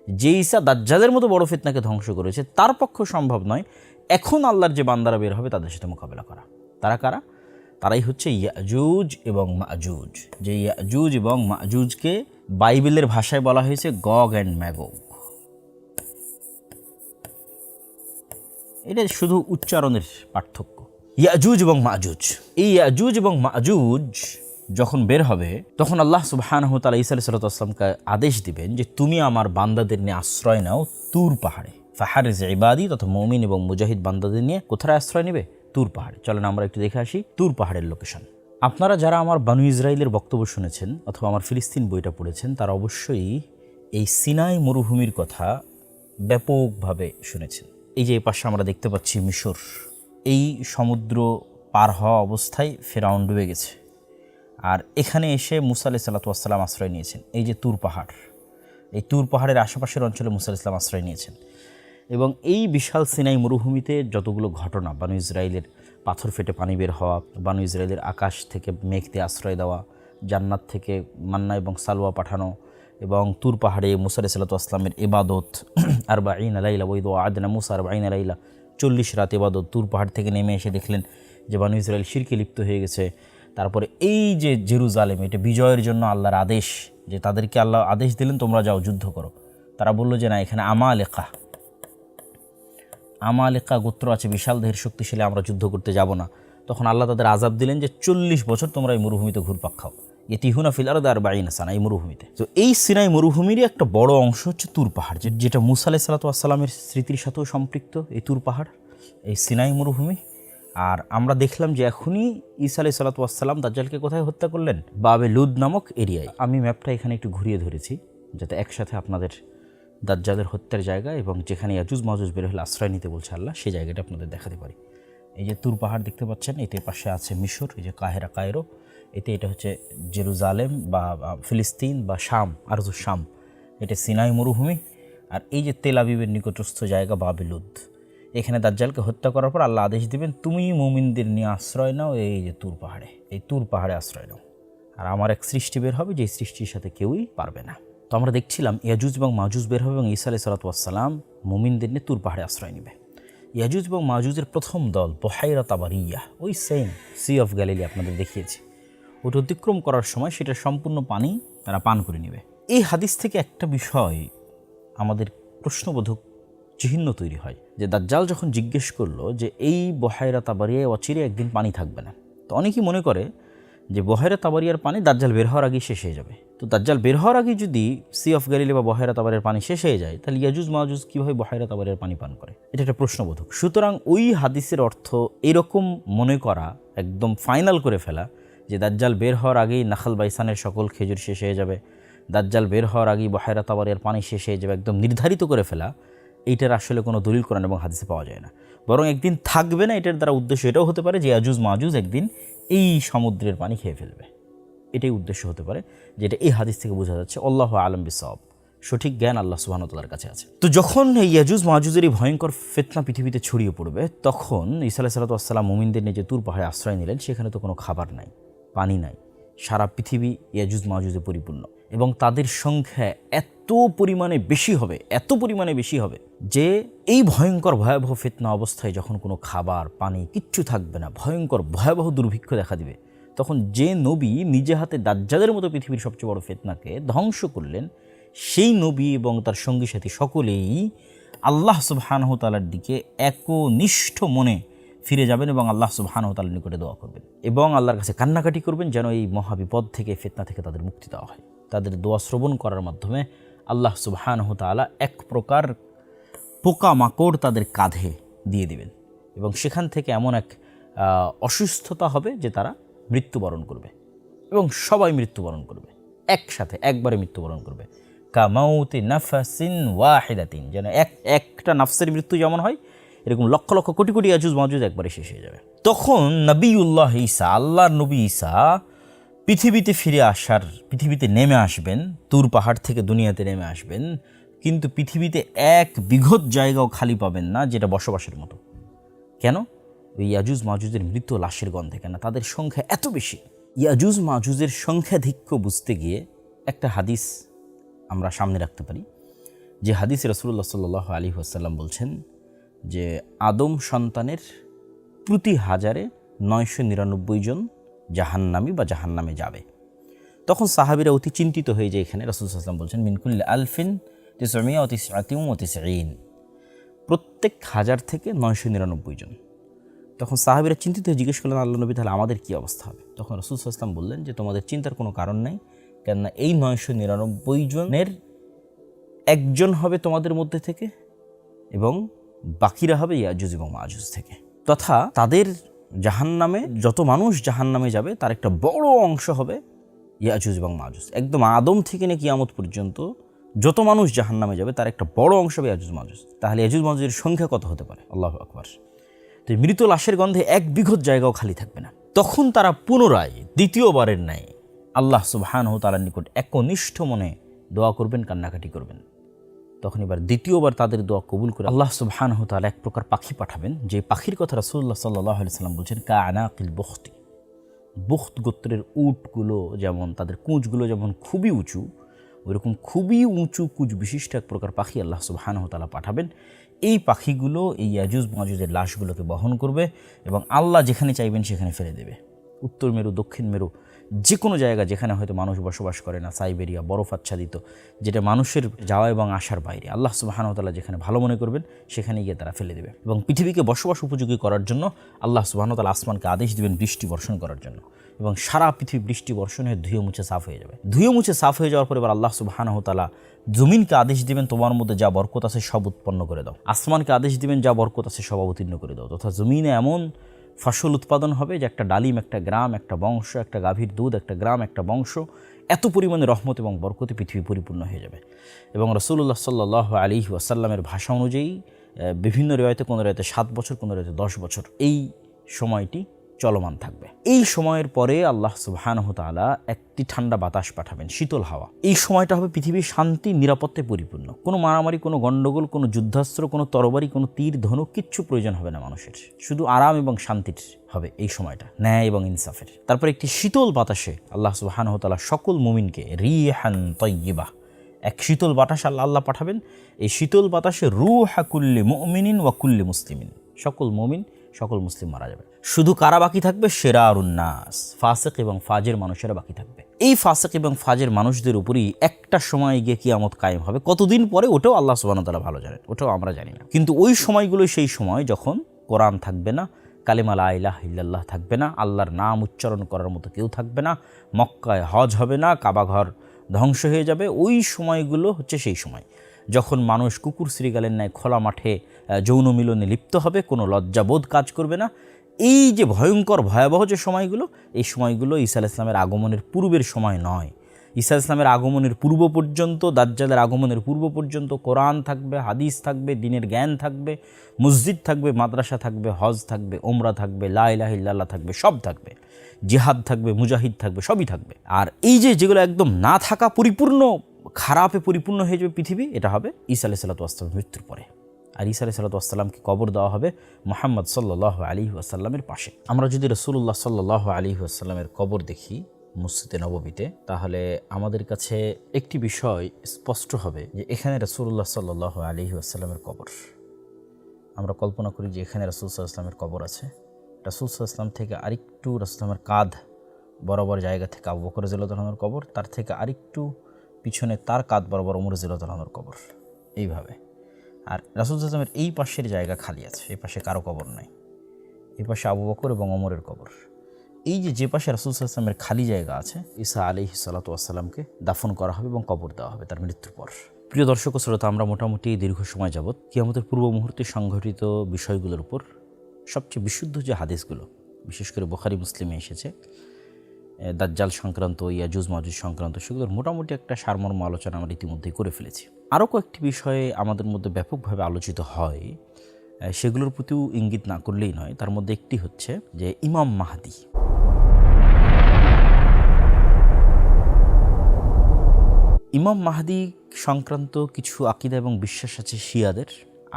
যে ঈসা দাজ্জালের মতো বড় ফিতনাকে ধ্বংস করেছে তার পক্ষে সম্ভব নয় এখন আল্লাহর যে বান্দারা বের হবে তাদের সাথে মোকাবেলা করা। তারা কারা? তারাই হচ্ছে ইয়াজুজ এবং মাজুজ। যে ইয়াজুজ এবং মাজুজকে বাইবেলের ভাষায় বলা হয়েছে গগ অ্যান্ড ম্যাগগ। এটা শুধু উচ্চারণের পার্থক্য। ইয়াজুজ এবং মাজুজ। এই ইয়াজুজ এবং মাজুজ যখন বের হবে তখন আল্লাহ সুবহানাহু ওয়া তাআলা ঈসা আলাইহিস সালামকে আদেশ দিবেন যে তুমি আমার বান্দাদের নিয়ে আশ্রয় নাও তুর পাহাড়ে। ফাহারিজ ইবাদি তথা মুমিন এবং মুজাহিদ বান্দাদের নিয়ে কোথায় আশ্রয় নেবে? তুর পাহাড়ে। চলেন আমরা একটু দেখে আসি তুর পাহাড়ের লোকেশন। আপনারা যারা আমার বানু ইসরাইলের বক্তব্য শুনেছেন অথবা আমার ফিলিস্তিন বইটা পড়েছেন তারা অবশ্যই এই সিনাই মরুভূমির কথা ব্যাপকভাবে শুনেছেন। এই যে এই পাশে আমরা দেখতে পাচ্ছি মিশর, এই সমুদ্র পার হওয়া অবস্থায় ফেরাউন ডুবে গেছে, আর এখানে এসে মুসা আলাইহিস সালাতু ওয়াস সালাম আশ্রয় নিয়েছেন। এই যে তুর পাহাড়, এই তুর পাহাড়ের আশেপাশের অঞ্চলে মুসা আলাইহিস সালাম আশ্রয় নিয়েছেন। এবং এই বিশাল সিনাই মরুভূমিতে যতগুলো ঘটনা, বানু ইসরাইলের পাথর ফেটে পানি বের হওয়া, বানু ইসরাইলের আকাশ থেকে মেঘ দিয়ে আশ্রয় দেওয়া, জান্নাত থেকে মান্না এবং সালওয়া পাঠানো, এবং তুর পাহাড়ে মুসা আলাইহিস সালাতু ওয়াস সালামের ইবাদত, আরবাঈনা লাইলা ওয়াইদ আদনা মুসা আরবাঈনা লাইলা, 40 রাত ইবাদত। তুর পাহাড় থেকে নেমে এসে দেখলেন যে বানু ইসরাইল শিরকে লিপ্ত হয়ে গেছে। তারপরে এই যে জেরুজালেম, এটা বিজয়ের জন্য আল্লাহর আদেশ, যে তাদেরকে আল্লাহ আদেশ দিলেন তোমরা যাও যুদ্ধ করো। তারা বলল যে না, এখানে আমালেকা গোত্র আছে, বিশাল দেহের শক্তিশালী, আমরা যুদ্ধ করতে যাব না। তখন আল্লাহ তাদের আযাব দিলেন যে 40 বছর তোমরা এই মরুভূমিতে ঘুরপাক খাও। ইতিহুনা ফিল আরদি 40 সানা, এই মরুভূমিতে। তো এই সিনাই মরুভূমিরই একটা বড় অংশ হচ্ছে তুর পাহাড়, যেটা মুসা আলাইহিস সালাতু ওয়াস সালামের স্মৃতির সাথেও সম্পৃক্ত। এই তুর পাহাড়, এই সিনাই মরুভূমি। আর আমরা দেখলাম যে এখনই ঈসা আলাইহিস সালাতু ওয়াস সালাম দাজ্জালকে কোথায় হত্যা করলেন? বাবে লুদ নামক এরিয়ায়। আমি ম্যাপটা এখানে একটু ঘুরিয়ে ধরেছি যাতে একসাথে আপনাদের দাজ্জালের হত্যার জায়গা এবং যেখানে ইয়াজুজ মাজুজ বের হলে আশ্রয় নিতে বলছে আল্লাহ, সেই জায়গাটা আপনাদের দেখাতে পারি। এই যে তুর পাহাড় দেখতে পাচ্ছেন, এতে পাশে আছে মিশর, এই যে কায়রো, এতে এটা হচ্ছে জেরুজালেম বা ফিলিস্তিন বা শাম, আরজু শাম, এটা সিনাই মরুভূমি। আর এই যে তেল আবিবের নিকটস্থ জায়গা বাবে লুদ। এখানে দাজ্জালকে হত্যা করার পর আল্লাহ আদেশ দিবেন তুমি মুমিনদের নিয়ে আশ্রয় নাও এই যে তুর পাহাড়ে, এই তুর পাহাড়ে আশ্রয় নাও। আর আমার এক সৃষ্টি বের হবে, যে সৃষ্টির সাথে কেউই পারবে না। তো আমরা দেখছিলাম ইয়াজুজ এবং মাজুজ বের হবে এবং ঈসা আলাইহিস সালাতু ওয়াস সালাম মুমিনদের নিয়ে তুর পাহাড়ে আশ্রয় নেবে। ইয়াজুজ এবং মাজুজের প্রথম দল বুহাইরা তাবারিয়া, ওই সেম সি অফ গ্যালিলি আপনাদের দেখিয়েছি, ওটা অতিক্রম করার সময় সেটা সম্পূর্ণ পানি তারা পান করে নেবে। এই হাদিস থেকে একটা বিষয় আমাদের প্রশ্নবোধক চিহ্ন তৈরি হয়, যে দাজ্জাল যখন জিজ্ঞেস করলো যে এই বুহাইরা তাবারিয়ায় অচিরে একদিন পানি থাকবে না, তো অনেকেই মনে করে যে বুহাইরা তাবারিয়ার পানি দাজ্জাল বের হওয়ার আগেই শেষ হয়ে যাবে। তো দাজ্জাল বের হওয়ার আগে যদি সি অফ গ্যালিলি বা বুহাইরা তাবারিয়ার পানি শেষ হয়ে যায়, তাহলে ইয়াজুজ মাজুজ কীভাবে বুহাইরা তাবারিয়ার পানি পান করে? এটা একটা প্রশ্নবোধক। সুতরাং ওই হাদিসের অর্থ এরকম মনে করা, একদম ফাইনাল করে ফেলা যে দাজ্জাল বের হওয়ার আগেই নাখাল বাইসানের সকল খেজুর শেষ হয়ে যাবে, দাজ্জাল বের হওয়ার আগেই বুহাইরা তাবারিয়ার পানি শেষ হয়ে যাবে, একদম নির্ধারিত করে ফেলা, এইটার আসলে কোনো দলিল কোরআন এবং হাদিসে পাওয়া যায় না। বরং একদিন থাকবে না, এটার দ্বারা উদ্দেশ্য এটাও হতে পারে যে ইয়াজুজ মাজুজ একদিন এই সমুদ্রের পানি খেয়ে ফেলবে, এটাই উদ্দেশ্য হতে পারে, যেটা এই হাদিস থেকে বোঝা যাচ্ছে। আল্লাহু আ'লাম বিসওয়াব, সঠিক জ্ঞান আল্লাহ সুবহানাহু ওয়া তাআলার কাছে আছে। তো যখন এই ইয়াজুজ মাজুজের এই ভয়ঙ্কর ফিতনা পৃথিবীতে ছড়িয়ে পড়বে, তখন ঈসা আলাইহিস সালাতু ওয়াস সালাম মুমিনদের নিয়ে যে তুর পাহাড়ে আশ্রয় নিলেন, সেখানে তো কোনো খাবার নাই, পানি নাই, সারা পৃথিবী ইয়াজুজ মাজুজে পরিপূর্ণ, এবং তাদের সংখ্যা এত পরিমাণে বেশি হবে যে এই ভয়ঙ্কর ভয়াবহ ফিতনা অবস্থায় যখন কোনো খাবার পানি কিচ্ছু থাকবে না, ভয়ঙ্কর ভয়াবহ দুর্ভিক্ষ দেখা দিবে, তখন যে নবী নিজে হাতে দাজ্জালের মতো পৃথিবীর সবচেয়ে বড় ফিতনাকে ধ্বংস করলেন, সেই নবী এবং তার সঙ্গী সাথী সকলেই আল্লাহ সুবহানাহু ওয়া তাআলার দিকে একনিষ্ঠ মনে ফিরে যাবেন এবং আল্লাহ সুবহানাহু ওয়া তাআলার নিকটে দোয়া করবেন এবং আল্লাহর কাছে কান্নাকাটি করবেন যেন এই মহাবিপদ থেকে, ফিতনা থেকে তাদের মুক্তি দেওয়া হয়। তাদের দোয়া শ্রবণ করার মাধ্যমে আল্লাহ সুবহানাহু ওয়া তাআলা এক প্রকার পোকামাকড় তাদের কাঁধে দিয়ে দিবেন এবং সেখান থেকে এমন এক অসুস্থতা হবে যে তারা মৃত্যুবরণ করবে এবং সবাই মৃত্যুবরণ করবে, একসাথে একবারে মৃত্যুবরণ করবে। কামাউতি নাফসিন ওয়াহিদাতিন, যেন একটা নাফসের মৃত্যু যেমন হয়, এরকম লক্ষ লক্ষ কোটি কোটি ইয়াজুজ মাজুজ একবারে শেষ হয়ে যাবে। তখন নবিউল্লাহ ঈসা, আল্লাহর নবী ঈসা পৃথিবীতে নেমে আসবেন, তুর পাহাড় থেকে দুনিয়াতে নেমে আসবেন, কিন্তু পৃথিবীতে এক বিঘত জায়গাও খালি পাবেন না যেটা বসবাসের মতো। কেন? ওই ইয়াজুজ মাজুজের মৃত লাশের গন্ধে। কেন? তাদের সংখ্যা এত বেশি। ইয়াজুজ মাজুজের সংখ্যাধিক্য বুঝতে গিয়ে একটা হাদিস আমরা সামনে রাখতে পারি, যে হাদিসে রাসূলুল্লাহ সাল্লাল্লাহু আলাইহি ওয়াসাল্লাম বলছেন যে আদম সন্তানের প্রতি 1000-এ 999 জন জাহান্নামী বা জাহান্নামে যাবে। তখন সাহাবীরা অতি চিন্তিত হয়ে যায়। এখানে রাসূল সাল্লাল্লাহু আলাইহি ওয়াসাল্লাম বলছেন মিন কুল্লি আলফিন 999, প্রত্যেক 1000 থেকে 999 জন। তখন সাহাবীরা চিন্তিত হয়ে জিজ্ঞেস করলেন, আল্লাহ নবী, তাহলে আমাদের কী অবস্থা হবে? তখন রাসূল সাল্লাল্লাহু আলাইহি ওয়াসাল্লাম বললেন যে তোমাদের চিন্তার কোনো কারণ নেই, কেননা এই 999 জনের একজন হবে তোমাদের মধ্যে থেকে এবং বাকিরা হবে ইয়াজুজ এবং মাজুজ থেকে, তথা তাদের জাহান্নামে যত মানুষ জাহান্নামে যাবে তার একটা বড় অংশ হবে ইয়াজুজ এবং মাজুজ। একদম আদম থেকে নিয়ে কিয়ামত পর্যন্ত যত মানুষ জাহান্নামে যাবে তার একটা বড় অংশ হবে ইয়াজুজ মাজুজ। তাহলে ইয়াজুজ মাজুজের সংখ্যা কত হতে পারে? আল্লাহু আকবার। তো মৃত লাশের গন্ধে এক বিঘত জায়গাও খালি থাকবে না। তখন তারা পুনরায় দ্বিতীয়বারের ন্যায় আল্লাহ সুবহানাহু ওয়া তাআলার নিকট একনিষ্ঠ মনে দোয়া করবেন, কান্নাকাটি করবেন। তখন এবার দ্বিতীয়বার তাদের দোয়া কবুল করে আল্লাহ সুবহানাহু ওয়া তাআলা এক প্রকার পাখি পাঠাবেন, যে পাখির কথা রাসূলুল্লাহ সাল্লাল্লাহু আলাইহি সাল্লাম বলছেন, কাআনাকিল বুখতি। বুখত গোত্রের উটগুলো যেমন তাদের কুঁচগুলো যেমন খুবই উঁচু, ওইরকম খুবই উঁচু কুঁচ বিশিষ্ট এক প্রকার পাখি আল্লাহ সুবহানাহু ওয়া তাআলা পাঠাবেন। এই পাখিগুলো এই ইয়াজুজ মাজুজের লাশগুলোকে বহন করবে এবং আল্লাহ যেখানে চাইবেন সেখানে ফেলে দেবে। উত্তর মেরু, দক্ষিণ মেরু, যে কোনো জায়গা যেখানে হয়তো মানুষ বসবাস করে না, সাইবেরিয়া, বরফ আচ্ছাদিত, যেটা মানুষের যাওয়া এবং আসার বাইরে, আল্লাহ সুবহানাহু ওয়া তাআলা যেখানে ভালো মনে করবেন সেখানে গিয়ে তারা ফেলে দেবে। এবং পৃথিবীকে বসবাস উপযোগী করার জন্য আল্লাহ সুবহানাহু ওয়া তাআলা আসমানকে আদেশ দিবেন বৃষ্টি বর্ষণ করার জন্য, এবং সারা পৃথিবী বৃষ্টি বর্ষণ হয়ে ধুয়ে মুছে সাফ হয়ে যাবে। ধুয়ে মুছে সাফ হয়ে যাওয়ার পর এবার আল্লাহ সুবহানাহু ওয়া তাআলা জমিনকে আদেশ দিবেন, তোমার মধ্যে যা বরকত আছে সব উৎপন্ন করে দাও। আসমানকে আদেশ দিবেন, যা বরকত আছে সব অবতীর্ণ করে দাও। তথা জমিনে এমন ফসল উৎপাদন হবে যে একটা ডালিম, একটা গ্রাম, একটা বংশ, একটা গাভীর দুধ, একটা গ্রাম, একটা বংশ, এত পরিমাণে রহমত এবং বরকতে পৃথিবী পরিপূর্ণ হয়ে যাবে। এবং রাসূলুল্লাহ সাল্লাল্লাহু আলাইহি ওয়াসাল্লামের ভাষা অনুযায়ী বিভিন্ন রিওয়ায়াতে, কোনো রিওয়ায়াতে 7 বছর, কোনো রিওয়ায়াতে 10 বছর এই সময়টি চলমান থাকবে। এই সময়ের পরে আল্লাহ সুবহানাহু ওয়া তাআলা একটি ঠান্ডা বাতাস পাঠাবেন, শীতল হাওয়া। এই সময়টা হবে পৃথিবীর শান্তি, নিরাপত্তায় পরিপূর্ণ। কোনো মারামারি, কোনো গণ্ডগোল, কোনো যুদ্ধাস্ত্র, কোনো তরবারি, কোনো তীর, ধনুক কিচ্ছু প্রয়োজন হবে না মানুষের। শুধু আরাম এবং শান্তির হবে এই সময়টা, ন্যায় এবং ইনসাফের। তারপর একটি শীতল বাতাসে আল্লাহ সুবহানাহু ওয়া তাআলা সকল মুমিনকে রিহান তাইয়্যিবা, এক শীতল বাতাস আল্লাহ পাঠাবেন। এই শীতল বাতাসে রূহা কুল্লি মুমিনিন ওয়া কুল্লি মুসলিমিন, সকল মুমিন, সকল মুসলিম মারা যাবে। শুধু কারা বাকি থাকবে? শিরারুন নাস, ফাসিক এবং ফাজের মানুষেরা বাকি থাকবে। এই ফাসিক এবং ফাজের মানুষদের উপরই একটা সময় গিয়ে কিয়ামত কায়েম হবে। কতদিন পরে ওটাও আল্লাহ সুবহানাহু ওয়া তাআলা ভালো জানেন, ওটাও আমরা জানি না। কিন্তু ওই সময়গুলো সেই সময় যখন কোরআন থাকবে না, কালিমা লা ইলাহা ইল্লাল্লাহ থাকবে না, আল্লাহর নাম উচ্চারণ করার মতো কেউ থাকবে না, মক্কায় হজ হবে না, কাবা ঘর ধ্বংস হয়ে যাবে। ওই সময়গুলো হচ্ছে সেই সময় যখন মানুষ কুকুর শ্রীগালের ন্যায় খোলা মাঠে যৌন মিলনে লিপ্ত হবে, কোনো লজ্জাবোধ কাজ করবে না। এই যে ভয়ঙ্কর ভয়াবহ যে সময়গুলো, এই সময়গুলো ঈসা আলাইহিস সালামের আগমনের পূর্বের সময় নয়। ঈসা আলাইহিস সালামের আগমনের পূর্ব পর্যন্ত, দাজ্জালের আগমনের পূর্ব পর্যন্ত কোরআন থাকবে, হাদিস থাকবে, দ্বীনের জ্ঞান থাকবে, মসজিদ থাকবে, মাদ্রাসা থাকবে, হজ থাকবে, ওমরা থাকবে, লা ইলাহা ইল্লাল্লাহ থাকবে, সব থাকবে, জিহাদ থাকবে, মুজাহিদ থাকবে, সবই থাকবে। আর এই যে যেগুলো একদম না থাকা, পরিপূর্ণ খারাপে পরিপূর্ণ হয়ে যাবে পৃথিবী, এটা হবে ঈসা আলাইহিস সালামের মৃত্যুর পরে। আর ঈসা আলাইহিস সালামকে কবর দেওয়া হবে মুহাম্মদ সাল্লাল্লাহু আলাইহি ওয়াসাল্লামের পাশে। আমরা যদি রাসূলুল্লাহ সাল্লাল্লাহু আলাইহি ওয়াসাল্লামের কবর দেখি মসজিদে নববীতে, তাহলে আমাদের কাছে একটি বিষয় স্পষ্ট হবে যে এখানে রাসূলুল্লাহ সাল্লাল্লাহু আলাইহি ওয়াসাল্লামের কবর। আমরা কল্পনা করি যে এখানে রাসূল সাল্লাল্লাহু আলাইহি ওয়াসাল্লামের কবর আছে। রাসূল সাল্লাল্লাহু আলাইহি ওয়াসাল্লাম থেকে আরেকটু রাসূলের কাঁধ বরাবর জায়গা থেকে আবু বকর রাদিয়াল্লাহু আনহুর কবর, তার থেকে আরেকটু পিছনে তার কাঁধ বরাবর ওমর রাদিয়াল্লাহু আনহুর কবর, এইভাবে। আর রাসূল সাল্লাল্লাহু আলাইহি ওয়াসাল্লামের এই পাশের জায়গা খালি আছে, এই পাশে কারো কবর নাই, এই পাশে আবু বকর এবং ওমরের কবর। এই যে পাশে রাসূল সাল্লাল্লাহু আলাইহি ওয়াসাল্লামের খালি জায়গা আছে, ঈসা আলাইহিস সালাতু ওয়াসসালামকে দাফন করা হবে এবং কবর দেওয়া হবে তার মৃত্যুর পর। প্রিয় দর্শক ও শ্রোতা, আমরা মোটামুটি দীর্ঘ সময় যাবৎ কিয়ামতের পূর্ব মুহূর্তে সংঘটিত বিষয়গুলোর উপর সবচেয়ে বিশুদ্ধ যে হাদিসগুলো, বিশেষ করে বুখারী মুসলিমে এসেছে, দাজ্জাল সংক্রান্ত, ইয়াজুজ মাজুজ সংক্রান্ত, সেগুলোর মোটামুটি একটা সারমর্ম আলোচনা আমরা ইতিমধ্যেই করে ফেলেছি। আরও কয়েকটি বিষয়ে আমাদের মধ্যে ব্যাপকভাবে আলোচিত হয়, সেগুলোর প্রতিও ইঙ্গিত না করলেই নয়। তার মধ্যে একটি হচ্ছে যে ইমাম মাহদী। ইমাম মাহদী সংক্রান্ত কিছু আকীদা এবং বিশ্বাস আছে শিয়াদের,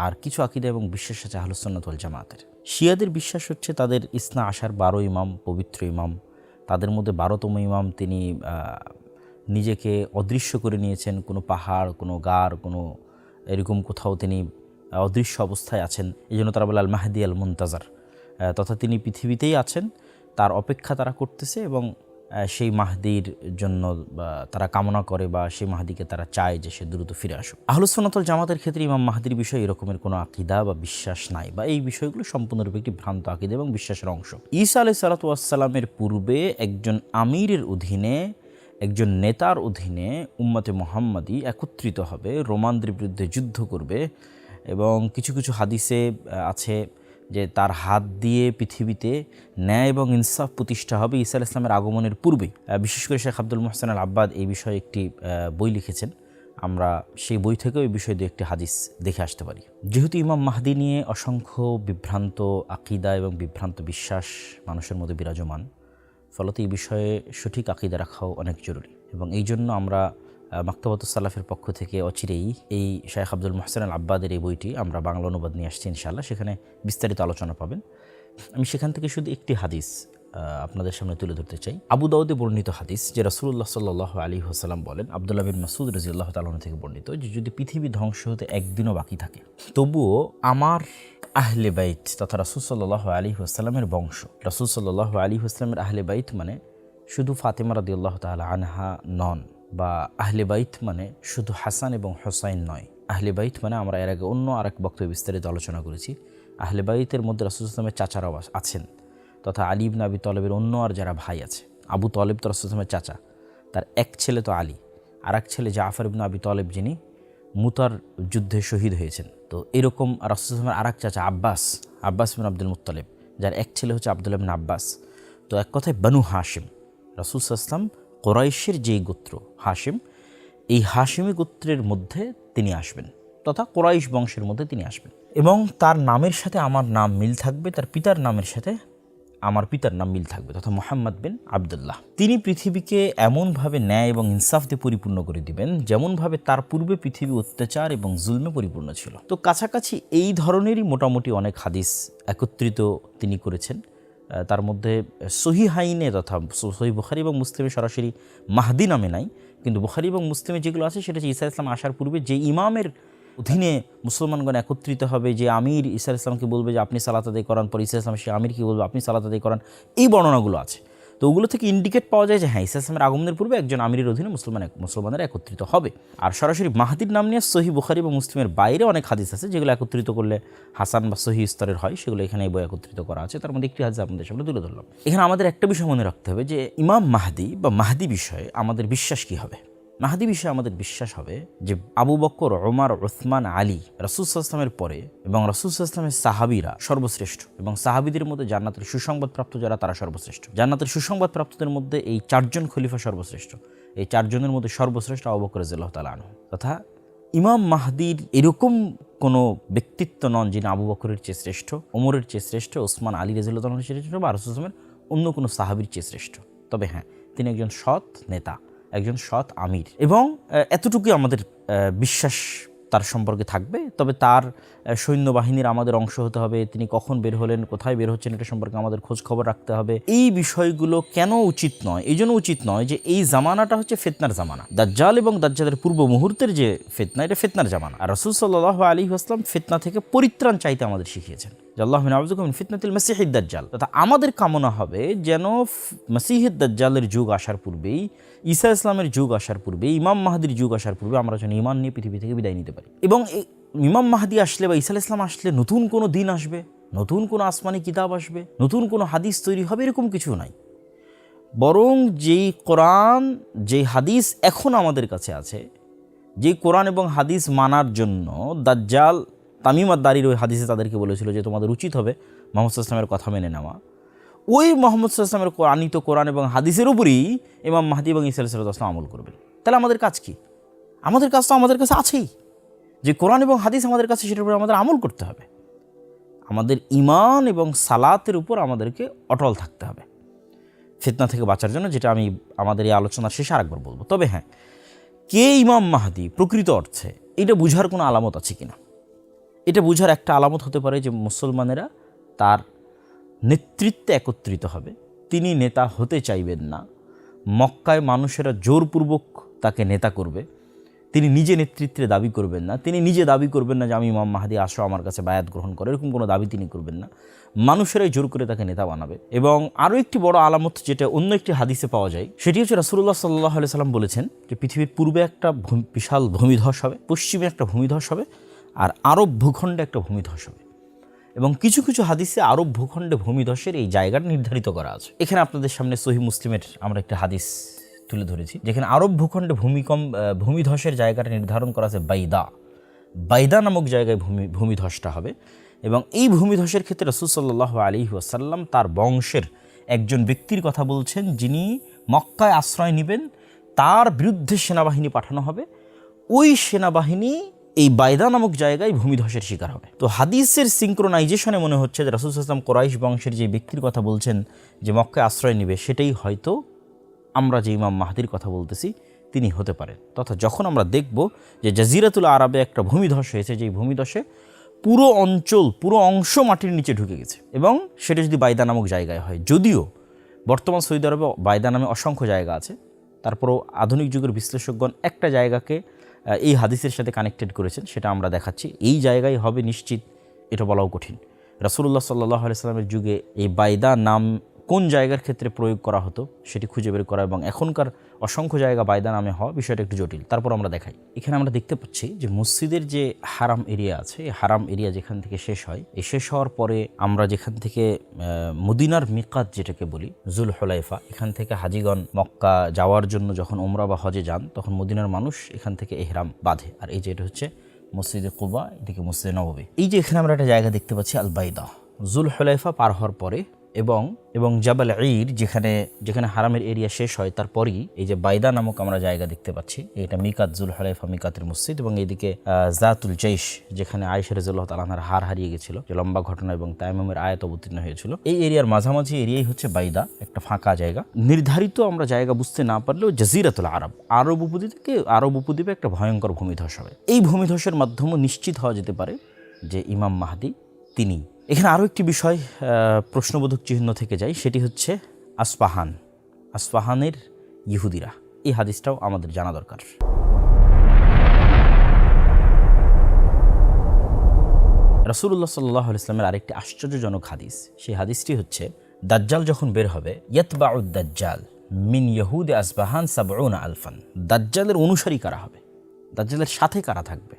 আর কিছু আকীদা এবং বিশ্বাস আছে আহলুস সুন্নাত ওয়াল জামাতের। শিয়াদের বিশ্বাস হচ্ছে তাদের ইসনা আশার 12 ইমাম, পবিত্র ইমাম, তাদের মধ্যে 12তম ইমাম তিনি নিজেকে অদৃশ্য করে নিয়েছেন, কোনো পাহাড়, কোনো গার, কোনো এরকম কোথাও তিনি অদৃশ্য অবস্থায় আছেন। এই জন্য তারা বলে আল মাহদি আল মুনতাজার, তথা তিনি পৃথিবীতেই আছেন, তার অপেক্ষা তারা করতেছে এবং সেই মাহদির জন্য তারা কামনা করে বা সেই মাহদিকে তারা চায় যে সে দ্রুত ফিরে আসুক। আহলুস সুন্নাত ওয়াল জামাতের ক্ষেত্রে ইমাম মাহদির বিষয়ে এরকমের কোনো আকীদা বা বিশ্বাস নাই, বা এই বিষয়গুলো সম্পূর্ণরূপে একটি ভ্রান্ত আকীদা এবং বিশ্বাসের অংশ। ঈসা আলাইহিস সালাতু ওয়াস সালামের পূর্বে একজন আমিরের অধীনে, একজন নেতার অধীনে উম্মতে মুহাম্মাদি একত্রিত হবে, রোমানদের বিরুদ্ধে যুদ্ধ করবে, এবং কিছু কিছু হাদিসে আছে যে তার হাত দিয়ে পৃথিবীতে ন্যায় এবং ইনসাফ প্রতিষ্ঠা হবে ঈসা আলাইহিস সালামের আগমনের পূর্বেই। বিশেষ করে শেখ আব্দুল মুহসিন আল আব্বাদ এই বিষয়ে একটি বই লিখেছেন। আমরা সেই বই থেকেও এই বিষয়ে একটি হাদিস দেখে আসতে পারি। যেহেতু ইমাম মাহদি নিয়ে অসংখ্য বিভ্রান্ত আকীদা এবং বিভ্রান্ত বিশ্বাস মানুষের মধ্যে বিরাজমান, ফলত এই বিষয়ে সঠিক আকীদা রাখাও অনেক জরুরি, এবং এই জন্য আমরা মাকতাবাতুস সালাফের পক্ষ থেকে অচিরেই এই শেখ আব্দুল মুহসিন আল আব্বাদের এই বইটি আমরা বাংলা অনুবাদ নিয়ে আসছি ইনশাআল্লাহ। সেখানে বিস্তারিত আলোচনা পাবেন। আমি সেখান থেকে শুধু একটি হাদিস আপনাদের সামনে তুলে ধরতে চাই। আবু দাউদে বর্ণিত হাদিস, যে রাসূলুল্লাহ সাল্লাল্লাহু আলাইহি ওয়াসাল্লাম বলেন, আব্দুল্লাহ বিন মাসউদ রাদিয়াল্লাহু তাআলা থেকে বর্ণিত, যে যদি পৃথিবী ধ্বংস হতে একদিনও বাকি থাকে, তবুও আমার আহলে বাইত তথা রাসূল সাল্লাল্লাহু আলাইহি ওয়াসাল্লামের বংশ, রাসূল সাল্লাল্লাহু আলাইহি ওয়াসাল্লামের আহলে বাইত মানে শুধু ফাতেমা রাদিয়াল্লাহু তাআলা আনহা নন, বা আহলে বাইত মানে শুধু হাসান এবং হোসাইন নয়। আহলে বাইত মানে আমরা এর আগে অন্য আরেক বক্তব্যে বিস্তারিত আলোচনা করেছি, আহলে বাইতের মধ্যে রাসূল সাল্লাল্লাহু আলাইহি ওয়াসাল্লামের চাচারাও আছেন, তথা আলী ইবনে আবি তালেবের অন্য আর যারা ভাই আছে। আবু তালেব তো রাসূল সাল্লাল্লাহু আলাইহি ওয়াসাল্লামের চাচা, তার এক ছেলে তো আলী, আর এক ছেলে জাফর ইবনে আবি তালেব, যিনি মুতার যুদ্ধে শহীদ হয়েছেন। তো এরকম রাসূল সাল্লাল্লাহু আলাইহি ওয়াসাল্লামের আরেক চাচা আব্বাস বিন আব্দুল মুত্তালিব, যার এক ছেলে হচ্ছে আব্দুল্লাহ ইবনে আব্বাস। তো এক কথায় বানু হাশিম, রাসূল সাল্লাল্লাহু আলাইহি ওয়াসাল্লাম কুরাইশের যেই গোত্র হাশিম, এই হাশিমি গোত্রের মধ্যে তিনি আসবেন, তথা কুরাইশ বংশের মধ্যে তিনি আসবেন, এবং তার নামের সাথে আমার নাম মিল থাকবে, তার পিতার নামের সাথে আমার পিতার নাম মিল থাকবে, তথা মুহাম্মদ বিন আবদুল্লাহ। তিনি পৃথিবীকে এমনভাবে ন্যায় এবং ইনসাফ দিয়ে পরিপূর্ণ করে দিবেন যেমনভাবে তার পূর্বে পৃথিবী অত্যাচার এবং জুলমে পরিপূর্ণ ছিল। তো কাছাকাছি এই ধরনেরই মোটামুটি অনেক হাদিস একত্রিত তিনি করেছেন। তার মধ্যে সহিহাইনে তথা সহিহ বুখারী এবং মুসলিমে সরাসরি মাহদি নামে নাই, কিন্তু বুখারী এবং মুসলিমে যেগুলো আছে সেটা হচ্ছে ঈসা আলাইহিস সালাম আসার পূর্বে যে ইমামের অধীনে মুসলমানগণ একত্রিত হবে, যে আমির ঈসা আলাইহিস সালামকে বলবে যে আপনি সালাত আদায় করান, পর ঈসা আলাইহিস সালাম সে আমিরকে বলবে আপনি সালাত আদায় করান, এই বর্ণনাগুলো আছে। তো ওগুলো থেকে ইন্ডিকেট পাওয়া যায় যে হ্যাঁ, ঈসা আলাইহিস সালামের আগমনের পূর্বে একজন আমিরের অধীনে মুসলমানেরা একত্রিত হবে। আর সরাসরি মাহদির নাম নিয়ে সহিহ বুখারী এবং মুসলিমের বাইরে অনেক হাদিস আছে যেগুলো একত্রিত করলে হাসান বা সহিহ স্তরের হয়, সেগুলো এখানে এই বই একত্রিত করা আছে। তার মধ্যে একটি হাদিস আপনাদের সামনে তুলে ধরলাম। এখানে আমাদের একটা বিষয় মনে রাখতে হবে যে ইমাম মাহদি বা মাহদি বিষয়ে আমাদের বিশ্বাস কী হবে। মাহদি বিষয়ে আমাদের বিশ্বাস হবে যে আবু বকর, ওমর, উসমান, আলী রাসূল সাল্লাল্লাহু আলাইহি ওয়াসাল্লামের পরে এবং রাসূল সাল্লাল্লাহু আলাইহি ওয়াসাল্লামের সাহাবীরা সর্বশ্রেষ্ঠ, এবং সাহাবীদের মধ্যে জান্নাতের সুসংবাদপ্রাপ্ত যারা তারা সর্বশ্রেষ্ঠ। জান্নাতের সুসংবাদপ্রাপ্তদের মধ্যে এই চারজন খলিফা সর্বশ্রেষ্ঠ। এই চারজনের মধ্যে সর্বশ্রেষ্ঠ আবু বকর রাদিয়াল্লাহু তাআলা আনহু, তথা ইমাম মাহদির এরকম কোনো ব্যক্তিত্ব নন যিনি আবু বকরের চেয়ে শ্রেষ্ঠ, ওমরের চেয়ে শ্রেষ্ঠ, ওসমান, আলী রাদিয়াল্লাহু তাআলার চেয়ে শ্রেষ্ঠ, বা রাসূল সাল্লাল্লাহু আলাইহি ওয়াসাল্লামের অন্য কোনো সাহাবীর চেয়ে শ্রেষ্ঠ। তবে হ্যাঁ, তিনি একজন সৎ নেতা, একজন সৎ আমির, এবং এতটুকুই আমাদের বিশ্বাস তার সম্পর্কে থাকবে। তবে তার সৈন্যবাহিনীর আমাদের অংশ হতে হবে, তিনি কখন বের হলেন, কোথায় বের হচ্ছেন, এটা সম্পর্কে আমাদের খোঁজ খবর রাখতে হবে। এই বিষয়গুলো কেন উচিত নয়? এই জন্য উচিত নয় যে এই জামানাটা হচ্ছে ফিতনার জামানা। দাজ্জাল এবং দাজ্জালের পূর্ব মুহূর্তের যে ফিতনা, এটা ফিতনার জামানা। আর রাসূল সাল্লাল্লাহু আলাইহি ওয়াসাল্লাম ফিতনা থেকে পরিত্রাণ চাইতে আমাদের শিখিয়েছেন, আল্লাহু নাউযুবিকা মিন ফিতনাতিল মাসিহিদ দাজ্জাল। তথা আমাদের কামনা হবে যেন মাসিহিদ দাজ্জালের যুগ আসার পূর্বেই, ঈসা ইসলামের যুগ আসার পূর্বে, ইমাম মাহদির যুগ আসার পূর্বে আমরা যেন ঈমান নিয়ে পৃথিবী থেকে বিদায় নিতে পারি। এবং ইমাম মাহদি আসলে বা ঈসা ইসলাম আসলে নতুন কোনো দিন আসবে, নতুন কোনো আসমানি কিতাব আসবে, নতুন কোনো হাদিস তৈরি হবে, এরকম কিছু নাই। বরং যেই কোরআন, যেই হাদিস এখন আমাদের কাছে আছে, যেই কোরআন এবং হাদিস মানার জন্য দাজ্জাল তামিম আদ-দারির ওই হাদিসে তাদেরকে বলেছিল যে তোমাদের উচিত হবে মুহাম্মদ সাল্লাল্লাহু আলাইহি ওয়াসাল্লামের কথা মেনে নেওয়া, ওই মুহাম্মদ সাল্লাল্লাহু আলাইহি ওয়াসাল্লামের আনিত কোরআন এবং হাদিসের উপরই ইমাম মাহদি এবং ঈসা আলাইহিস সালাম আমল করবেন। তাহলে আমাদের কাজ কি? আমাদের কাজ তো আমাদের কাছে আছেই, যে কোরআন এবং হাদিস আমাদের কাছে, সেটার উপর আমাদের আমল করতে হবে। আমাদের ঈমান এবং সালাতের উপর আমাদেরকে অটল থাকতে হবে ফিতনা থেকে বাঁচার জন্য, যেটা আমি আমাদের এই আলোচনার শেষে আরেকবার বলবো। তবে হ্যাঁ, কে ইমাম মাহদি প্রকৃত অর্থে, এটা বুঝার কোনো আলামত আছে কিনা? এটা বুঝার একটা আলামত হতে পারে যে মুসলমানেরা তার নেতৃত্বে একত্রিত হবে। তিনি নেতা হতে চাইবেন না, মক্কায় মানুষেরা জোরপূর্বক তাকে নেতা করবে, তিনি নিজে নেতৃত্বে দাবি করবেন না, তিনি নিজে দাবি করবেন না যে আমি ইমাম মাহদি আসো আমার কাছে বায়াত গ্রহণ করে, এরকম কোনো দাবি তিনি করবেন না। মানুষেরাই জোর করে তাকে নেতা বানাবে। এবং আরও একটি বড় আলামত যেটা অন্য একটি হাদিসে পাওয়া যায়, সেটি হচ্ছে রাসূলুল্লাহ সাল্লাল্লাহু আলাইহি সাল্লাম বলেছেন যে পৃথিবীর পূর্বে একটা বিশাল ভূমিধস হবে, পশ্চিমে একটা ভূমিধস হবে, আর আরব ভূখণ্ডে একটা ভূমিধস হবে। এবং কিছু কিছু হাদিসে আরব ভূখণ্ডে ভূমিধসের এই জায়গাটা নির্ধারিত করা আছে। এখানে আপনাদের সামনে সহিহ মুসলিমের আমরা একটা হাদিস তুলে ধরেছি, যেখানে আরব ভূখণ্ডে ভূমিধসের জায়গাটা নির্ধারণ করা আছে বাইদা নামক জায়গায় ভূমিধসটা হবে। এবং এই ভূমিধসের ক্ষেত্রে রাসূল সাল্লাল্লাহু আলাইহি ওয়াসাল্লাম তার বংশের একজন ব্যক্তির কথা বলছেন, যিনি মক্কায় আশ্রয় নেবেন, তার বিরুদ্ধে সেনাবাহিনী পাঠানো হবে। ওই সেনাবাহিনী এই বাইদা নামক জায়গায় ভূমিধসের শিকার হবে। তো হাদিসের সিঙ্ক্রোনাইজেশনে মনে হচ্ছে যে রাসূল সাল্লাল্লাহু আলাইহি ওয়াসাল্লাম কুরাইশ বংশের যে ব্যক্তির কথা বলছেন যে মক্কায় আশ্রয় নেবে, সেটাই হয়তো আমরা যে ইমাম মাহদির কথা বলতেছি তিনি হতে পারেন। তথা যখন আমরা দেখব যে জাজিরাতুল আরবে একটা ভূমিধস হয়েছে, যেই ভূমিধসে পুরো অংশ মাটির নিচে ঢুকে গেছে, এবং সেটা যদি বাইদা নামক জায়গায় হয়, যদিও বর্তমান সৌদি আরবে বাইদা নামে অসংখ্য জায়গা আছে, তারপরও আধুনিক যুগের বিশ্লেষকগণ একটা জায়গাকে এই হাদিসের সাথে কানেক্টেড করেছেন, সেটা আমরা দেখাচ্ছি। এই জায়গায় হবে নিশ্চিত এটা বলাও কঠিন। রাসূলুল্লাহ সাল্লাল্লাহু আলাইহি সাল্লামের যুগে এই বাইদা নাম কোন জায়গার ক্ষেত্রে প্রয়োগ করা হতো সেটি খুঁজে বের করা এবং এখনকার অসংখ্য জায়গা বাইদা নামে হওয়া বিষয়টা একটু জটিল। তারপর আমরা দেখাই, এখানে আমরা দেখতে পাচ্ছি যে মসজিদের যে হারাম এরিয়া আছে, এই হারাম এরিয়া যেখান থেকে শেষ হয়, এই শেষ হওয়ার পরে আমরা যেখান থেকে মদিনার মিকাত যেটাকে বলি জুল হুলাইফা, এখান থেকে হাজিগণ মক্কা যাওয়ার জন্য যখন উমরা বা হজে যান, তখন মদিনার মানুষ এখান থেকে ইহরাম বাঁধে। আর এই যে এটা হচ্ছে মসজিদে কুবা, এদিকে মসজিদে নববী। এই যে এখানে আমরা একটা জায়গা দেখতে পাচ্ছি আল বাইদা, জুল হুলাইফা পার হওয়ার পরে এবং জাবাল ঈদ যেখানে হারামের এরিয়া শেষ হয়, তারপরই এই যে বাইদা নামক আমরা জায়গা দেখতে পাচ্ছি। এটা মিকাত, জুল হুলাইফা মিকাতের মসজিদ। এবং এইদিকে জাতুল জাইশ, যেখানে আয়েশা রাদিয়াল্লাহু তাআলা আনহার হার হারিয়ে গেছিল, যে লম্বা ঘটনা এবং তায়াম্মুমের আয়াত অবতীর্ণ হয়েছিল। এই এরিয়ার মাঝামাঝি এরিয়াই হচ্ছে বাইদা, একটা ফাঁকা জায়গা। নির্ধারিত আমরা জায়গা বুঝতে না পারলেও জাজিরাতুল আরব, আরব উপদ্বীপে একটা ভয়ঙ্কর ভূমিধস হবে। এই ভূমিধসের মাধ্যমে নিশ্চিত হওয়া যেতে পারে যে ইমাম মাহদি তিনি। এখানে আরও একটি বিষয় প্রশ্নবোধক চিহ্ন থেকে যায়, সেটি হচ্ছে আসফাহানের ইহুদিরা। এই হাদিসটাও আমাদের জানা দরকার। রাসূলুল্লাহ সাল্লাল্লাহু আলাইহি ওয়াসাল্লামের আরেকটি আশ্চর্যজনক হাদিস, সেই হাদিসটি হচ্ছে দাজ্জাল যখন বের হবে, ইয়াতবাউদ দাজ্জাল মিন ইয়াহুদি আসবাহান ৭০ আলফান। দাজ্জালের অনুসারী কারা হবে, দাজ্জালের সাথে কারা থাকবে,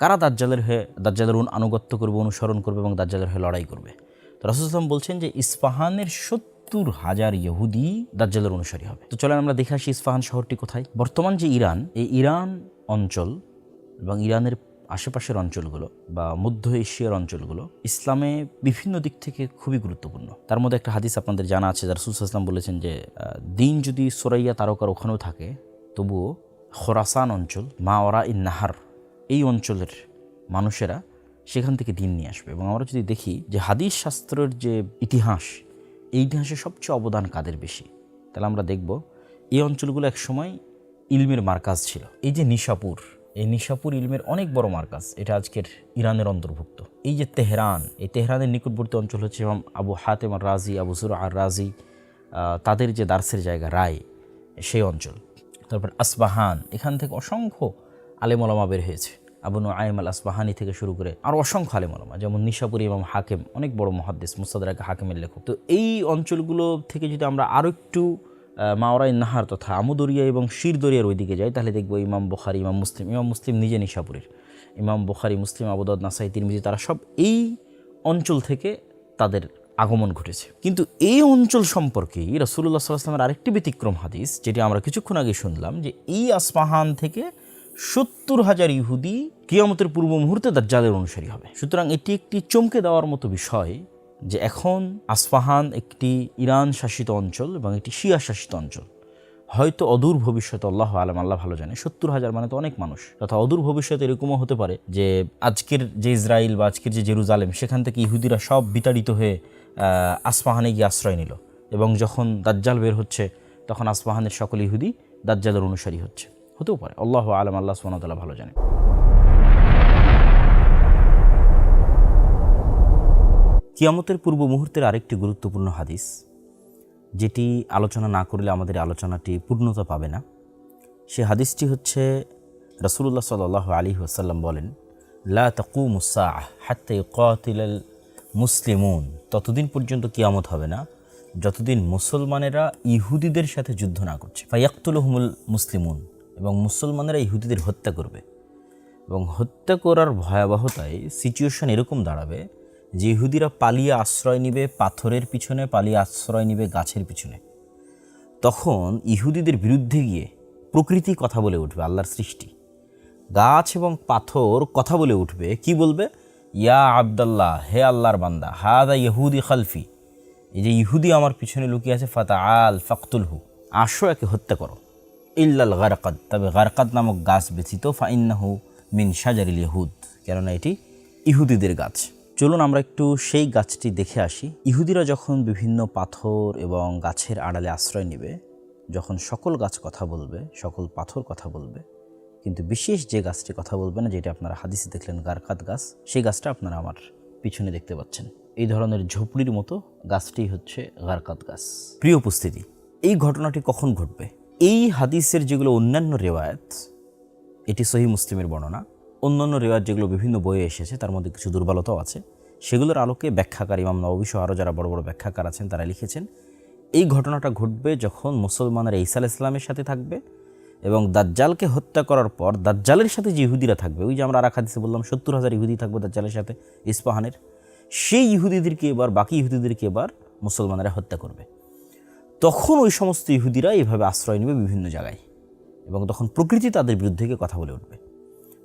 কারা দাজ্জালের আনুগত্য করবে, অনুসরণ করবে এবং দাজ্জালের হয়ে লড়াই করবে। তো রাসূল সাল্লাল্লাহু আলাইহি ওয়াসাল্লাম বলছেন যে ইস্পাহানের ৭০,০০০ ইহুদি দাজ্জালের অনুসারী হবে। তো চলেন আমরা দেখে আসি ইস্পাহান শহরটি কোথায়। বর্তমান যে ইরান, এই ইরান অঞ্চল এবং ইরানের আশেপাশের অঞ্চলগুলো বা মধ্য এশিয়ার অঞ্চলগুলো ইসলামে বিভিন্ন দিক থেকে খুবই গুরুত্বপূর্ণ। তার মধ্যে একটা হাদিস আপনাদের জানা আছে, রাসূল সাল্লাল্লাহু আলাইহি ওয়াসাল্লাম বলেছেন যে দিন যদি সুরাইয়া তারকার ওখানেও থাকে, তবুও খোরাসান অঞ্চল, মাওয়ারা ইন নাহার, এই অঞ্চলের মানুষেরা সেখান থেকে দিন নিয়ে আসবে। এবং আমরা যদি দেখি যে হাদিস শাস্ত্রের যে ইতিহাস, এই ইতিহাসে সবচেয়ে অবদান কাদের বেশি, তাহলে আমরা দেখব এই অঞ্চলগুলো একসময় ইলমের মার্কাজ ছিল। এই যে নিশাপুর, এই নিশাপুর ইলমের অনেক বড় মার্কাজ, এটা আজকের ইরানের অন্তর্ভুক্ত। এই যে তেহরান, এই তেহরানের নিকটবর্তী অঞ্চল হচ্ছে এবং আবু হাতেম আর রাজি, আবু যুরআ আর রাজি, তাদের যে দার্সের জায়গা রায়, সেই অঞ্চল। তারপর আসবাহান, এখান থেকে অসংখ্য আলেম ওলামা বের হয়েছে, আবু নুআইম আল আসবাহানি থেকে শুরু করে আরও অসংখ্য আলেম ওলামা, যেমন নিশাপুরি ইমাম হাকিম, অনেক বড় মুহাদ্দিস, মুস্তাদরাক হাকিমের লেখক। তো এই অঞ্চলগুলো থেকে যদি আমরা আরও একটু মাওয়ারা ইন নাহার তথা আমুদরিয়া এবং শিরদরিয়ার ওইদিকে যাই, তাহলে দেখবো ইমাম বুখারী, ইমাম মুসলিম নিজে নিশাপুরের, ইমাম বুখারী, মুসলিম, আবু দাউদ, নাসাই, তিরমিজি, তারা সব এই অঞ্চল থেকে তাদের আগমন ঘটেছে। কিন্তু এই অঞ্চল সম্পর্কেই রাসূলুল্লাহ সাল্লাল্লাহু আলাইহি ওয়াসাল্লামের আরেকটি ব্যতিক্রম হাদিস, যেটি আমরা কিছুক্ষণ আগে শুনলাম, যে এই আসফাহান থেকে ৭০,০০০ ইহুদি কিয়ামতের পূর্ব মুহূর্তে দাজ্জালের অনুসারী হবে। সুতরাং এটি একটি চমকে দেওয়ার মতো বিষয় যে এখন আসফাহান একটি ইরান শাসিত অঞ্চল এবং একটি শিয়া শাসিত অঞ্চল। হয়তো অদূর ভবিষ্যতে, আল্লাহ আলম, আল্লাহ ভালো জানে, ৭০,০০০ মানে তো অনেক মানুষ, তথা অদূর ভবিষ্যতে এরকমও হতে পারে যে আজকের যে ইসরায়েল বা আজকের যে জেরুজালেম, সেখান থেকে ইহুদিরা সব বিতাড়িত হয়ে আসফাহানে গিয়ে আশ্রয় নিল, এবং যখন দাজ্জাল বের হচ্ছে তখন আসফাহানের সকল ইহুদি দাজ্জালের অনুসারী হচ্ছে। হতেও পারে, আল্লাহ আলম, আল্লাহ সুবহানাহু ওয়া তাআলা ভালো জানে। কিয়ামতের পূর্ব মুহূর্তের আরেকটি গুরুত্বপূর্ণ হাদিস, যেটি আলোচনা না করলে আমাদের আলোচনাটি পূর্ণতা পাবে না, সে হাদিসটি হচ্ছে রাসূলুল্লাহ সাল্লাল্লাহু আলাইহি ওয়াসাল্লাম বলেন, লা তাকুমুস সাআহ হাত্তা ইউকাতিলাল মুসলিমুন, ততদিন পর্যন্ত কিয়ামত হবে না যতদিন মুসলমানেরা ইহুদিদের সাথে যুদ্ধ না করছে। ফায়াকতুলুহুমুল মুসলিমুন, এবং মুসলমানেরা ইহুদিদের হত্যা করবে। এবং হত্যা করার ভয়াবহতায় সিচুয়েশন এরকম দাঁড়াবে যে ইহুদিরা পালিয়ে আশ্রয় নিবে পাথরের পিছনে, পালিয়ে আশ্রয় নিবে গাছের পিছনে। তখন ইহুদিদের বিরুদ্ধে গিয়ে প্রকৃতি কথা বলে উঠবে, আল্লাহর সৃষ্টি গাছ এবং পাথর কথা বলে উঠবে। কি বলবে? ইয়া আবদাল্লাহ, হে আল্লাহর বান্দা, হাদা ইহুদি খালফি, এই যে ইহুদি আমার পিছনে লুকিয়ে আছে, ফাতা আল ফাকতুলহু, আসো একে হত্যা করো। ইল্লাল গারকাদ, তবে গারকাদ নামক গাছ ব্যতীত, ফাইন্নাহু মিন শাজারিল ইহুদ, কেননা এটি ইহুদিদের গাছ। চলুন আমরা একটু সেই গাছটি দেখে আসি। ইহুদিরা যখন বিভিন্ন পাথর এবং গাছের আড়ালে আশ্রয় নেবে, যখন সকল গাছ কথা বলবে, সকল পাথর কথা বলবে, কিন্তু বিশেষ যে গাছটি কথা বলবে না, যেটা আপনারা হাদিসে দেখলেন গারকাদ গাছ, সেই গাছটা আপনারা আমার পিছনে দেখতে পাচ্ছেন। এই ধরনের ঝোপড়ির মতো গাছটি হচ্ছে গারকাদ গাছ। প্রিয় উপস্থিতি, এই ঘটনাটি কখন ঘটবে? এই হাদিসের যেগুলো অন্যান্য রেওয়ায়াত, এটি সহিহ মুসলিমের বর্ণনা, অন্যান্য রেওয়ায়াত যেগুলো বিভিন্ন বইয়ে এসেছে তার মধ্যে কিছু দুর্বলতাও আছে, সেগুলোর আলোকে ব্যাখ্যাকার ইমাম নববী সহ আরও যারা বড় বড় ব্যাখ্যাকার আছেন তারা লিখেছেন এই ঘটনাটা ঘটবে যখন মুসলমানেরা ঈসা আলাইহিস সালামের সাথে থাকবে এবং দাজ্জালকে হত্যা করার পর দাজ্জালের সাথে যে ইহুদিরা থাকবে, ওই যে আমরা আর এক হাদিসে বললাম 70,000 ইহুদি থাকবে দাজ্জালের সাথে ইস্পাহানের, সেই ইহুদিদেরকে এবার, বাকি ইহুদিদেরকে এবার মুসলমানেরা হত্যা করবে। তখন ওই সমস্ত ইহুদিরা এইভাবে আশ্রয় নেবে বিভিন্ন জায়গায়, এবং তখন প্রকৃতি তাদের বিরুদ্ধে গিয়ে কথা বলে উঠবে।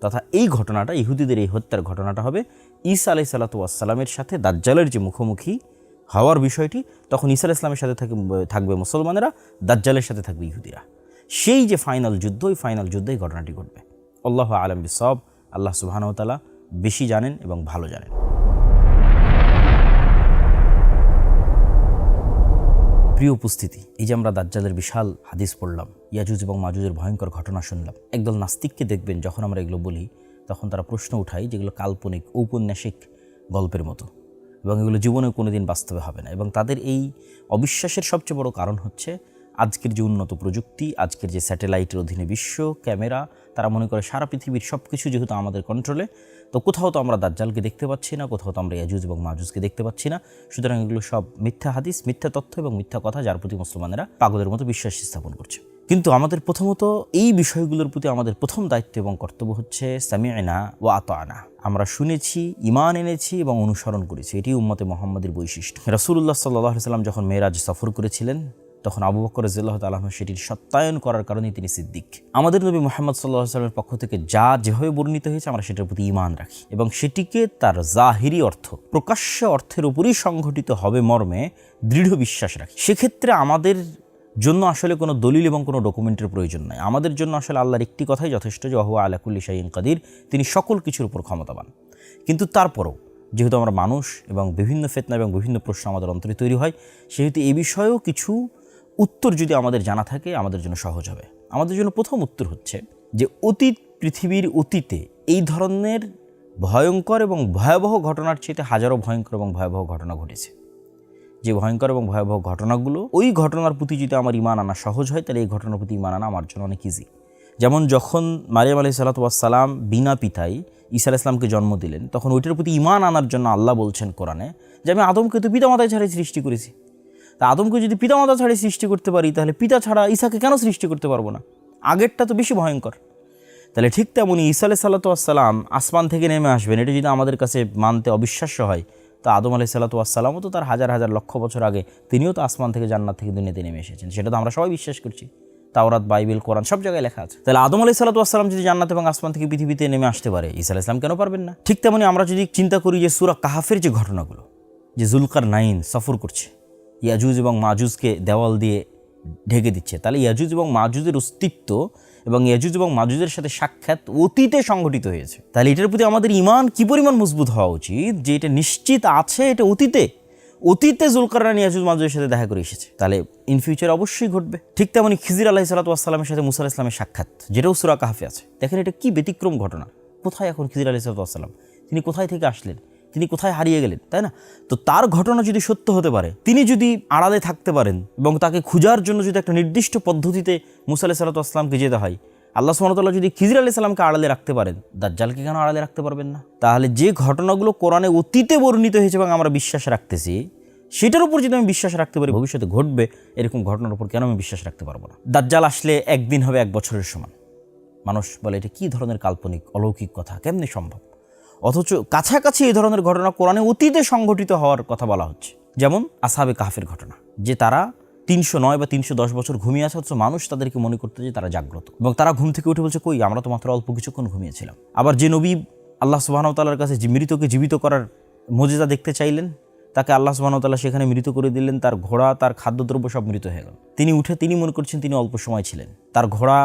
তথা এই ঘটনাটা, ইহুদিদের এই হত্যার ঘটনাটা হবে ঈসা আলাইহিস সালামের সাথে দাজ্জালের যে মুখোমুখি হওয়ার বিষয়টি, তখন ঈসা আলাইহিস সালামের সাথে থাকবে মুসলমানেরা, দাজ্জালের সাথে থাকবে ইহুদিরা। সেই যে ফাইনাল যুদ্ধ, ওই ফাইনাল যুদ্ধে এই ঘটনাটি ঘটবে। আল্লাহু আ'লাম বিসওয়াব। আল্লাহ সুবহানাহু ওয়া তাআলা বেশি জানেন এবং ভালো জানেন। প্রিয় উপস্থিতি, এই যে আমরা দাজ্জালের বিশাল হাদিস পড়লাম, ইয়াজুজ এবং মাজুজের ভয়ঙ্কর ঘটনা শুনলাম, একদল নাস্তিককে দেখবেন যখন আমরা এগুলো বলি তখন তারা প্রশ্ন উঠায় যেগুলো কাল্পনিক, ঔপন্যাসিক গল্পের মতো, এবং এগুলো জীবনে কোনোদিন বাস্তবে হবে না। এবং তাদের এই অবিশ্বাসের সবচেয়ে বড় কারণ হচ্ছে আজকের যে উন্নত প্রযুক্তি, আজকের যে স্যাটেলাইটের অধীনে বিশ্ব, ক্যামেরা, তারা মনে করে সারা পৃথিবীর সব কিছু যেহেতু আমাদের কন্ট্রোলে, তো কোথাও তো আমরা দাজ্জালকে দেখতে পাচ্ছি না, কোথাও তো আমরা ইয়াজুজ এবং মাজুজকে দেখতে পাচ্ছি না। সুতরাং এগুলো সব মিথ্যা হাদিস, মিথ্যা তথ্য এবং মিথ্যা কথা, যার প্রতি মুসলমানেরা পাগলের মতো বিশ্বাস স্থাপন করছে। কিন্তু আমাদের প্রথমত এই বিষয়গুলোর প্রতি আমাদের প্রথম দায়িত্ব এবং কর্তব্য হচ্ছে সামি'না ওয়া আতা'না, আমরা শুনেছি, ঈমান এনেছি এবং অনুসরণ করেছি। এটি উম্মতে মুহাম্মাদের বৈশিষ্ট্য। রাসূলুল্লাহ সাল্লাল্লাহু আলাইহি ওয়াসাল্লাম যখন মেরাজ সফর করেছিলেন, তখন আবু বকর রাদিয়াল্লাহু তাআলা আনহু সেটির সত্যায়ন করার কারণেই তিনি সিদ্দিক। আমাদের নবী মুহাম্মদ সাল্লাল্লাহু আলাইহি ওয়াসাল্লামের পক্ষ থেকে যা যেভাবে বর্ণিত হয়েছে, আমরা সেটার প্রতি ঈমান রাখি এবং সেটিকে তার জাহিরি অর্থ, প্রকাশ্য অর্থের উপরই সংঘটিত হবে মর্মে দৃঢ় বিশ্বাস রাখি। সেক্ষেত্রে আমাদের জন্য আসলে কোনো দলিল এবং কোনো ডকুমেন্টের প্রয়োজন নাই। আমাদের জন্য আসলে আল্লাহর একটি কথাই যথেষ্ট, যে ওয়া আলা কুল্লি শাইইন কাদির, তিনি সকল কিছুর উপর ক্ষমতাবান। কিন্তু তারপরও যেহেতু আমরা মানুষ এবং বিভিন্ন ফিতনা এবং বিভিন্ন প্রশ্ন আমাদের অন্তরে তৈরি হয়, সেহেতু এই বিষয়েও কিছু উত্তর যদি আমাদের জানা থাকে আমাদের জন্য সহজ হবে। আমাদের জন্য প্রথম উত্তর হচ্ছে যে অতীত, পৃথিবীর অতীতে এই ধরনের ভয়ঙ্কর এবং ভয়াবহ ঘটনার চেয়ে হাজারো ভয়ঙ্কর এবং ভয়াবহ ঘটনা ঘটেছে। যে ভয়ঙ্কর এবং ভয়াবহ ঘটনাগুলো, ওই ঘটনার প্রতি যদি আমার ঈমান আনা সহজ হয়, তাহলে এই ঘটনার প্রতি ঈমান আনা আমার জন্য অনেক ইজি। যেমন যখন মারিয়াম আলাইহিস সালাম বিনা পিতায় ঈসা আলাইহিস সালামকে জন্ম দিলেন, তখন ওইটার প্রতি ঈমান আনার জন্য আল্লাহ বলছেন কোরআনে যে আমি আদমকে তো পিতামাতায় ছাড়াই সৃষ্টি করেছি। তা আদমকে যদি পিতামাতা ছাড়াই সৃষ্টি করতে পারি, তাহলে পিতা ছাড়া ঈসাকে কেন সৃষ্টি করতে পারবো না? আগেরটা তো বেশি ভয়ঙ্কর। তাহলে ঠিক তেমনই ঈসা আলাইহিস সালাম আসমান থেকে নেমে আসবেন, এটা যদি আমাদের কাছে মানতে অবিশ্বাস্য হয়, তো আদম আলাইহিস সালামও তো তার হাজার হাজার লক্ষ বছর আগে তিনিও তো আসমান থেকে জান্নাত থেকে দুনিয়াতে নেমে এসেছেন। সেটা তো আমরা সবাই বিশ্বাস করছি, তাওরাত, বাইবেল, কোরআন সব জায়গায় লেখা আছে। তাহলে আদম আলাইহিস সালাম যদি জান্নাত এবং আসমান থেকে পৃথিবীতে নেমে আসতে পারে, ঈসা আলাইহিস সালাম কেন পারবেন না? ঠিক তেমনি আমরা যদি চিন্তা করি যে সূরা কাহাফের যে ঘটনাগুলো, যে যুলকারনাইন সফর করছে, ইয়াজুজ এবং মাজুজকে দেওয়াল দিয়ে ঢেকে দিচ্ছে, তাহলে ইয়াজুজ এবং মাজুজের অস্তিত্ব এবং ইয়াজুজ এবং মাজুজের সাথে সাক্ষাৎ অতীতে সংঘটিত হয়েছে। তাহলে এটার প্রতি আমাদের ঈমান কি পরিমাণ মজবুত হওয়া উচিত যে এটা নিশ্চিত আছে, এটা অতীতে যুলকারনাইন ইয়াজুজ মাজুজের সাথে দেখা করে এসেছে, তাহলে ইন ফিউচার অবশ্যই ঘটবে। ঠিক তেমনি খিজির আলাইহিস সালামের সাথে মুসা আলাইহিস সালামের সাক্ষাৎ, যেটাও সূরা কাহাফে আছে। দেখেন এটা কি ব্যতিক্রম ঘটনা। কোথায় এখন খিজির আলাইহিস সালাম? তিনি কোথায় থেকে আসলেন? তিনি কোথায় হারিয়ে গেলেন, তাই না? তো তার ঘটনা যদি সত্য হতে পারে, তিনি যদি আড়ালে থাকতে পারেন এবং তাকে খোঁজার জন্য যদি একটা নির্দিষ্ট পদ্ধতিতে মুসা আলাইহিস সালামকে যেতে হয়, আল্লাহ সুবহানাহু ওয়া তাআলা যদি খিজির আলাইহিস সালামকে আড়ালে রাখতে পারেন, দাজ্জালকে কেন আড়ালে রাখতে পারবেন না? তাহলে যে ঘটনাগুলো কোরআনে অতীতে বর্ণিত হয়েছে এবং আমরা বিশ্বাস রাখতেছি, সেটার উপর যদি আমি বিশ্বাস রাখতে পারি ভবিষ্যতে ঘটবে এরকম ঘটনার উপর কেন আমি বিশ্বাস রাখতে পারবো না? দাজ্জাল আসলে একদিন হবে 1 বছরের সমান। মানুষ বলে এটা কী ধরনের কাল্পনিক অলৌকিক কথা, কেমনে সম্ভব? অথচ কাছাকাছি এই ধরনের ঘটনা কোরআনে অতীতে সংঘটিত হওয়ার কথা বলা হচ্ছে। যেমন আসহাবে কাহফের ঘটনা, যে তারা 309 বা 310 বছর ঘুমিয়ে আছে, অথচ মানুষ তাদেরকে মনে করতে যে তারা জাগ্রত, এবং তারা ঘুম থেকে উঠে বলছে কই আমরা তো মাত্র অল্প কিছুক্ষণ ঘুমিয়েছিলাম। আবার যে নবী আল্লাহ সুবহানাহু ওয়া তাআলার কাছে মৃতকে জীবিত করার মুজিজা দেখতে চাইলেন, তাকে আল্লাহ সুবহানাহু ওয়া তাআলা সেখানে মৃত করে দিলেন, তার ঘোড়া তার খাদ্যদ্রব্য সব মৃত হয়ে গেল। তিনি উঠে তিনি মনে করছেন তিনি অল্প সময় ছিলেন, তার ঘোড়া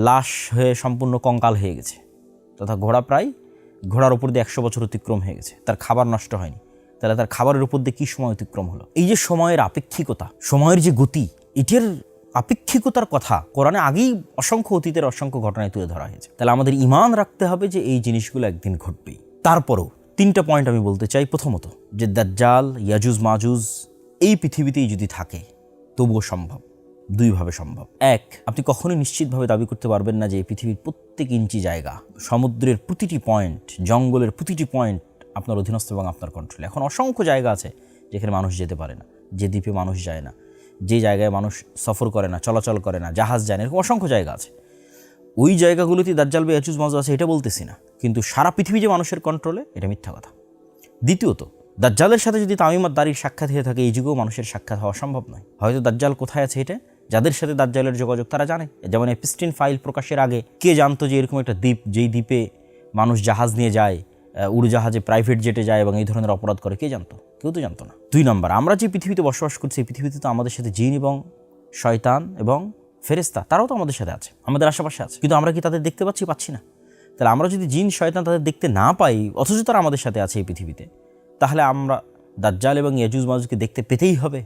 লাশ হয়ে সম্পূর্ণ কঙ্কাল হয়ে গেছে, তথা ঘোড়ার উপর দিয়ে 100 বছর অতিক্রম হয়ে গেছে, তার খাবার নষ্ট হয়নি। তাহলে তার খাবারের উপর দিয়ে কী সময় অতিক্রম হলো? এই যে সময়ের আপেক্ষিকতা, সময়ের যে গতি, এটার আপেক্ষিকতার কথা কোরআনে আগেই অসংখ্য অতীতের অসংখ্য ঘটনায় তুলে ধরা হয়েছে। তাহলে আমাদের ঈমান রাখতে হবে যে এই জিনিসগুলো একদিন ঘটবেই। তারপরও 3টা পয়েন্ট আমি বলতে চাই। প্রথমত, যে দাজ্জাল, ইয়াজুজ মাজুজ এই পৃথিবীতেই যদি থাকে তবুও সম্ভব, 2 ভাবে সম্ভব। 1, আপনি কখনোই নিশ্চিতভাবে দাবি করতে পারবেন না যে এই পৃথিবীর প্রত্যেক ইঞ্চি জায়গা, সমুদ্রের প্রতিটি পয়েন্ট, জঙ্গলের প্রতিটি পয়েন্ট আপনার অধীনস্থ এবং আপনার কন্ট্রোলে। এখন অসংখ্য জায়গা আছে যেখানে মানুষ যেতে পারে না, যে দ্বীপে মানুষ যায় না, যে জায়গায় মানুষ সফর করে না, চলাচল করে না, জাহাজ যায় না, এরকম অসংখ্য জায়গা আছে। ওই জায়গাগুলোতে দাজ্জাল বা ইয়াজুজ মাজুজ আছে এটা বলতেছি না, কিন্তু সারা পৃথিবী যে মানুষের কন্ট্রোলে, এটা মিথ্যা কথা। দ্বিতীয়ত, দাজ্জালের সাথে যদি তামিমাত দারির সাক্ষাৎ হয়ে থাকে, এই যুগেও মানুষের সাক্ষাৎ হওয়া সম্ভব নয়। হয়তো দাজ্জাল কোথায় আছে এটা যাদের সাথে দাজ্জালের যোগাযোগ তারা জানে। যেমন এপিস্টিন ফাইল প্রকাশের আগে কে জানতো যে এরকম একটা দ্বীপ, যেই দ্বীপে মানুষ জাহাজ নিয়ে যায়, উড়োজাহাজে, প্রাইভেট জেটে যায় এবং এই ধরনের অপরাধ করে, কে জানতো? কেউ তো জানতো না। 2 নম্বর, আমরা যে পৃথিবীতে বসবাস করছি, এই পৃথিবীতে তো আমাদের সাথে জিন এবং শয়তান এবং ফেরেশতা, তারাও তো আমাদের সাথে আছে, আমাদের আশেপাশে আছে, কিন্তু আমরা কি তাদের দেখতে পাচ্ছি না? তাহলে আমরা যদি জিন শয়তান তাদের দেখতে না পাই, অথচ তারা আমাদের সাথে আছে এই পৃথিবীতে, তাহলে আমরা দাজ্জাল এবং ইয়াজুজ মাজুজকে দেখতে পেতেই হবে।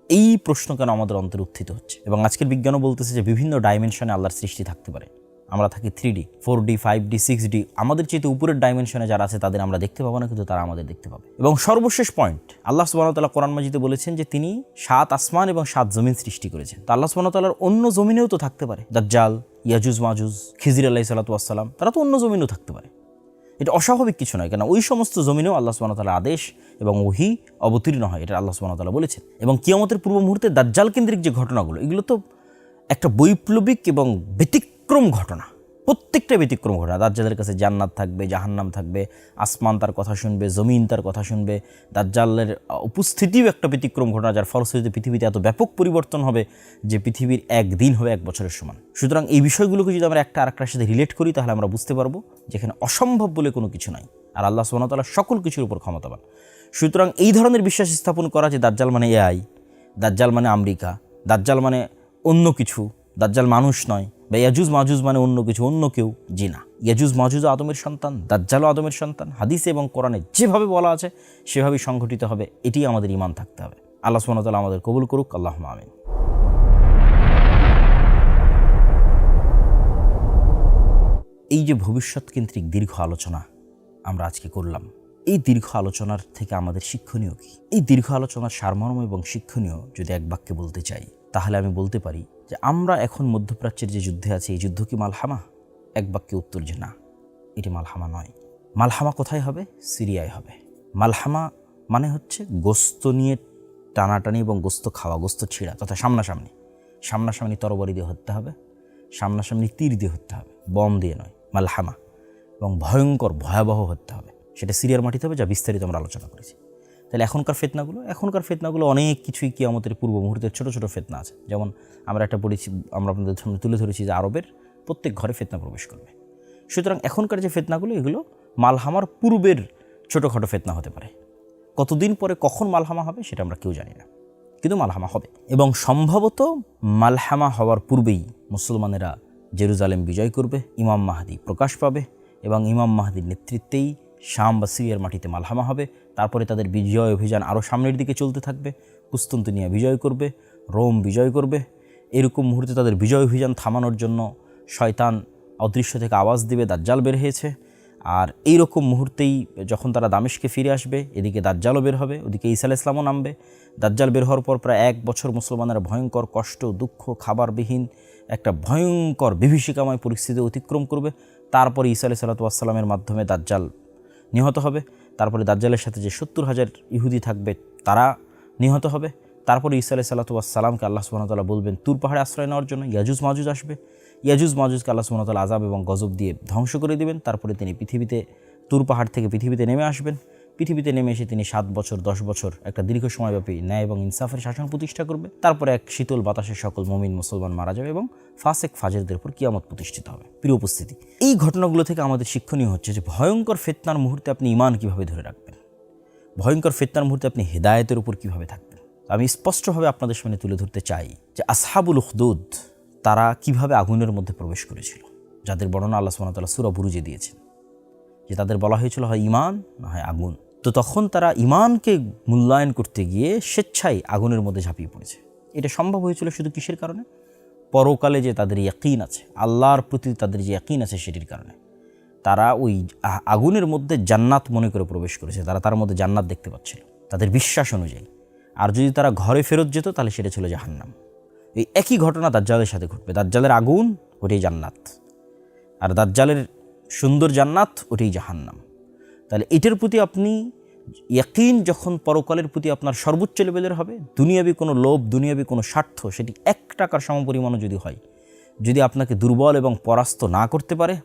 এই প্রশ্ন কেন আমাদের অন্তরে উত্থিত হচ্ছে? এবং আজকের বিজ্ঞানও বলতেছে যে বিভিন্ন ডাইমেনশনে আল্লাহর সৃষ্টি থাকতে পারে। আমরা থাকি 3D, 4D, 5D, 6D, আমাদের চেয়ে উপরের ডাইমেনশনে যারা আছে তাদের আমরা দেখতে পাবো না, কিন্তু তারা আমাদের দেখতে পাবে। এবং সর্বশেষ পয়েন্ট, আল্লাহ সুবহানাহু ওয়া তাআলা কোরআন মাজিদে বলেছেন যে তিনি 7 আসমান এবং 7 জমিন সৃষ্টি করেছেন। তো আল্লাহ সুবহানাহু ওয়া তাআলার অন্য জমিনেও তো থাকতে পারে দাজ্জাল, ইয়াজুজ মাজুজ, খিজির আলাইহিস সালাতু ওয়াস সালাম, তারা তো অন্য জমিনেও থাকতে পারে। এটা অস্বাভাবিক কিছু নয়, কেন ওই সমস্ত জমিনেও আল্লাহ সুবহানাহু ওয়া তাআলার আদেশ এবং ওহী অবতীর্ণ হয়, এটা আল্লাহ সুবহানাহু ওয়া তাআলা বলেছেন। এবং কিয়ামতের পূর্ব মুহূর্তে দাজ্জাল কেন্দ্রিক যে ঘটনাগুলো, এগুলো তো একটা বৈপ্লবিক এবং ব্যতিক্রম ঘটনা, প্রত্যেকটা ব্যতিক্রম ঘটনা। দাজ্জালের কাছে জান্নাত থাকবে, জাহান্নাম থাকবে, আসমান তার কথা শুনবে, জমিন তার কথা শুনবে। দাজ্জালের উপস্থিতিও একটা ব্যতিক্রম ঘটনা, যার ফলশ্রুতিতে পৃথিবীতে এত ব্যাপক পরিবর্তন হবে যে পৃথিবীর একদিন হবে 1 বছরের সমান। সুতরাং এই বিষয়গুলোকে যদি আমরা একটা আরেকটার সাথে রিলেট করি, তাহলে আমরা বুঝতে পারবো যেখানে অসম্ভব বলে কোনো কিছু নাই, আর আল্লাহ সুবহানাহু ওয়া তাআলা সকল কিছুর উপর ক্ষমতাবান। সুতরাং এই ধরনের বিশ্বাস স্থাপন করা যে দাজ্জাল মানে এআই, দাজ্জাল মানে আমেরিকা, দাজ্জাল মানে অন্য কিছু, দাজ্জাল মানুষ নয়, বা ইয়াজুজ মাজুজ মানে অন্য কিছু, অন্য কেউ, জি না, ইয়াজুজ মাজুজ আদমের সন্তান, দাজ্জালও আদমের সন্তান। হাদিসে এবং কোরআনে যেভাবে বলা আছে সেভাবেই সংঘটিত হবে, এটি আমাদের ঈমান থাকতে হবে। আল্লাহ সুবহানাহু ওয়া তাআলা আমাদের কবুল করুক, আল্লাহুম্মা আমিন। এই যে ভবিষ্যৎকেন্দ্রিক দীর্ঘ আলোচনা আমরা আজকে করলাম, এই দীর্ঘ আলোচনার থেকে আমাদের শিক্ষণীয় কি? এই দীর্ঘ আলোচনার সারমর্ম এবং শিক্ষণীয় যদি এক বাক্যে বলতে চাই, তাহলে আমি বলতে পারি যে আমরা এখন মধ্যপ্রাচ্যের যে যুদ্ধে আছি, এই যুদ্ধ কি মালহামা? এক বাক্যে উত্তর যে না, এটি মালহামা নয়। মালহামা কোথায় হবে? সিরিয়ায় হবে। মালহামা মানে হচ্ছে গোস্ত নিয়ে টানাটানি এবং গোস্ত খাওয়া, গোস্ত ছিঁড়া, তথা সামনাসামনি তরবারি দিয়ে হত্যা হবে, সামনাসামনি তীর দিয়ে হত্যা হবে, বম দিয়ে নয়, মালহামা। এবং ভয়ঙ্কর ভয়াবহ হত্যা হবে, সেটা সিরিয়ার মাটিতে হবে, যা বিস্তারিত আমরা আলোচনা করেছি। তাহলে এখনকার ফিতনাগুলো অনেক কিছুই কিয়ামতের পূর্ব মুহূর্তের ছোটো ছোটো ফিতনা আছে। যেমন আমরা আপনাদের সামনে তুলে ধরেছি যে আরবের প্রত্যেক ঘরে ফিতনা প্রবেশ করবে। সুতরাং এখনকার যে ফিতনাগুলো, এগুলো মালহামার পূর্বের ছোটোখাটো ফিতনা হতে পারে। কতদিন পরে কখন মালহামা হবে সেটা আমরা কেউ জানি না, কিন্তু মালহামা হবে। এবং সম্ভবত মালহামা হওয়ার পূর্বেই মুসলমানেরা জেরুজালেম বিজয় করবে, ইমাম মাহদি প্রকাশ পাবে, এবং ইমাম মাহদির নেতৃত্বেই শাম বা সিরিয়ার মাটিতে মালহামা হবে। তারপরে তাদের বিজয় অভিযান আরও সামনের দিকে চলতে থাকবে, কুস্তুনতুনিয়া বিজয় করবে, রোম বিজয় করবে। এরকম মুহূর্তে তাদের বিজয় অভিযান থামানোর জন্য শয়তান অদৃশ্য থেকে আওয়াজ দিবে, দাজ্জাল বের হয়েছে। আর এইরকম মুহূর্তেই যখন তারা দামেশকে ফিরে আসবে, এদিকে দাজ্জালও বের হবে, ওদিকে ঈসা আলাইহিস সালামও নামবে। দাজ্জাল বের হওয়ার পর প্রায় 1 বছর মুসলমানেরা ভয়ঙ্কর কষ্ট, দুঃখ, খাবারবিহীন একটা ভয়ঙ্কর বিভীষিকাময় পরিস্থিতি অতিক্রম করবে। তারপরে ঈসা আলাইহিস সালামের মাধ্যমে দাজ্জাল নিহত হবে। তারপরে দাজ্জালের সাথে যে 70,000 ইহুদি থাকবে তারা নিহত হবে। তারপরে ঈসা আলাইহিস সালামকে আল্লাহ সুবহানাহু ওয়া তাআলা বলবেন তুর পাহাড়ে আশ্রয় নেওয়ার জন্য। ইয়াজুজ মাজুজ আসবে, ইয়াজুজ মাজুজকে আল্লাহ সুবহানাহু ওয়া তাআলা আযাব এবং গজব দিয়ে ধ্বংস করে দিবেন। তারপরে তিনি পৃথিবীতে তুর পাহাড় থেকে পৃথিবীতে নেমে আসবেন। পৃথিবীতে নেমে এসে তিনি 7 বছর 10 বছর একটা দীর্ঘ সময়ব্যাপী ন্যায় এবং ইনসাফের শাসন প্রতিষ্ঠা করবে। তারপরে এক শীতল বাতাসে সকল মুমিন মুসলমান মারা যাবে এবং ফাসেক ফাজেরদের উপর কিয়ামত প্রতিষ্ঠিত হবে। প্রিয় উপস্থিতি, এই ঘটনাগুলো থেকে আমাদের শিক্ষণীয় হচ্ছে যে ভয়ঙ্কর ফিতনার মুহূর্তে আপনি ঈমান কীভাবে ধরে রাখবেন, ভয়ঙ্কর ফিতনার মুহূর্তে আপনি হেদায়েতের উপর কীভাবে থাকবেন। আমি স্পষ্টভাবে আপনাদের সামনে তুলে ধরতে চাই যে আসহাবুল উখদুদ তারা কিভাবে আগুনের মধ্যে প্রবেশ করেছিল, যাদের বর্ণনা আল্লাহ সুবহানাহু ওয়া তাআলা সূরা বুরুজে দিয়েছেন, যে তাদের বলা হয়েছিল হয় ঈমান না হয় আগুন। তো তখন তারা ঈমানকে মূল্যায়ন করতে গিয়ে স্বেচ্ছায় আগুনের মধ্যে ঝাঁপিয়ে পড়েছে। এটা সম্ভব হয়েছিল শুধু কিসের কারণে? পরকালে যে তাদের ইয়াকিন আছে, আল্লাহর প্রতি তাদের যে ইয়াকিন আছে সেটির কারণে। তারা ওই আগুনের মধ্যে জান্নাত মনে করে প্রবেশ করেছে, তারা তার মধ্যে জান্নাত দেখতে পাচ্ছিল তাদের বিশ্বাস অনুযায়ী। আর যদি তারা ঘরে ফেরত যেত তাহলে সেটা ছিল জাহান্নাম। এই একই ঘটনা দাজ্জালের সাথে ঘটবে। দাজ্জালের আগুন ওটাই জান্নাত, আর দাজ্জালের সুন্দর জান্নাত ওটাই জাহান্নাম। তাহলে এটার প্রতি আপনি ইয়াকিন যখন পরকালের প্রতি আপনার সর্বোচ্চ লেভেলের হবে, দুনিয়াবি কোনো লোভ, দুনিয়াবি কোনো স্বার্থ, সেটি 1 টাকার সমপরিমাণও যদি হয়, যদি আপনাকে দুর্বল এবং পরাস্ত না করতে পারে,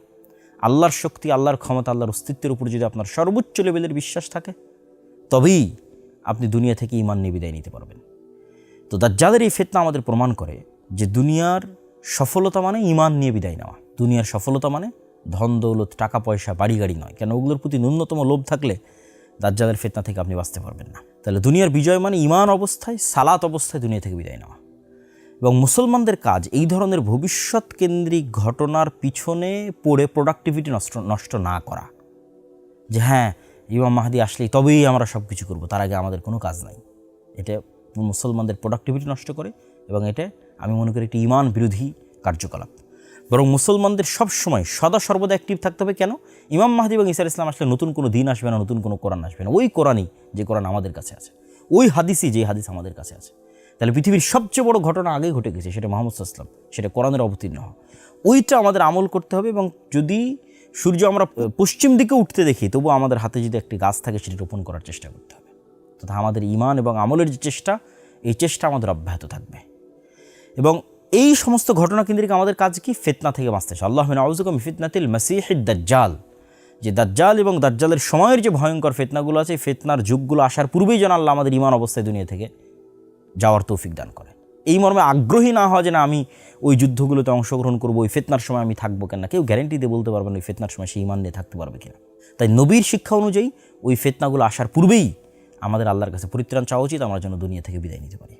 আল্লাহর শক্তি, আল্লাহর ক্ষমতা, আল্লাহর অস্তিত্বের উপর যদি আপনার সর্বোচ্চ লেভেলের বিশ্বাস থাকে, তবেই আপনি দুনিয়া থেকে ঈমান নিয়ে বিদায় নিতে পারবেন। তো দাজ্জালের এই ফিতনা আমাদের প্রমাণ করে যে দুনিয়ার সফলতা মানে ঈমান নিয়ে বিদায় নেওয়া। দুনিয়ার সফলতা মানে ধন দৌলত, টাকা পয়সা, বাড়ি গাড়ি নয়। কেন? ওগুলোর প্রতি ন্যূনতম লোভ থাকলে দাজ্জালের ফিতনা থেকে আপনি বাঁচতে পারবেন না। তাহলে দুনিয়ার বিজয় মানে ঈমান অবস্থায়, সালাত অবস্থায় দুনিয়া থেকে বিদায় নেওয়া। এবং মুসলমানদের কাজ এই ধরনের ভবিষ্যৎ কেন্দ্রিক ঘটনার পিছনে পড়ে প্রোডাক্টিভিটি নষ্ট না করা, যে হ্যাঁ ইমাম মাহদি আসলেই তবেই আমরা সব কিছু করবো, তার আগে আমাদের কোনো কাজ নাই। এটা মুসলমানদের প্রোডাক্টিভিটি নষ্ট করে এবং এটা আমি মনে করি একটি ঈমান বিরোধী কার্যকলাপ। বরং মুসলমানদের সবসময় সদা সর্বদা অ্যাক্টিভ থাকতে হবে। কেন? ইমাম মাহদি এবং ঈসা আলাইহিস সালাম আসলে নতুন কোনো দিন আসবে না, নতুন কোনো কোরআন আসবে না। ওই কোরআনই যে কোরআন আমাদের কাছে আছে, ওই হাদিসই যে হাদিস আমাদের কাছে আছে। তাহলে পৃথিবীর সবচেয়ে বড় ঘটনা আগেই ঘটে গেছে, সেটা মুহাম্মদ সাল্লাল্লাহু আলাইহি ওয়াসাল্লাম, সেটা কোরআনের অবতীর্ণ হওয়া। ওইটা আমাদের আমল করতে হবে। এবং যদি সূর্য আমরা পশ্চিম দিকে উঠতে দেখি, তবু আমাদের হাতে যদি একটি গাছ থাকে সেটি রোপণ করার চেষ্টা করতে হবে। তথা আমাদের ঈমান এবং আমলের যে চেষ্টা, এই চেষ্টা আমাদের অব্যাহত থাকবে। এবং এই সমস্ত ঘটনা কেন্দ্রিক আমাদের কাজ কি? ফিতনা থেকে বাঁচতে। আল্লাহুম্মা আউযুবিকা মিন ফিতনাতিল মাসীহিদ দাজ্জাল, যে দাজ্জাল এবং দাজ্জালের সময়ের যে ভয়ঙ্কর ফিতনাগুলো আছে, ফিতনার যুগগুলো আসার পূর্বেই যেন আল্লাহ আমাদের ঈমান অবস্থায় দুনিয়া থেকে যাওয়ার তৌফিক দান করে। এই মর্মে আগ্রহী না হওয়া যে না আমি ওই যুদ্ধগুলোতে অংশগ্রহণ করবো, ওই ফিতনার সময় আমি থাকবো কেন। কেউ গ্যারেন্টি দিয়ে বলতে পারবে না ওই ফিতনার সময় সে ঈমান নিয়ে থাকতে পারবে কিনা। তাই নবীর শিক্ষা অনুযায়ী ওই ফিতনাগুলো আসার পূর্বেই আমাদের আল্লাহর কাছে পরিত্রাণ চাওয়া উচিত, আমরা যেন দুনিয়া থেকে বিদায় নিতে পারি।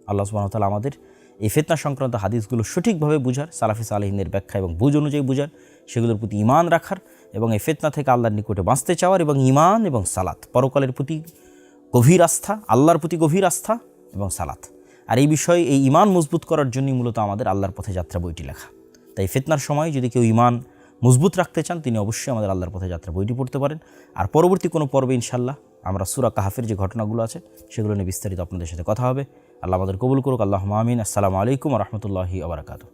আল্লাহ সুবহানাহু ওয়া তাআলা আমাদের এই ফিতনা সংক্রান্ত হাদিসগুলো সঠিকভাবে বুঝার, সালাফি সালেহিনের ব্যাখ্যা এবং বুঝ অনুযায়ী বুঝার, সেগুলোর প্রতি ঈমান রাখার এবং এই ফিতনা থেকে আল্লাহর নিকটে বাঁচতে চাওয়ার, এবং ঈমান এবং সালাত, পরকালের প্রতি গভীর আস্থা, আল্লাহর প্রতি গভীর আস্থা এবং সালাত। আর এই বিষয়ে এই ঈমান মজবুত করার জন্যই মূলত আমাদের আল্লাহর পথে যাত্রা বইটি লেখা। তাই ফিতনার সময় যদি কেউ ঈমান মজবুত রাখতে চান, তিনি অবশ্যই আমাদের আল্লাহর পথে যাত্রা বইটি পড়তে পারেন। আর পরবর্তী কোনো পর্বে ইনশাআল্লাহ আমরা সূরা কাহফের যে ঘটনাগুলো আছে সেগুলো নিয়ে বিস্তারিত আপনাদের সাথে কথা হবে। আল্লাহ আমাদের কবুল করুক। আল্লাহুম্মা আমিন। আসসালামু আলাইকুম ওয়া রাহমাতুল্লাহি ওয়া বারাকাতুহু।